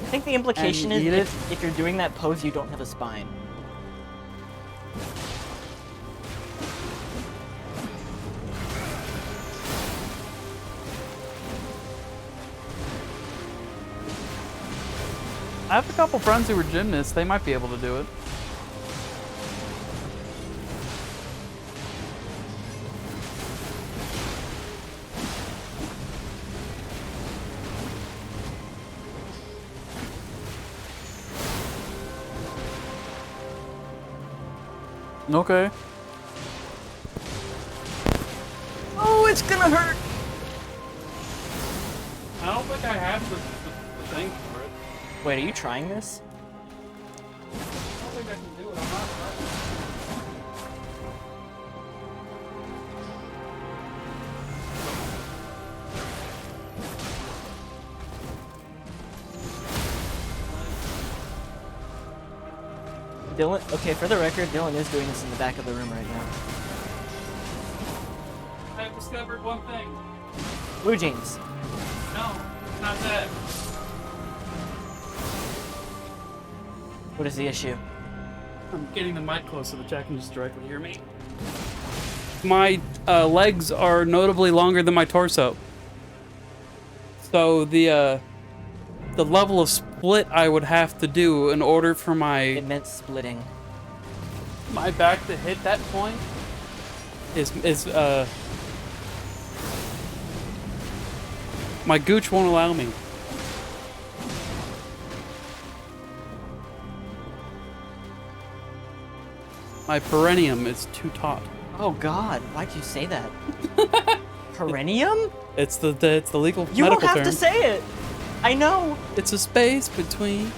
I think the implication And is eat it? if you're doing that pose, you don't have a spine. I have a couple friends who were gymnasts. They might be able to do it. Okay. Oh, it's gonna hurt! I don't think I have the thing for it. Wait, are you trying this? I don't think I can do it. I'm not Dylan, okay, for the record, Dylan is doing this in the back of the room right now. I've discovered one thing. Blue jeans. No, not that. What is the issue? I'm getting the mic close so the chat can just directly hear me. My legs are notably longer than my torso. So the level of split I would have to do in order for It my meant splitting. back to hit that point is my gooch won't allow me. My perineum is too taut. Oh god, why'd you say that? Perineum? It's the legal You medical don't have term. to say it! I know! It's a space between.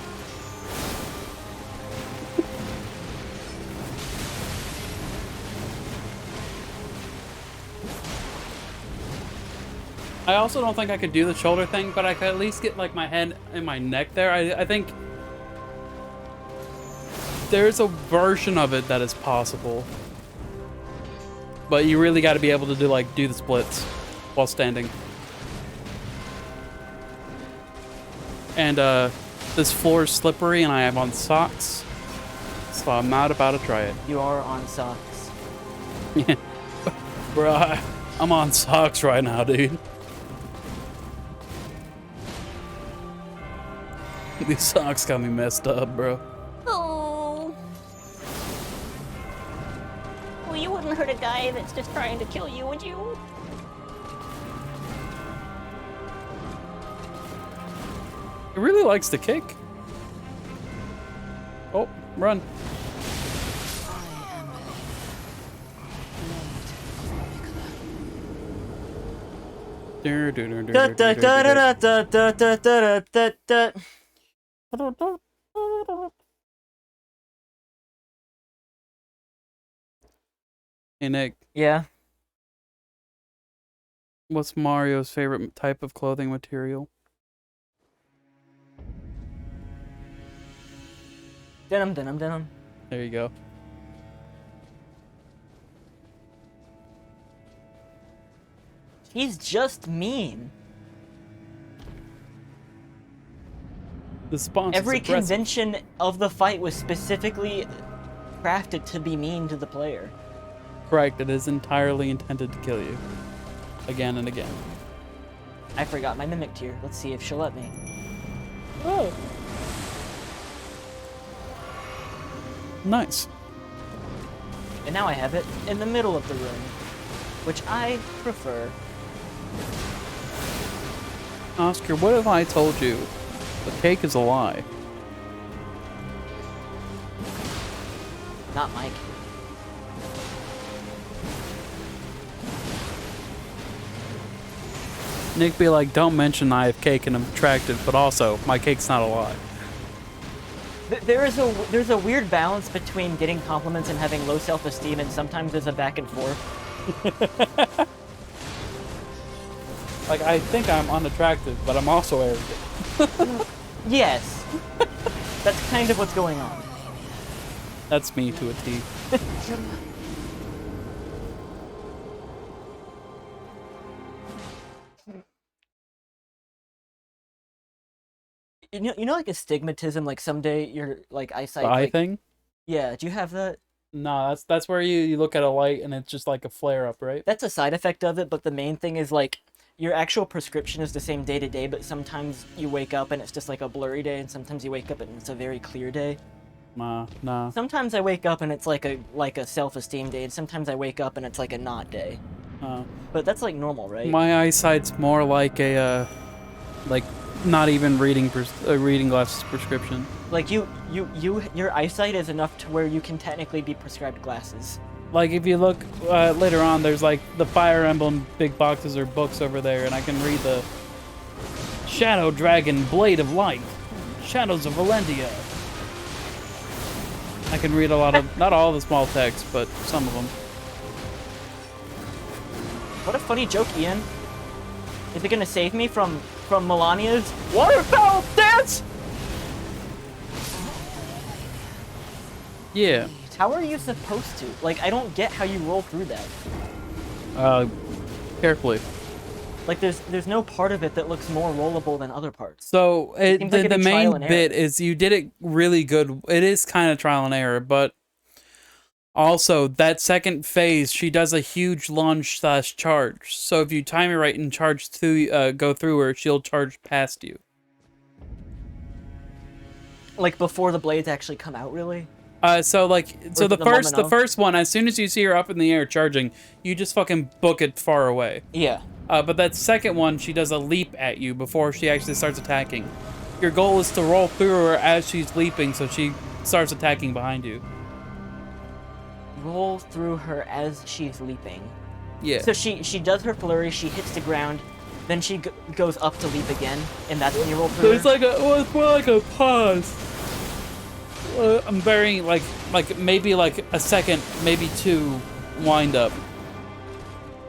I also don't think I could do the shoulder thing, but I could at least get like my head and my neck there. I think there's a version of it that is possible. But you really got to be able to do the splits while standing. And this floor is slippery and I am on socks. So I'm not about to try it. You are on socks. Bro, I'm on socks right now, dude. These socks got me messed up, bro. Oh. Well, you wouldn't hurt a guy that's just trying to kill you, would you? It really likes to kick. Oh, run. I am Malenia, blade of Da da da da da da da da da da. Hey, Nick, Yeah. what's Mario's favorite type of clothing material? Denim, denim, denim. There you go. He's just mean. The response Every is aggressive. convention of the fight was specifically crafted to be mean to the player. Correct. It is entirely intended to kill you. Again and again. I forgot my mimic tier. Let's see if she'll let me. Oh. Nice. And now I have it in the middle of the room, which I prefer. Oscar, what if I told you the cake is a lie? Not my cake. Nick be like, don't mention I have cake and I'm attractive, but also, my cake's not a lie. There's a weird balance between getting compliments and having low self-esteem, and sometimes there's a back and forth. Like, I think I'm unattractive, but I'm also arrogant. Yes. That's kind of what's going on. That's me to a T. You know, like astigmatism, like someday your like eyesight. The eye like, thing? Yeah, do you have that? No, that's where you look at a light and it's just like a flare up, right? That's a side effect of it, but the main thing is like your actual prescription is the same day to day, but sometimes you wake up and it's just like a blurry day, and sometimes you wake up and it's a very clear day. Nah. Sometimes I wake up and it's like a self-esteem day, and sometimes I wake up and it's like a not day. But that's like normal, right? My eyesight's more like a, like not even reading glasses prescription. Like your eyesight is enough to where you can technically be prescribed glasses. Like if you look later on, there's like the Fire Emblem big boxes or books over there, and I can read the Shadow Dragon Blade of Light, Shadows of Valentia. I can read a lot of, not all the small text, but some of them. What a funny joke, Ian. Is it gonna save me from Malenia's waterfowl dance? Yeah. How are you supposed to? Like, I don't get how you roll through that. Carefully. Like, there's no part of it that looks more rollable than other parts. So Seems like it'd the be trial main and bit error. is you did it really good. It is kind of trial and error, but also that second phase, she does a huge lunge / charge. So if you time it right and charge through, go through her, she'll charge past you. Like, before the blades actually come out, really? So the moment of? first one, as soon as you see her up in the air charging, you just fucking book it far away. Yeah. But that second one, she does a leap at you before she actually starts attacking. Your goal is to roll through her as she's leaping, so she starts attacking behind you. Roll through her as she's leaping. Yeah. So she does her flurry, she hits the ground, then she goes up to leap again, and that's when you roll through There's her? it's more like a pause. I'm very like maybe like a second, maybe two wind up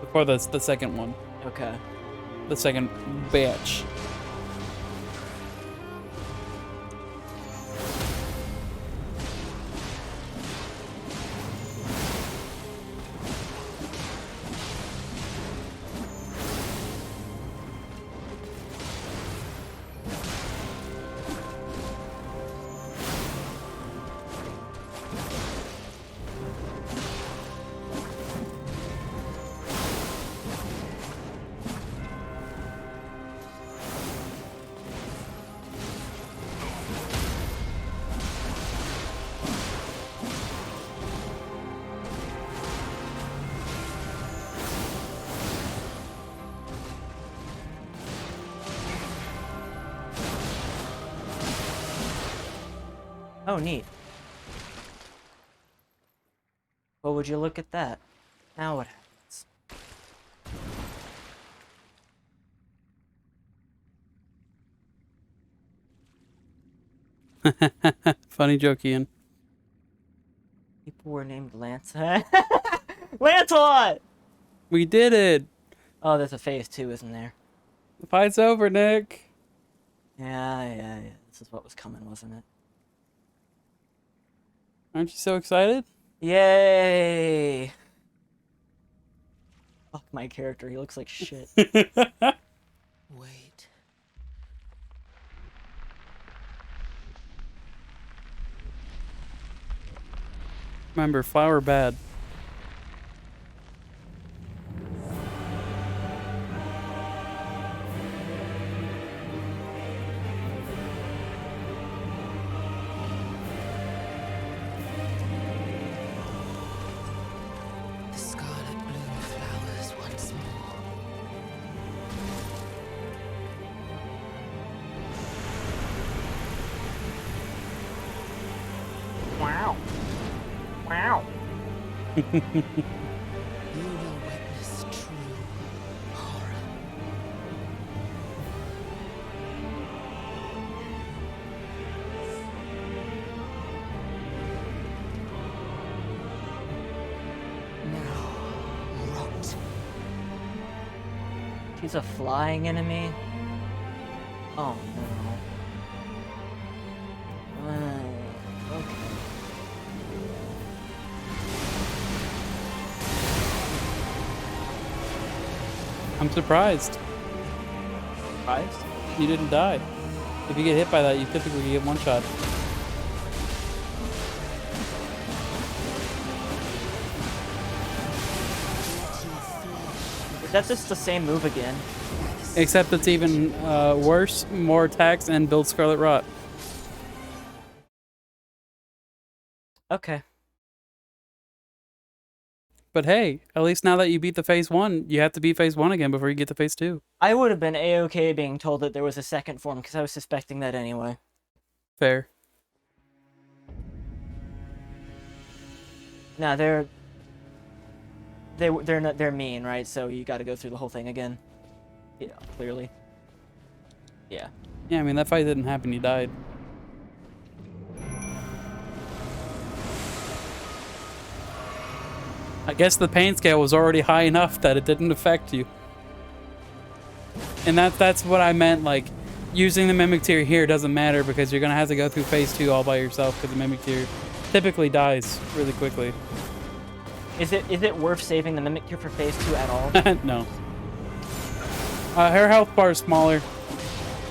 before the second one. Okay. The second batch. Oh, neat. Well, would you look at that? Now what happens? Funny joke, Ian. People were named Lance. Lancelot! We did it. Oh, there's a phase 2, isn't there? The fight's over, Nick. Yeah. This is what was coming, wasn't it? Aren't you so excited? Yay! Fuck my character. He looks like shit. Wait. Remember, flower bad. The scarlet bloom flowers once more. Wow. Wow. You will witness true horror. Now, rot. She's a flying enemy. Oh no. Okay. I'm surprised Surprised? you didn't die. If you get hit by that, you typically get one shot. Is that just the same move again? Except it's even worse, more attacks, and builds Scarlet Rot. Okay. But hey, at least now that you beat the phase 1, you have to beat phase 1 again before you get to phase 2. I would have been A-okay being told that there was a second form because I was suspecting that anyway. Fair. Nah, they're mean, right? So you got to go through the whole thing again. Yeah, clearly. Yeah. Yeah, I mean, that fight didn't happen, you died. I guess the pain scale was already high enough that it didn't affect you. And that's what I meant, like, using the Mimic Tear here doesn't matter because you're gonna have to go through phase 2 all by yourself because the Mimic Tear typically dies really quickly. Is it worth saving the Mimic Cure for phase 2 at all? No. Her health bar is smaller.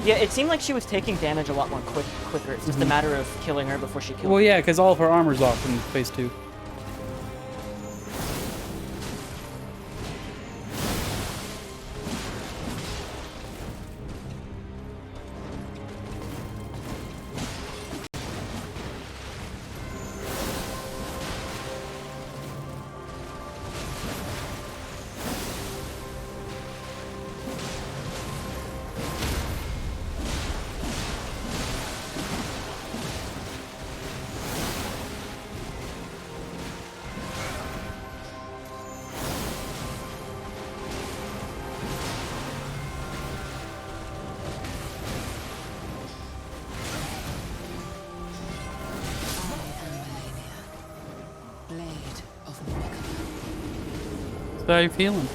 Yeah, it seemed like she was taking damage a lot more quicker. It's just a matter of killing her before she kills Well, yeah, because all of her armor's off in phase 2. So how you feeling?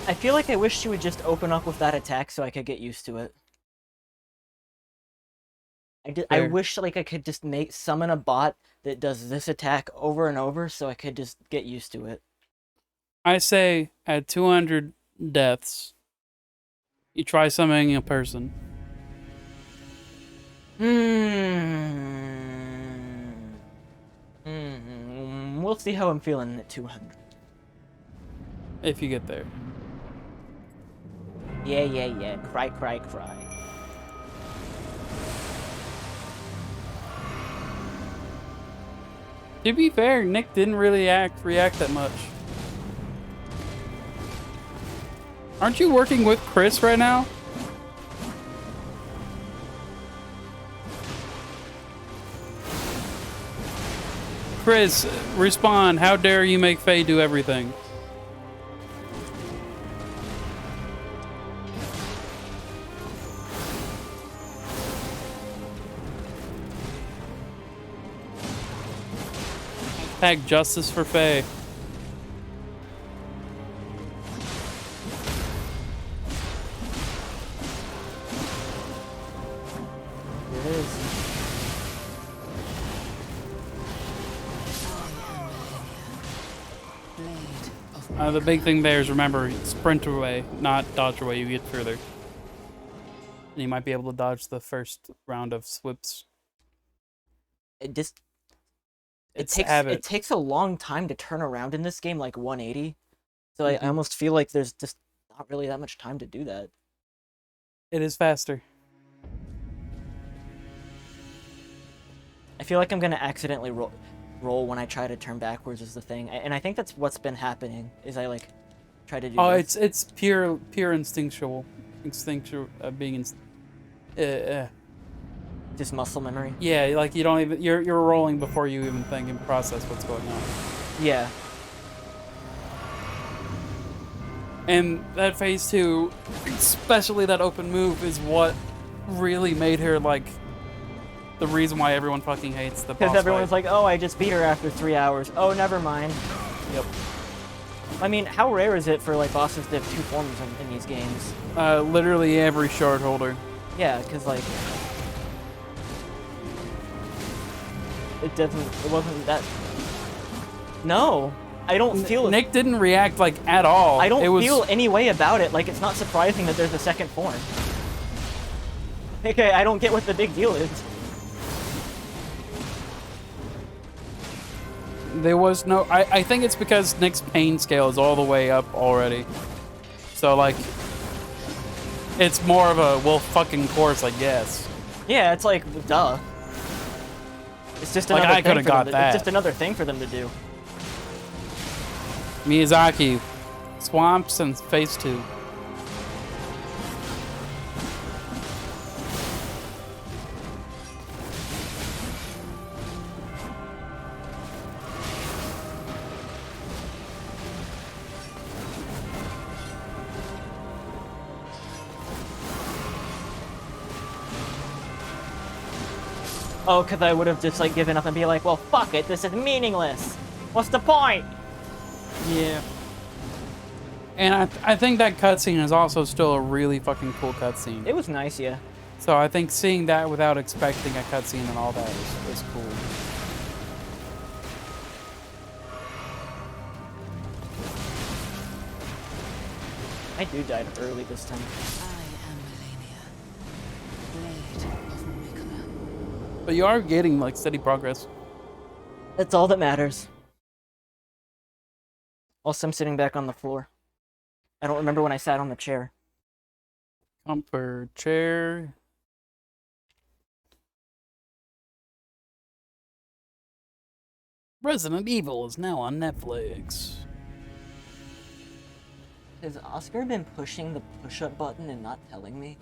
I feel like I wish she would just open up with that attack so I could get used to it. I Fair. wish like I could just summon a bot that does this attack over and over so I could just get used to it. I say at 200 deaths, you try summoning a person. We'll see how I'm feeling at 200. If you get there. Yeah. Cry. To be fair, Nick didn't really react that much. Aren't you working with Chris right now? Chris, respond. How dare you make Faye do everything? Tag justice for Faye. Here it is. The big thing there is remember, sprint away, not dodge away. You get further. And you might be able to dodge the first round of swips. It just It's habit. it takes a long time to turn around in this game, like 180. So I Mhm. almost feel like there's just not really that much time to do that. It is faster. I feel like I'm gonna accidentally roll when I try to turn backwards is the thing, and I think that's what's been happening. Is I like try to do. Oh, this. it's pure instinctual, being Just muscle memory. yeah, like you don't even you're rolling before you even think and process what's going on. Yeah. And that phase 2, especially that open move, is what really made her like the reason why everyone fucking hates the boss Because everyone's fight. like, oh, I just beat her after 3 hours. Oh, never mind. Yep. I mean, how rare is it for like bosses to have 2 forms in these games? Literally every shard holder. Yeah, because like it wasn't that. No, I don't feel. Nick didn't react like at all. I don't it was, feel any way about it. Like it's not surprising that there's a second form. Okay, I don't get what the big deal is. There was no. I think it's because Nick's pain scale is all the way up already. So like, it's more of a well fucking course, I guess. Yeah, it's like duh. It's just Like, another I thing coulda for them got to- that. It's just another thing for them to do. Miyazaki, swamps and phase 2. Oh, because I would have just like given up and be like, well, fuck it, this is meaningless. What's the point? Yeah. And I think that cutscene is also still a really fucking cool cutscene. It was nice, yeah. So I think seeing that without expecting a cutscene and all that is cool. My dude died early this time. I am Malenia, Blade of Mikla. But you are getting like steady progress. That's all that matters. Also, I'm sitting back on the floor. I don't remember when I sat on the chair. Comfort chair. Resident Evil is now on Netflix. Has Oscar been pushing the push-up button and not telling me?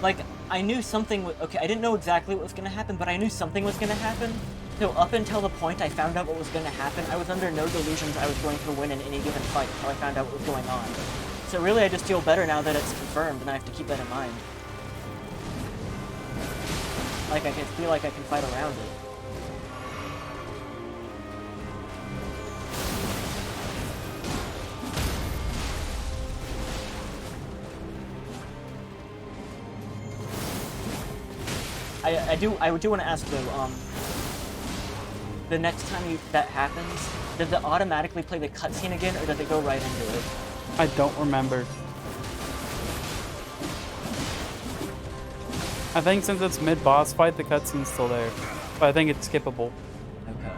Like, I knew something okay, I didn't know exactly what was gonna happen, but I knew something was gonna happen. So up until the point I found out what was gonna happen, I was under no delusions I was going to win in any given fight until I found out what was going on. So really, I just feel better now that it's confirmed, and I have to keep that in mind. Like, I can feel like I can fight around it. I do want to ask though, the next time that happens, does it automatically play the cutscene again, or does it go right into it? I don't remember. I think since it's mid-boss fight, the cutscene's still there. But I think it's skippable. Okay.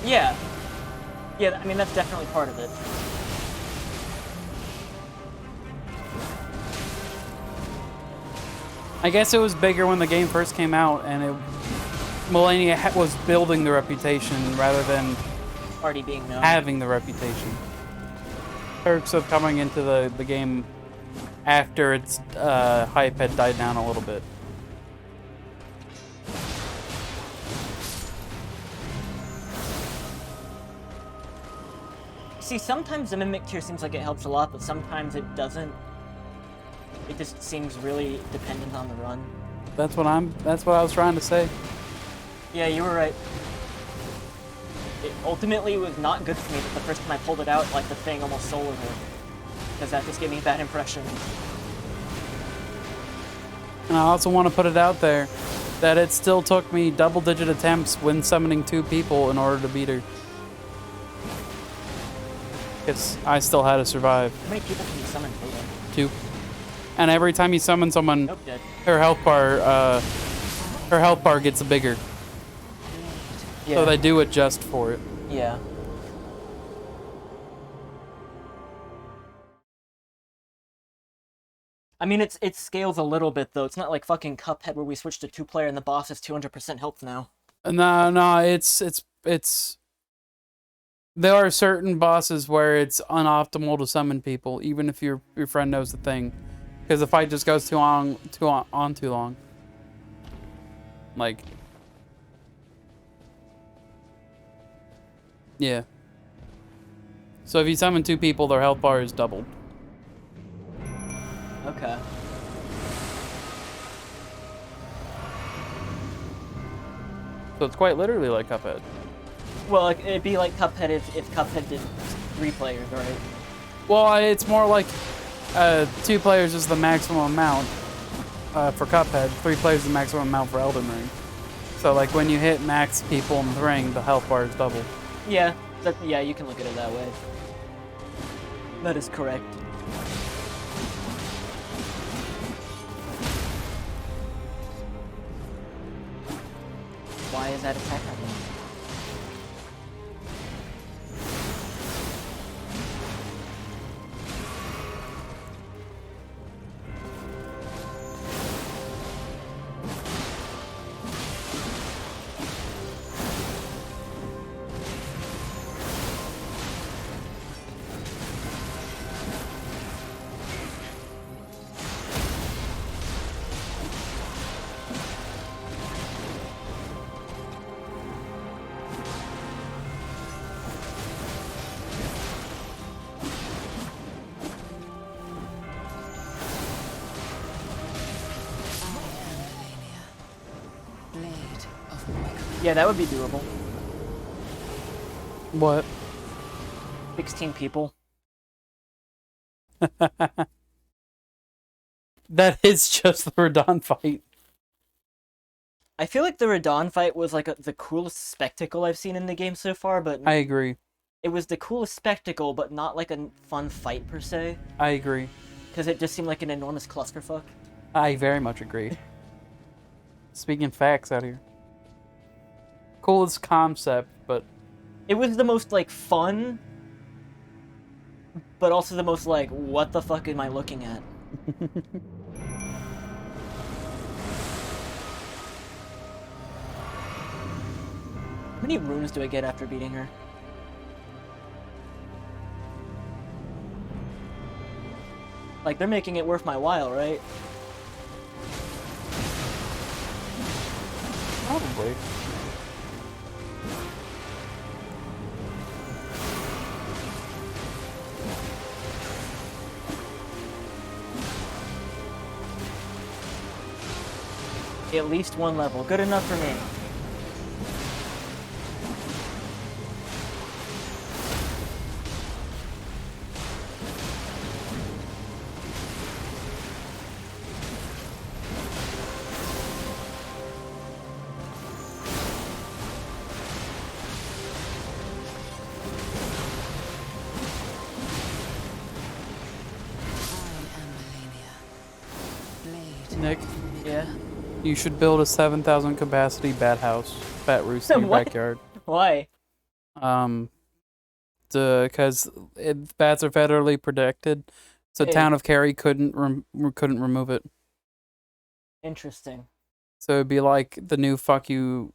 Yeah. Yeah, I mean, that's definitely part of it. I guess it was bigger when the game first came out, and Malenia was building the reputation rather than Already being known. having the reputation. Perks of coming into the game after its hype had died down a little bit. See, sometimes the Mimic tier seems like it helps a lot, but sometimes it doesn't. It just seems really dependent on the run. That's what I was trying to say. Yeah, you were right. It ultimately was not good for me that the first time I pulled it out, like, the thing almost soloed her. Because that just gave me a bad impression. And I also want to put it out there that it still took me double-digit attempts when summoning 2 people in order to beat her. Because I still had to survive. How many people can you summon total? 2. And every time you summon someone, Nope, dead. her health bar gets bigger. Yeah. So they do adjust for it. Yeah. I mean, it scales a little bit, though. It's not like fucking Cuphead where we switched to 2-player and the boss is 200% health now. No, it's. There are certain bosses where it's unoptimal to summon people, even if your friend knows the thing, because the fight just goes too long. Like, yeah. So if you summon 2 people, their health bar is doubled. Okay. So it's quite literally like Cuphead. Well, it'd be like Cuphead if Cuphead did 3 players, right? Well, it's more like 2 players is the maximum amount for Cuphead. 3 players is the maximum amount for Elden Ring. So, like, when you hit max people in the ring, the health bar is double. Yeah, yeah, you can look at it that way. That is correct. Why is that attack happening? Yeah, that would be doable. What? 16 people. That is just the Radon fight. I feel like the Radon fight was like the coolest spectacle I've seen in the game so far, but I agree. it was the coolest spectacle, but not like a fun fight per se. I agree. Because it just seemed like an enormous clusterfuck. I very much agree. Speaking facts out here. Coolest concept, but It was the most, like, fun, but also the most, like, what the fuck am I looking at? How many runes do I get after beating her? Like, they're making it worth my while, right? probably. At least one level. Good enough for me. Nick, Yeah? you should build a 7,000 capacity bat house, bat roost in your What? backyard. Why? Because bats are federally protected, so Hey. town of Cary couldn't remove it. Interesting. So it'd be like the new fuck you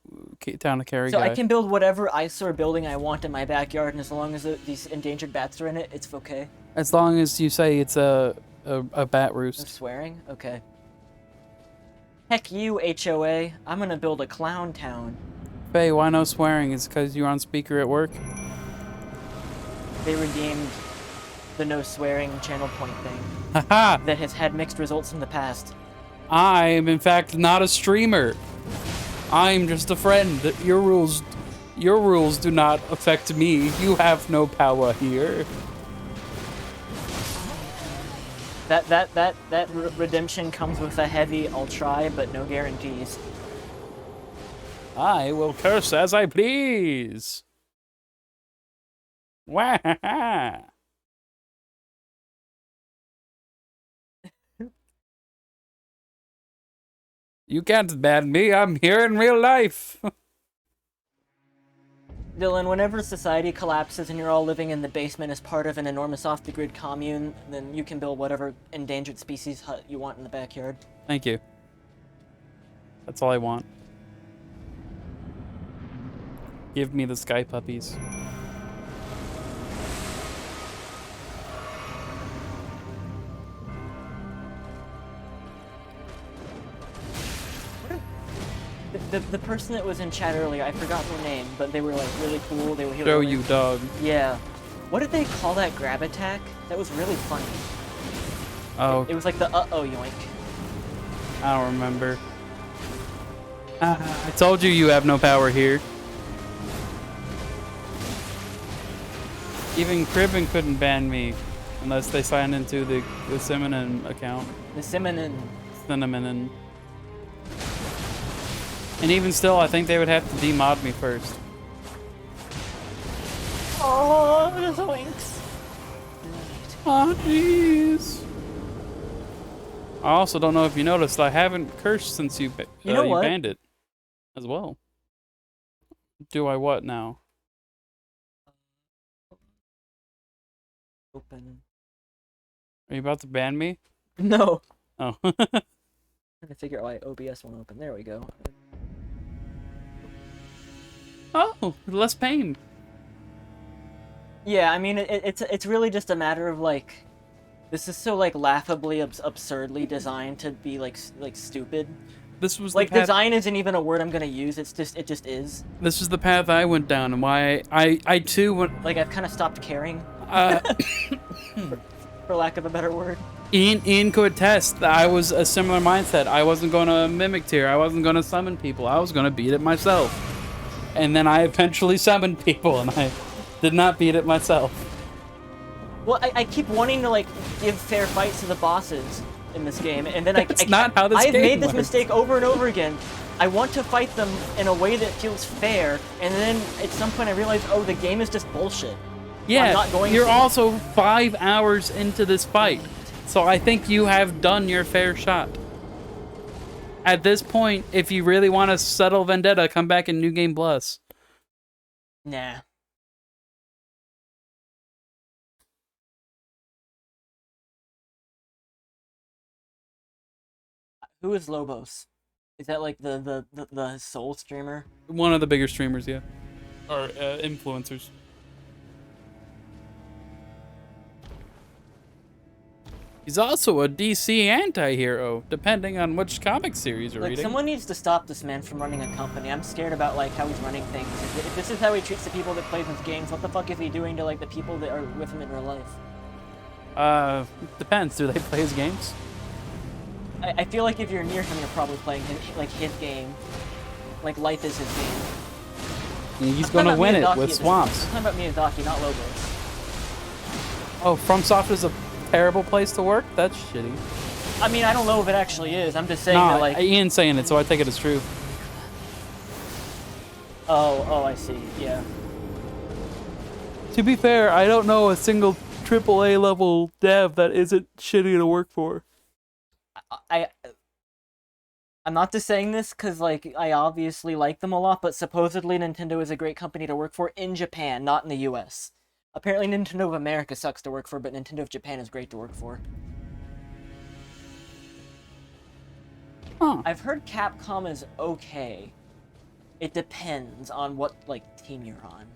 town of Cary So guy. I can build whatever eyesore building I want in my backyard, and as long as these endangered bats are in it, it's okay. As long as you say it's a bat No roost. swearing? Okay. Heck you, HOA. I'm gonna build a clown town. Faye, why no swearing? Is it because you're on speaker at work? they redeemed the no swearing channel point thing Haha! that has had mixed results in the past. I am in fact not a streamer. I'm just a friend. Your rules do not affect me. You have no power here. That redemption comes with a heavy "I'll try" but no guarantees. I will curse as I please. Wah! You can't ban me. I'm here in real life. Dylan, whenever society collapses and you're all living in the basement as part of an enormous off-the-grid commune, then you can build whatever endangered species hut you want in the backyard. Thank you. That's all I want. Give me the sky puppies. The person that was in chat earlier, I forgot their name, but they were like really cool. They were Show you, dog. Yeah. What did they call that grab attack? That was really funny. Oh, It was like the uh-oh yoink. I don't remember. I told you you have no power here. Even Cribbin couldn't ban me unless they signed into the Cinnamon account. The Cinnamon. Cinnamon. And even still, I think they would have to demod me first. Oh, the zoinks. Oh, jeez. I also don't know if you noticed, I haven't cursed since you banned it as well. Do I what now? Open. Are you about to ban me? No. Oh. I'm trying to figure out why OBS won't open. There we go. Oh, less pain. Yeah, I mean, it's really just a matter of like, this is so like laughably absurdly designed to be like stupid. This was Like the path, design isn't even a word I'm gonna use. It just is. This is the path I went down, and why I too went. Like I've kind of stopped caring, for lack of a better word. Ian could attest that I was a similar mindset. I wasn't going to mimic tier. I wasn't going to summon people. I was going to beat it myself. And then I eventually summoned people, and I did not beat it myself. Well, I keep wanting to like give fair fights to the bosses in this game, and then That's not how this I've game made this works. mistake over and over again. I want to fight them in a way that feels fair, and then at some point I realize, oh, the game is just bullshit. Yeah, I'm not going you're to. also 5 hours into this fight, so I think you have done your fair shot. At this point, if you really want to settle vendetta, come back in New Game Plus. Nah. Who is Lobos? Is that like the soul streamer? One of the bigger streamers, yeah. Or influencers. He's also a DC anti-hero, depending on which comic series you're Like, reading. someone needs to stop this man from running a company. I'm scared about like how he's running things. If this is how he treats the people that play his games, what the fuck is he doing to like the people that are with him in real life? Depends. Do they play his games? I feel like if you're near him, you're probably playing his game. Like life is his game. He's I'm gonna talking win about it Miyazaki with at this swamps. point. I'm talking about Miyazaki, not Lobos. Oh, FromSoft is a terrible place to work? That's shitty. I mean, I don't know if it actually is. I'm just saying Nah, that like. Ian's saying it, so I take it as true. Oh, I see. Yeah. To be fair, I don't know a single AAA level dev that isn't shitty to work for. I'm not just saying this because, like, I obviously like them a lot, but supposedly Nintendo is a great company to work for in Japan, not in the US. Apparently Nintendo of America sucks to work for, but Nintendo of Japan is great to work for. Huh. I've heard Capcom is okay. It depends on what, like, team you're on.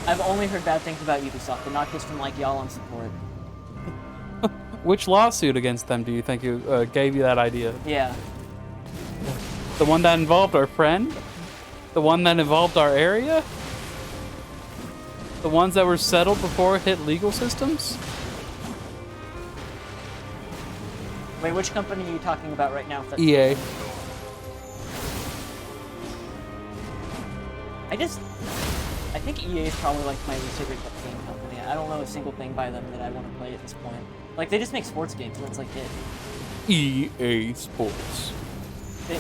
I've only heard bad things about Ubisoft, and not just from, like, y'all on support. Which lawsuit against them do you think gave you that idea? Yeah. The one that involved our friend? The one that involved our area? The ones that were settled before it hit legal systems? Wait, which company are you talking about right now? EA. I think EA is probably like my favorite game company. I don't know a single thing by them that I want to play at this point. Like, they just make sports games, and it's like it. EA Sports.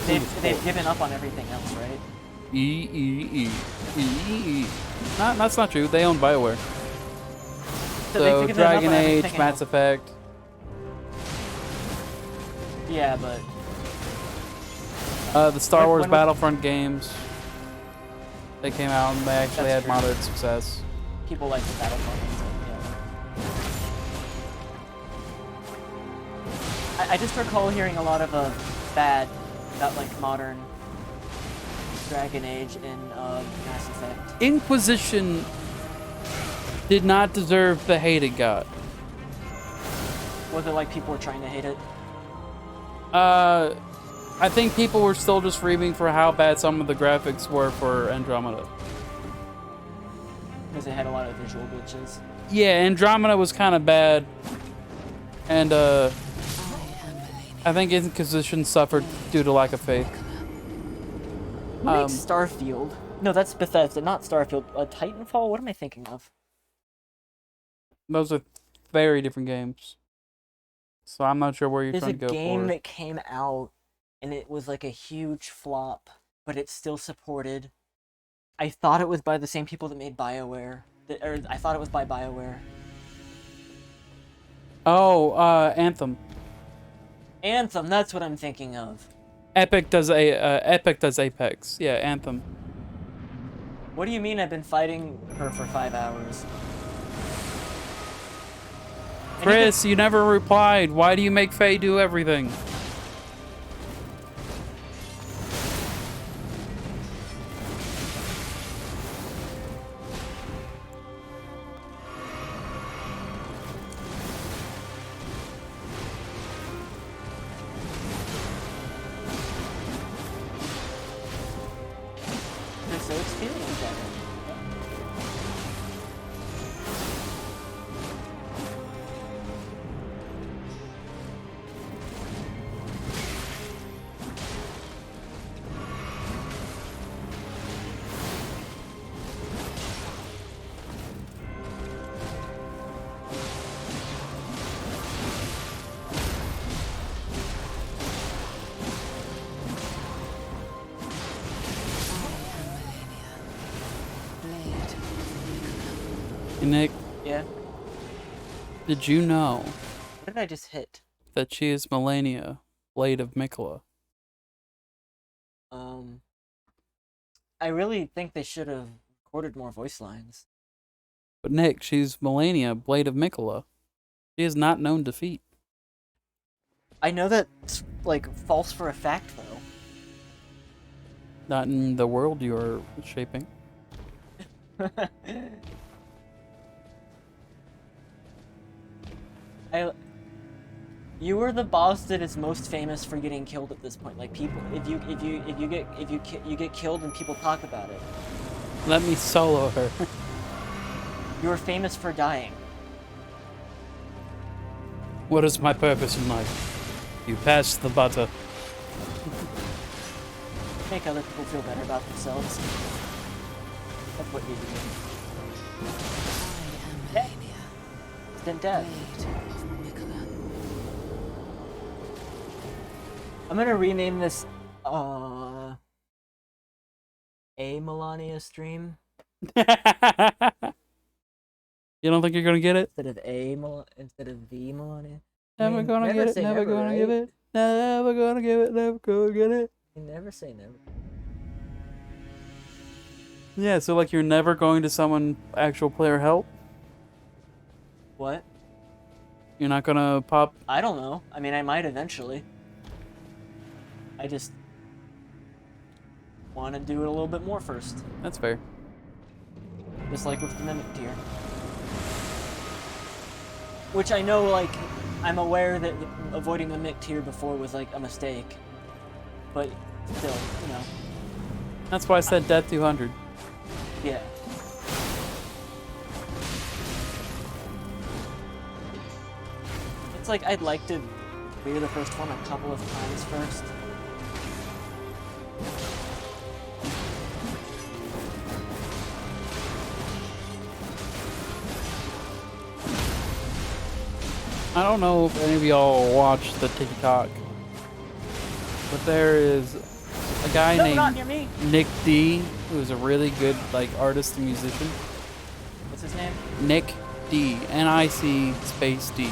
They've given up on everything else, right? E. That's not true. They own BioWare. So, they've given up Dragon on Age, everything Mass else. Effect. Yeah, but The Star When- Wars when was- Battlefront games. They came out and they actually That's had true. moderate success. people like the Battlefront. So, yeah. I just recall hearing a lot of bad about like modern Dragon Age and Mass Effect. Inquisition did not deserve the hate it got. Was it like people were trying to hate it? I think people were still just reaming for how bad some of the graphics were for Andromeda. Because it had a lot of visual glitches. Yeah, Andromeda was kind of bad. And, I think Inquisition suffered due to lack of faith. Who makes Starfield? No, that's Bethesda, not Starfield. Titanfall? What am I thinking of? Those are very different games. So I'm not sure where you're There's a trying to go game for. that came out, and it was like a huge flop, but it's still supported. I thought it was by the same people that made BioWare. Or I thought it was by BioWare. Oh, Anthem. Anthem, that's what I'm thinking of. Epic does Apex. Yeah, Anthem. What do you mean I've been fighting her for 5 hours? And Chris, you never replied. Why do you make Faye do everything? They're so experienced at it. Hey, Nick, Yeah? did you know What did I just hit? that she is Malenia, Blade of Mikola? I really think they should have recorded more voice lines. But Nick, she's Malenia, Blade of Mikola. She is not known defeat. I know that's, like, false for a fact, though. Not in the world you're shaping. You were the boss that is most famous for getting killed at this point. Like people, if you get killed and people talk about it. Let me solo her. You were famous for dying. What is my purpose in life? You pass the butter. Make other people feel better about themselves. That's what you do. I am Yeah. Instant death. Blade of Mikola. I'm gonna rename this a Malenia stream You don't think you're gonna get it? instead of the Malenia. Never gonna get it. say Never gonna right? give it. Never gonna give it. Never gonna get it. You never say never. Yeah, so like you're never going to summon actual player help? What? You're not gonna pop? I don't know. I mean, I might eventually. I just want to do it a little bit more first. That's fair. Just like with the Mimic tier. Which I know, like, I'm aware that avoiding the Mimic tier before was, like, a mistake. But still, you know. That's why I said Death 200. Yeah. It's like I'd like to clear the first one a couple of times first. I don't know if any of y'all watch the TikTok, but there is a guy No, not near named me. Nick D, who's a really good like artist and musician. What's his name? Nick D, N-I-C space D.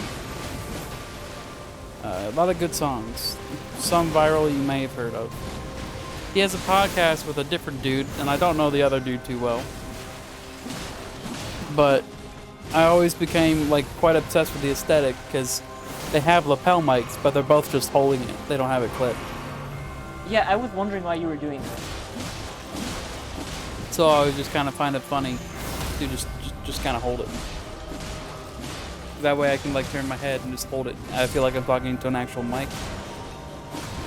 A lot of good songs. Some viral you may have heard of. He has a podcast with a different dude, and I don't know the other dude too well. But I always became like quite obsessed with the aesthetic because they have lapel mics, but they're both just holding it. They don't have it clipped. Yeah, I was wondering why you were doing that. So I always just kind of find it funny to just kind of hold it. That way I can like turn my head and just hold it. I feel like I'm talking to an actual mic.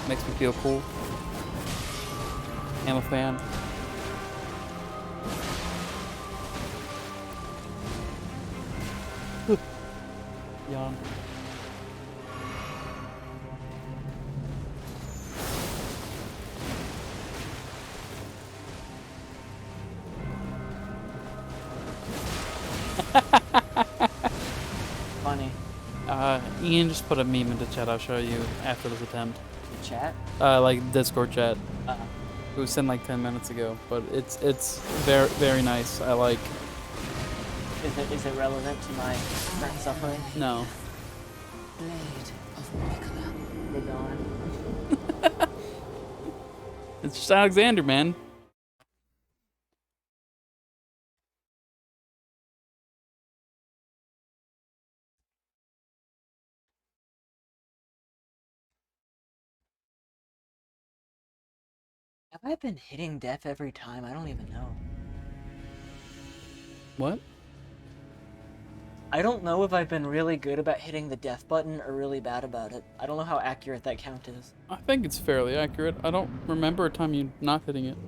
Makes me feel cool. I'm a fan. Yawn. Funny. Ian just put a meme into chat. I'll show you after this attempt. Chat? Like Discord chat. Uh, It was sent like 10 minutes ago, but it's very nice. I like. is it relevant to my current suffering? No. Blade of Nicola. We're gone. It's just Alexander, man. Have I been hitting death every time? I don't even know. What? I don't know if I've been really good about hitting the death button or really bad about it. I don't know how accurate that count is. I think it's fairly accurate. I don't remember a time you not hitting it.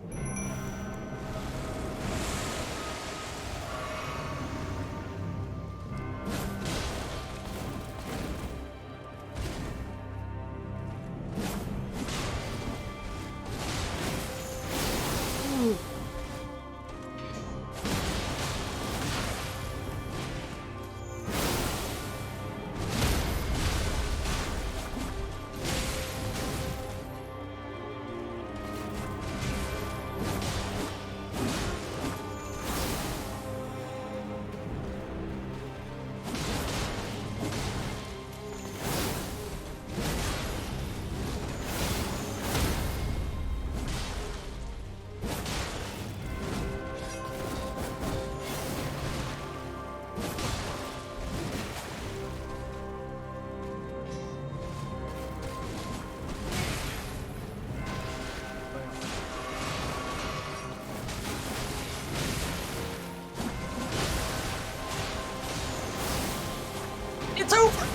It's over!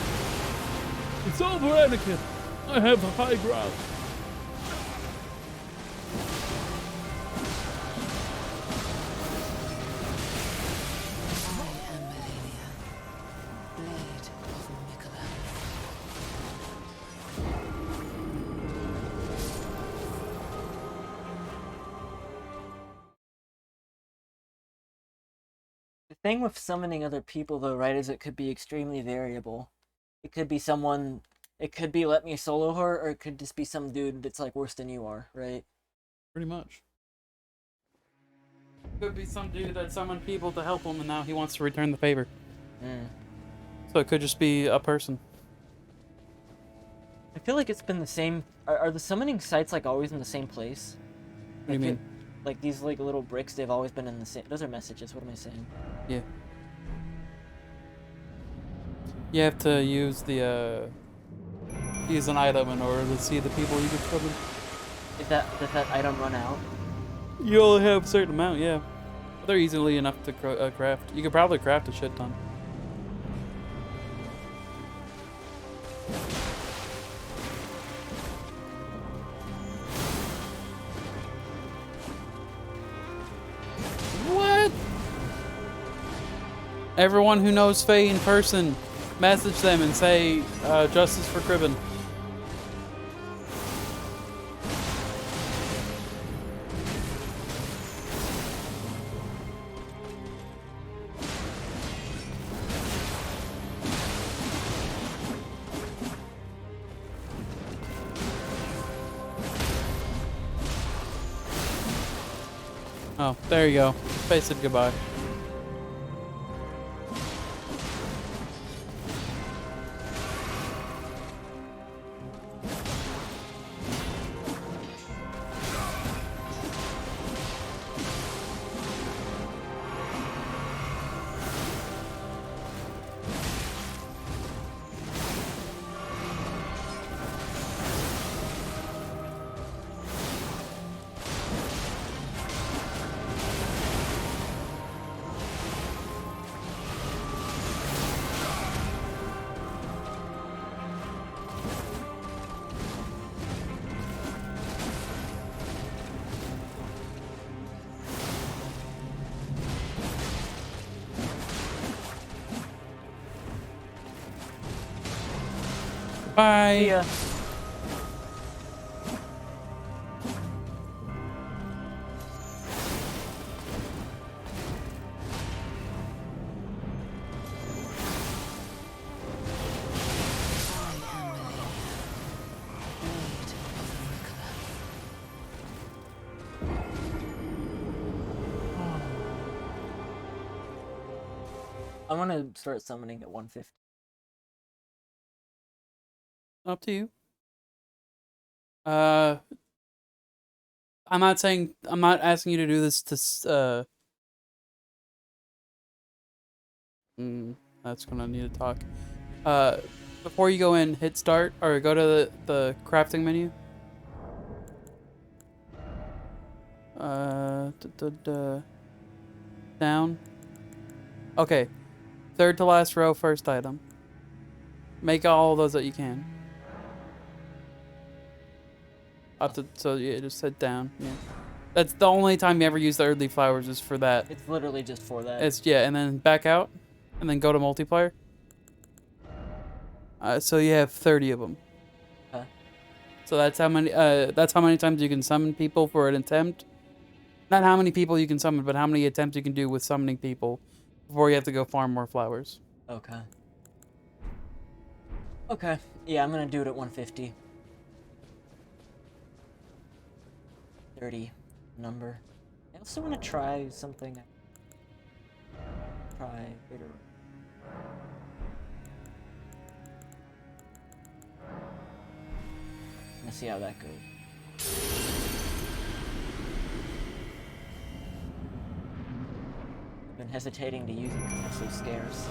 It's over, Anakin. I have a high ground. I am Malenia. Blade of Nicola. The thing with summoning other people, though, right, is it could be extremely variable. It could be someone... It could be let me solo her, or it could just be some dude that's, like, worse than you are, right? Pretty much. Could be some dude that summoned people to help him and now he wants to return the favor. So it could just be a person. I feel like it's been the same... Are the summoning sites, like, always in the same place? What do you mean? Like, these, like, little bricks, they've always been in the same... Those are messages, what am I saying? Yeah. You have to use the, use an item in order to see the people you can summon. Does that item run out? You only have a certain amount, yeah. They're easily enough to craft. You could probably craft a shit ton. Everyone who knows Faye in person, message them and say justice for Cribben. Oh, there you go. Faye said goodbye. Bye. Yeah. I am Malenia, blade of I want to start summoning at 150. Up to you. I'm not asking you to do this to that's gonna need to talk. Before you go in, hit start or go to the crafting menu. Down. Okay. Third to last row, first item. Make all of those that you can. Up to, so yeah, just sit down. Yeah. That's the only time you ever use the earthly flowers is for that. It's literally just for that. It's yeah, and then back out, and then go to multiplayer. So you have 30 of them. Huh. So that's how many. That's how many times you can summon people for an attempt. Not how many people you can summon, but how many attempts you can do with summoning people before you have to go farm more flowers. Okay. Okay. Yeah, I'm gonna do it at 150. 30 number. I also want to try something. Try greater. Let's see how that goes. I've been hesitating to use it because I'm so scarce.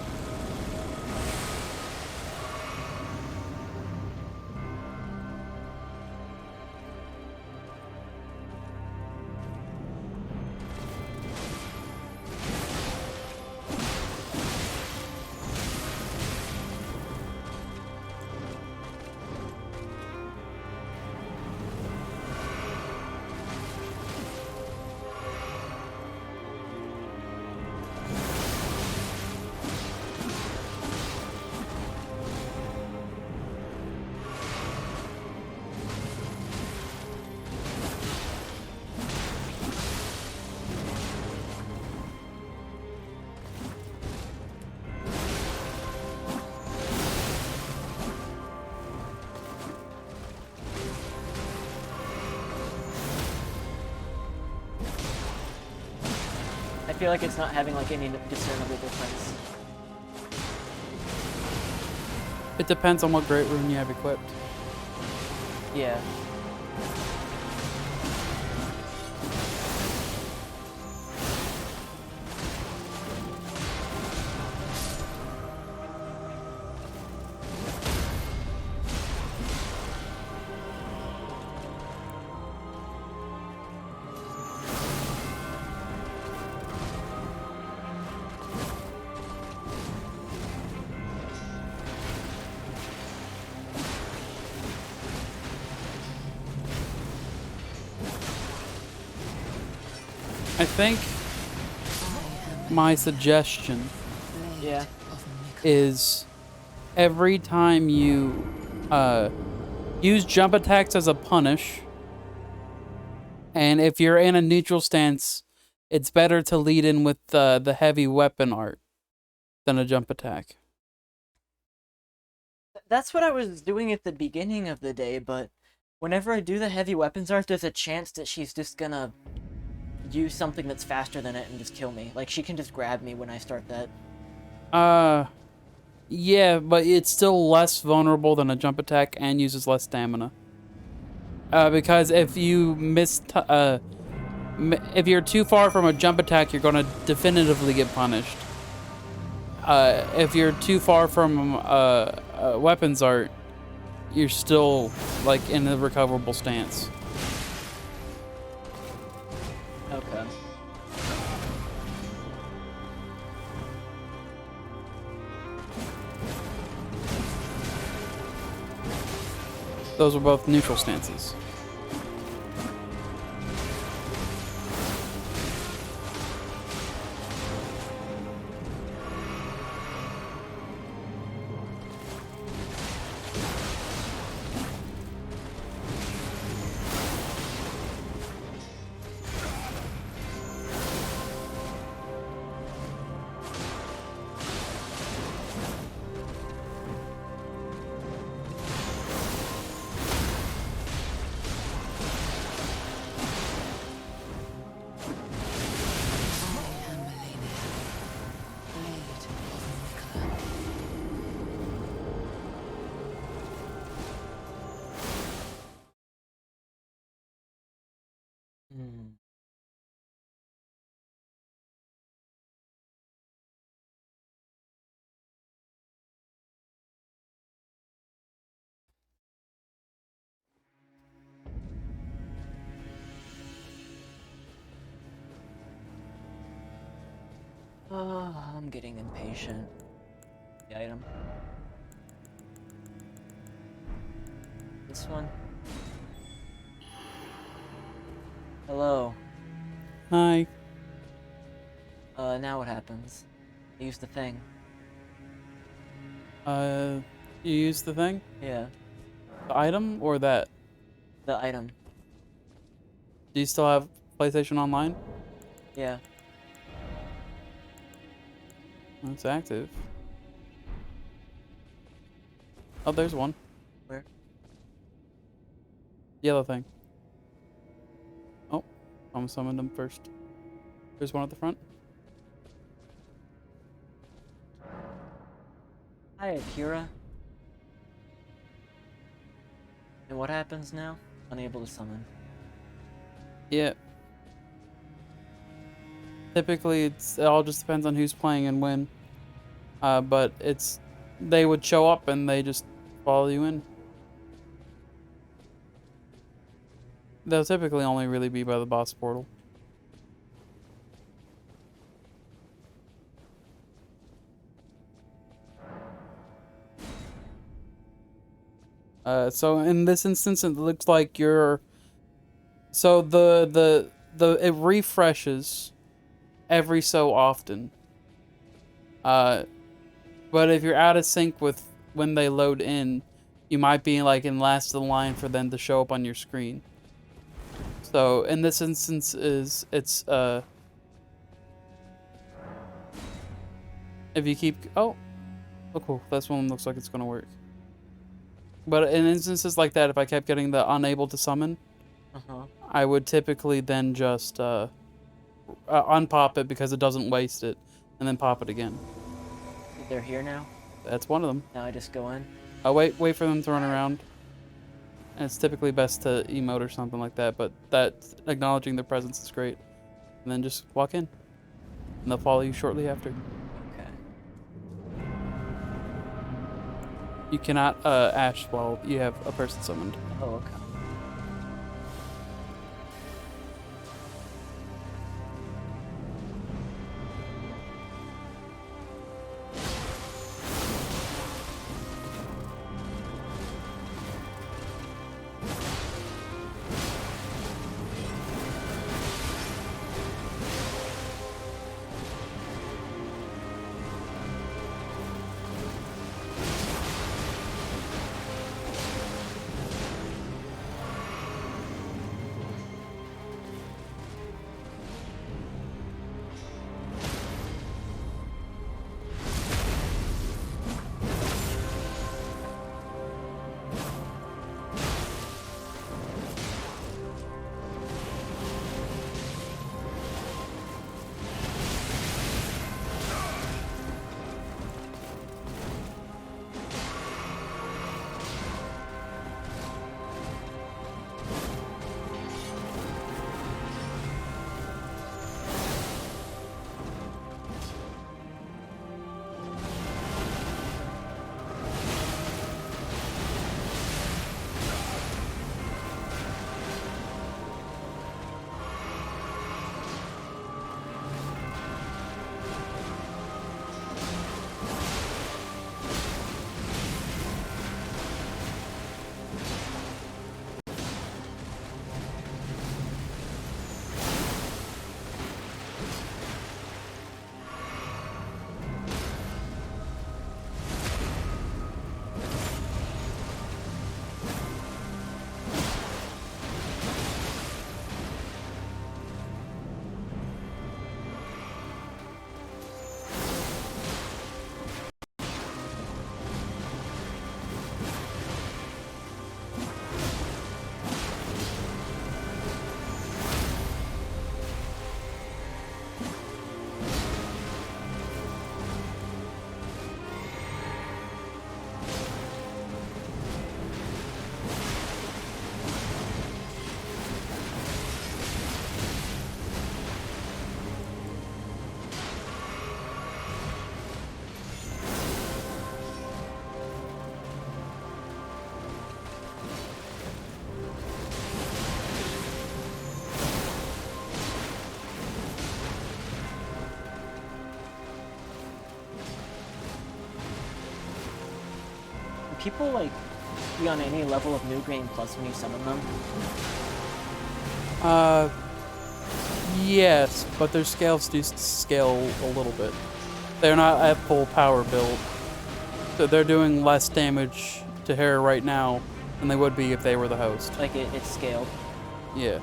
I feel like it's not having like any discernible difference. It depends on what great rune you have equipped. Yeah. I think my suggestion Yeah. of Mikkel. is every time you use jump attacks as a punish, and if you're in a neutral stance, it's better to lead in with the heavy weapon art than a jump attack. That's what I was doing at the beginning of the day, but whenever I do the heavy weapons art, there's a chance that she's just gonna use something that's faster than it and just kill me. Like, she can just grab me when I start that. Yeah, but it's still less vulnerable than a jump attack and uses less stamina. Because if you if you're too far from a jump attack, you're gonna definitively get punished. If you're too far from weapons art, you're still like in a recoverable stance. Okay. Those are both neutral stances. I am Malenia, blade of Mikkel. Hmm. Oh, I'm getting impatient. The item. This one. Hello. Hi. Now what happens? Use the thing. You use the thing? Yeah, The item or that? the item. Do you still have PlayStation Online? Yeah. It's active. Oh, there's one. Where? Yellow thing. Oh, I'm summoned them first. There's one at the front. Hi, Akira. And what happens now? Unable to summon. Yeah. Typically, it all just depends on who's playing and when. But they would show up and they just follow you in. They'll typically only really be by the boss portal. So in this instance, it looks like you're. So it refreshes every so often. But if you're out of sync with when they load in, you might be like in last of the line for them to show up on your screen. So in this instance, it's if you keep oh cool, this one looks like it's gonna work. But in instances like that, if I kept getting the unable to summon, I would typically then just unpop it because it doesn't waste it, and then pop it again. They're here now? That's one of them. Now I just go in? Wait for them to run around. And it's typically best to emote or something like that, but that acknowledging their presence is great. And then just walk in, and they'll follow you shortly after. Okay. You cannot ash while you have a person summoned. Oh, okay. people like be on any level of New Grain Plus when you summon them? Yes, but their scales do scale a little bit. They're not at full power build. So they're doing less damage to her right now than they would be if they were the host. Like it's scaled. Yeah.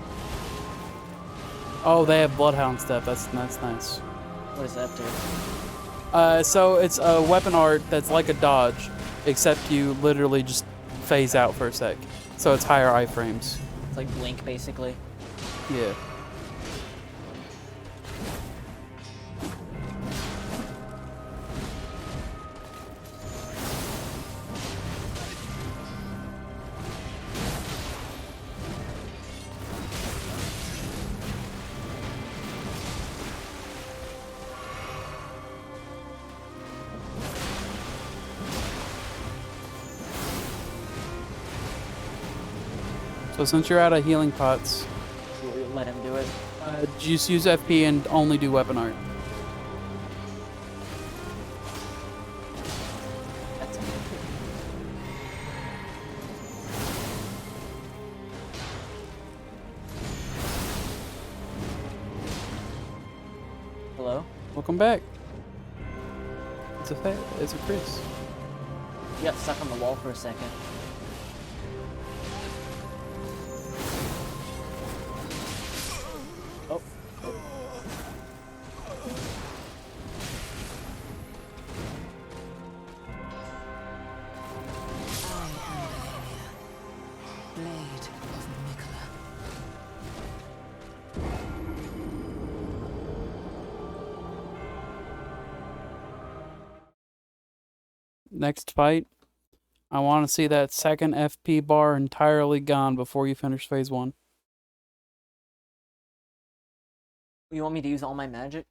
Oh, they have Bloodhound Step. That's nice. What does that do? So it's a weapon art that's like a dodge, except you literally just phase out for a sec. So it's higher iframes. It's like Blink, basically. Yeah. So since you're out of healing pots, We'll let him do it. just use FP and only do weapon art. That's Hello? Welcome back. It's a Chris. You got stuck on the wall for a second. Oh. I am Malenia, Blade of Mikola. Next fight, I want to see that second FP bar entirely gone before you finish phase 1. You want me to use all my magic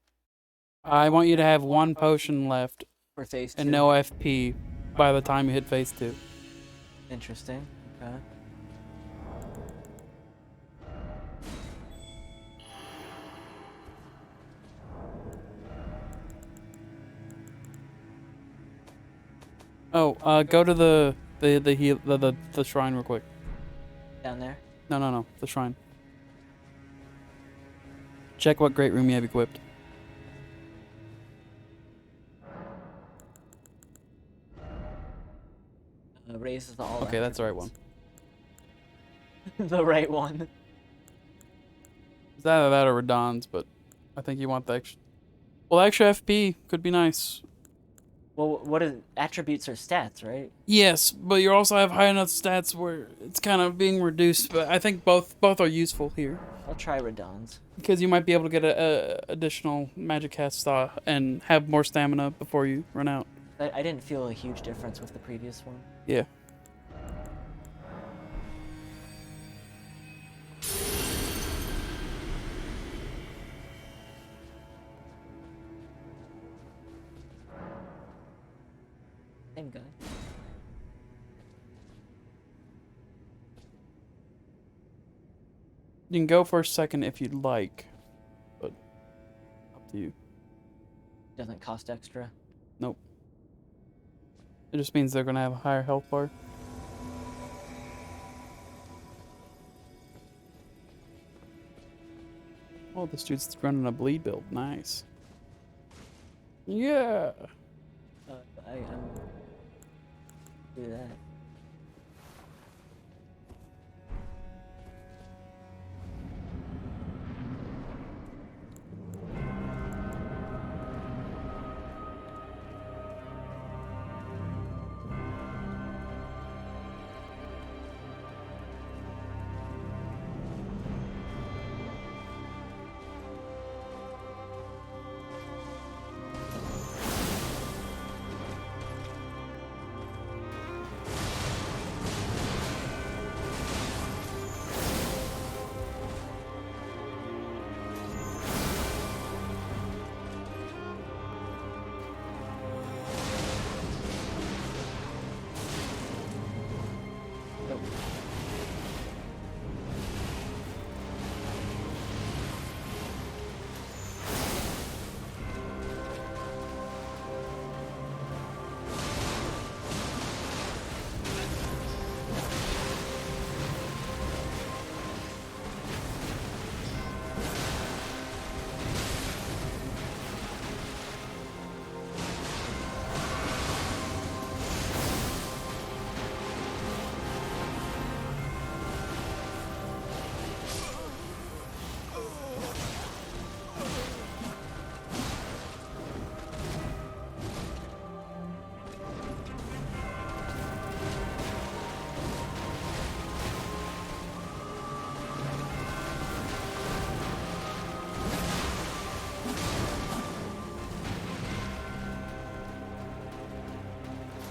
I want you to have 1 potion left for phase 2? and no FP by the time you hit phase 2. Interesting. Okay. Oh, go to the shrine real quick. Down there. No, the shrine. Check what great room you have equipped. Oh, raises all. Okay, that's the right one. The right one. It's either that or Radon's, but I think you want the extra. Well, extra FP could be nice. Well, what are attributes or stats, right? Yes, but you also have high enough stats where it's kind of being reduced. But I think both are useful here I'll try Radon's. because you might be able to get a additional magic cast and have more stamina before you run out. I didn't feel a huge difference with the previous one. Yeah. Same guy. You can go for a second if you'd like, but up to you. Doesn't cost extra. Nope. It just means they're gonna have a higher health bar. Oh, this dude's running a bleed build. Nice. Yeah. I'm do that.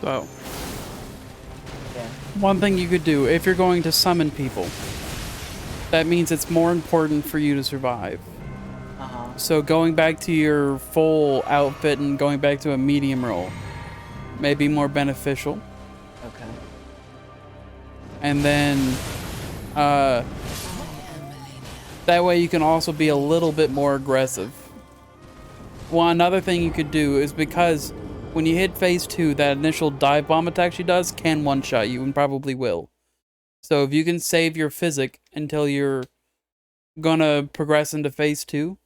So, Yeah. one thing you could do if you're going to summon people, that means it's more important for you to survive. Uh-huh. So going back to your full outfit and going back to a medium role may be more beneficial. Okay. And then I am Malenia. that way you can also be a little bit more aggressive. Well, another thing you could do is because when you hit phase 2, that initial dive bomb attack she does can one-shot you and probably will. So if you can save your physic until you're gonna progress into phase 2,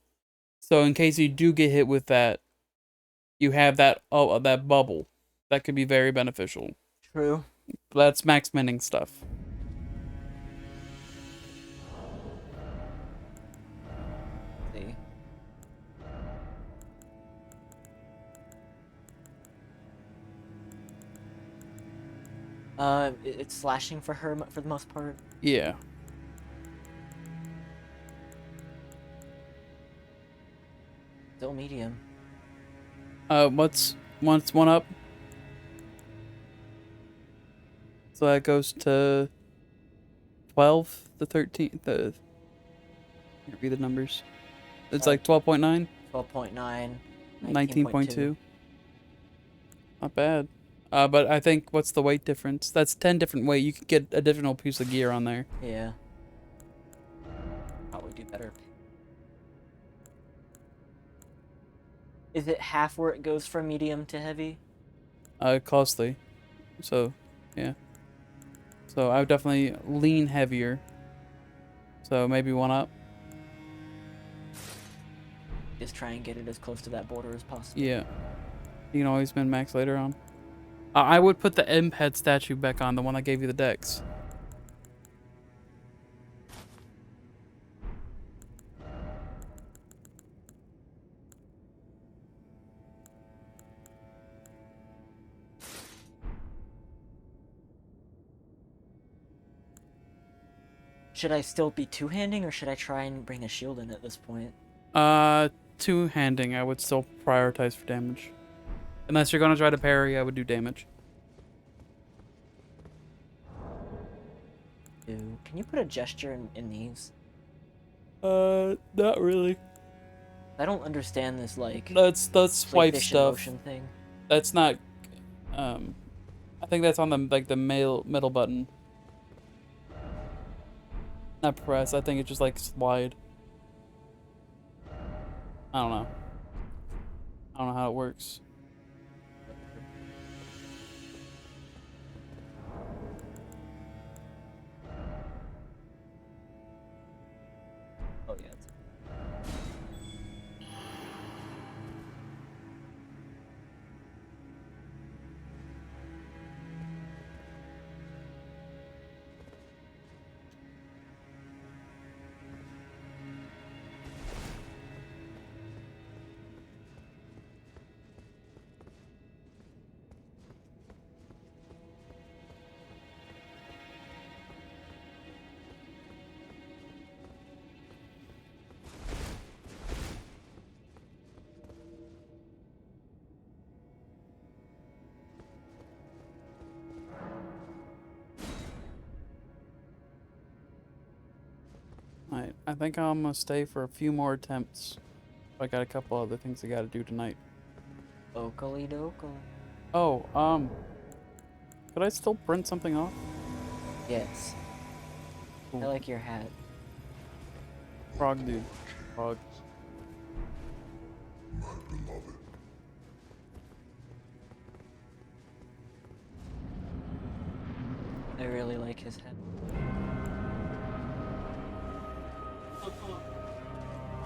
so in case you do get hit with that, you have that that bubble. That could be very beneficial. True. That's max mending stuff. See. It's slashing for her for the most part. Yeah. Still medium. What's one up? So that goes to 12, the 13th, the here be the numbers. It's like 12.9, 12.9. 19.2. Not bad. But I think what's the weight difference? That's 10 different weight. You could get additional piece of gear on there. Yeah. Probably do better. Is it half where it goes from medium to heavy? Costly. So, yeah. So I would definitely lean heavier. So maybe one up. Just try and get it as close to that border as possible. Yeah. You can always min max later on. I would put the imp head statue back on, the one I gave you the dex. Should I still be two-handing, or should I try and bring a shield in at this point? Two-handing, I would still prioritize for damage. Unless you're gonna try to parry, I would do damage. Can you put a gesture in these? Not really. I don't understand this, like, That's swipe PlayStation stuff. motion thing. That's not, I think that's on the, like, the middle button. Not press, I think it's just, like, slide. I don't know. I don't know how it works. Oh, yeah. It's... Alright, I think I'm gonna stay for a few more attempts. I got a couple other things I gotta do tonight. Okally dokally. Oh, could I still print something off? Yes. I like your hat. Frog dude. Frog. I really like his hat.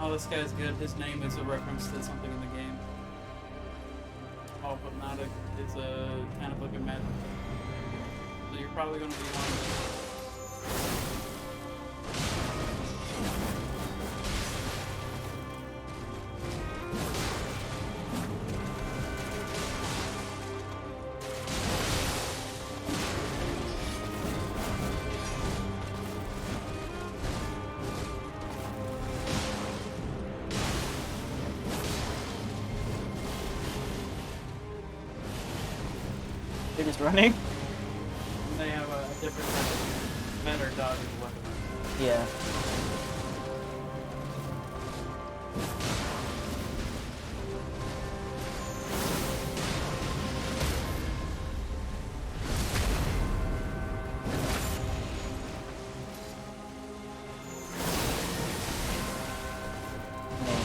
Oh, this guy's good. His name is a reference to something in the game. Oh, but not a. It's a kind of like a magic. So you're probably gonna be one. They're just running. They have a different kind of better dodging weapon. Yeah.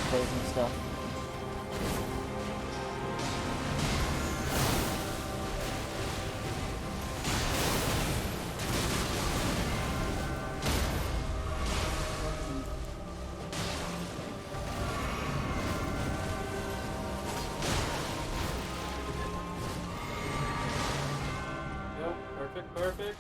Clothes and stuff. Yep, perfect, perfect.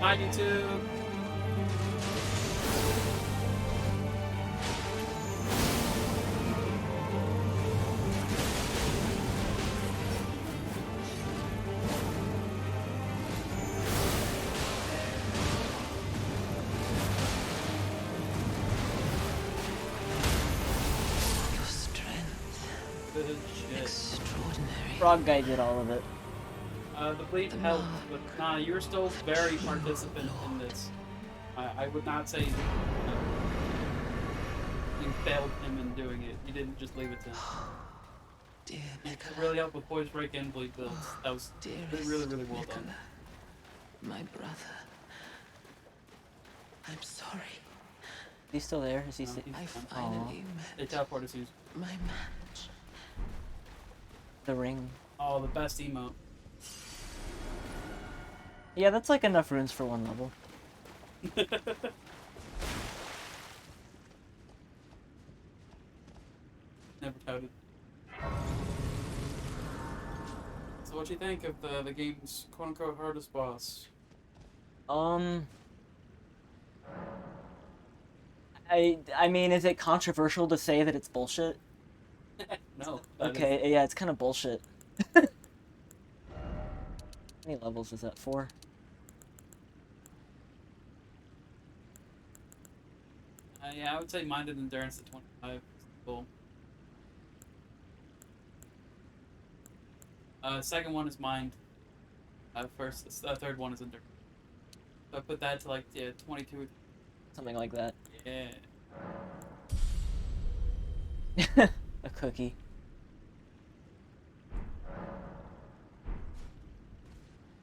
Hi, YouTube. Your strength. Good shit. Extraordinary. Frog guy did all of it. The bleed helped, but nah, you're still very participant in this. I would not say you failed him in doing it. You didn't just leave it to him. Dear You Nicola. really helped with poise break and bleed builds. That was Dearest really, really well Nicola, done. my brother. I'm sorry. He's still there? Is he? No, he's I fine. finally They met teleported us. my match. The ring. Oh, the best emote. Yeah, that's like enough runes for one level. Never touted. So what do you think of the game's quote-unquote hardest boss? I mean, is it controversial to say that it's bullshit? No. that is- Okay, yeah, it's kind of bullshit. How many levels is that? 4? Yeah, I would say minded endurance at 25. Cool. Second one is mind. Third one is endurance. So I put that to like 22. Something like that. Yeah. A cookie.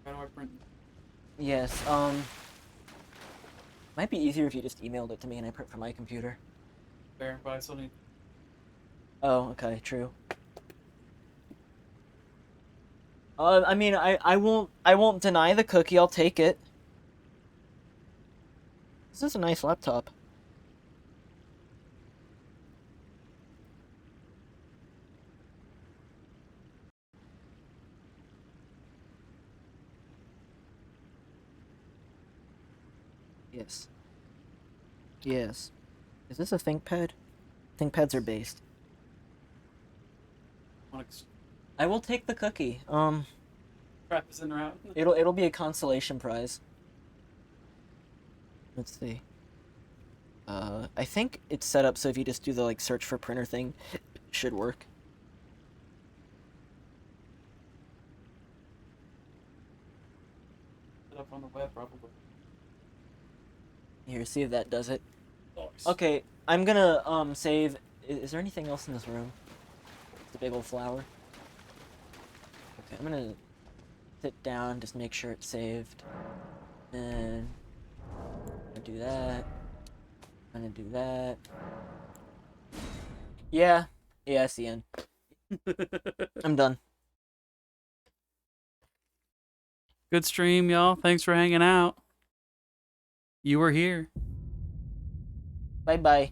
How do I print? Yes, might be easier if you just emailed it to me and I print from my computer. Fair, but I still need. Oh, okay, true. I mean, I won't deny the cookie, I'll take it. This is a nice laptop. Yes. Yes. Is this a ThinkPad? ThinkPads are based. I will take the cookie. Crap is in or out. It'll be a consolation prize. Let's see. I think it's set up so if you just do the like search for printer thing, it should work. Set up on the web, probably. Here, see if that does it. Nice. Okay, I'm gonna save. Is there anything else in this room? It's a big old flower. Okay, I'm gonna sit down, just make sure it's saved. And I'm gonna do that. I'm gonna do that. Yeah, that's the end. I'm done. Good stream, y'all. Thanks for hanging out. You were here. Bye bye.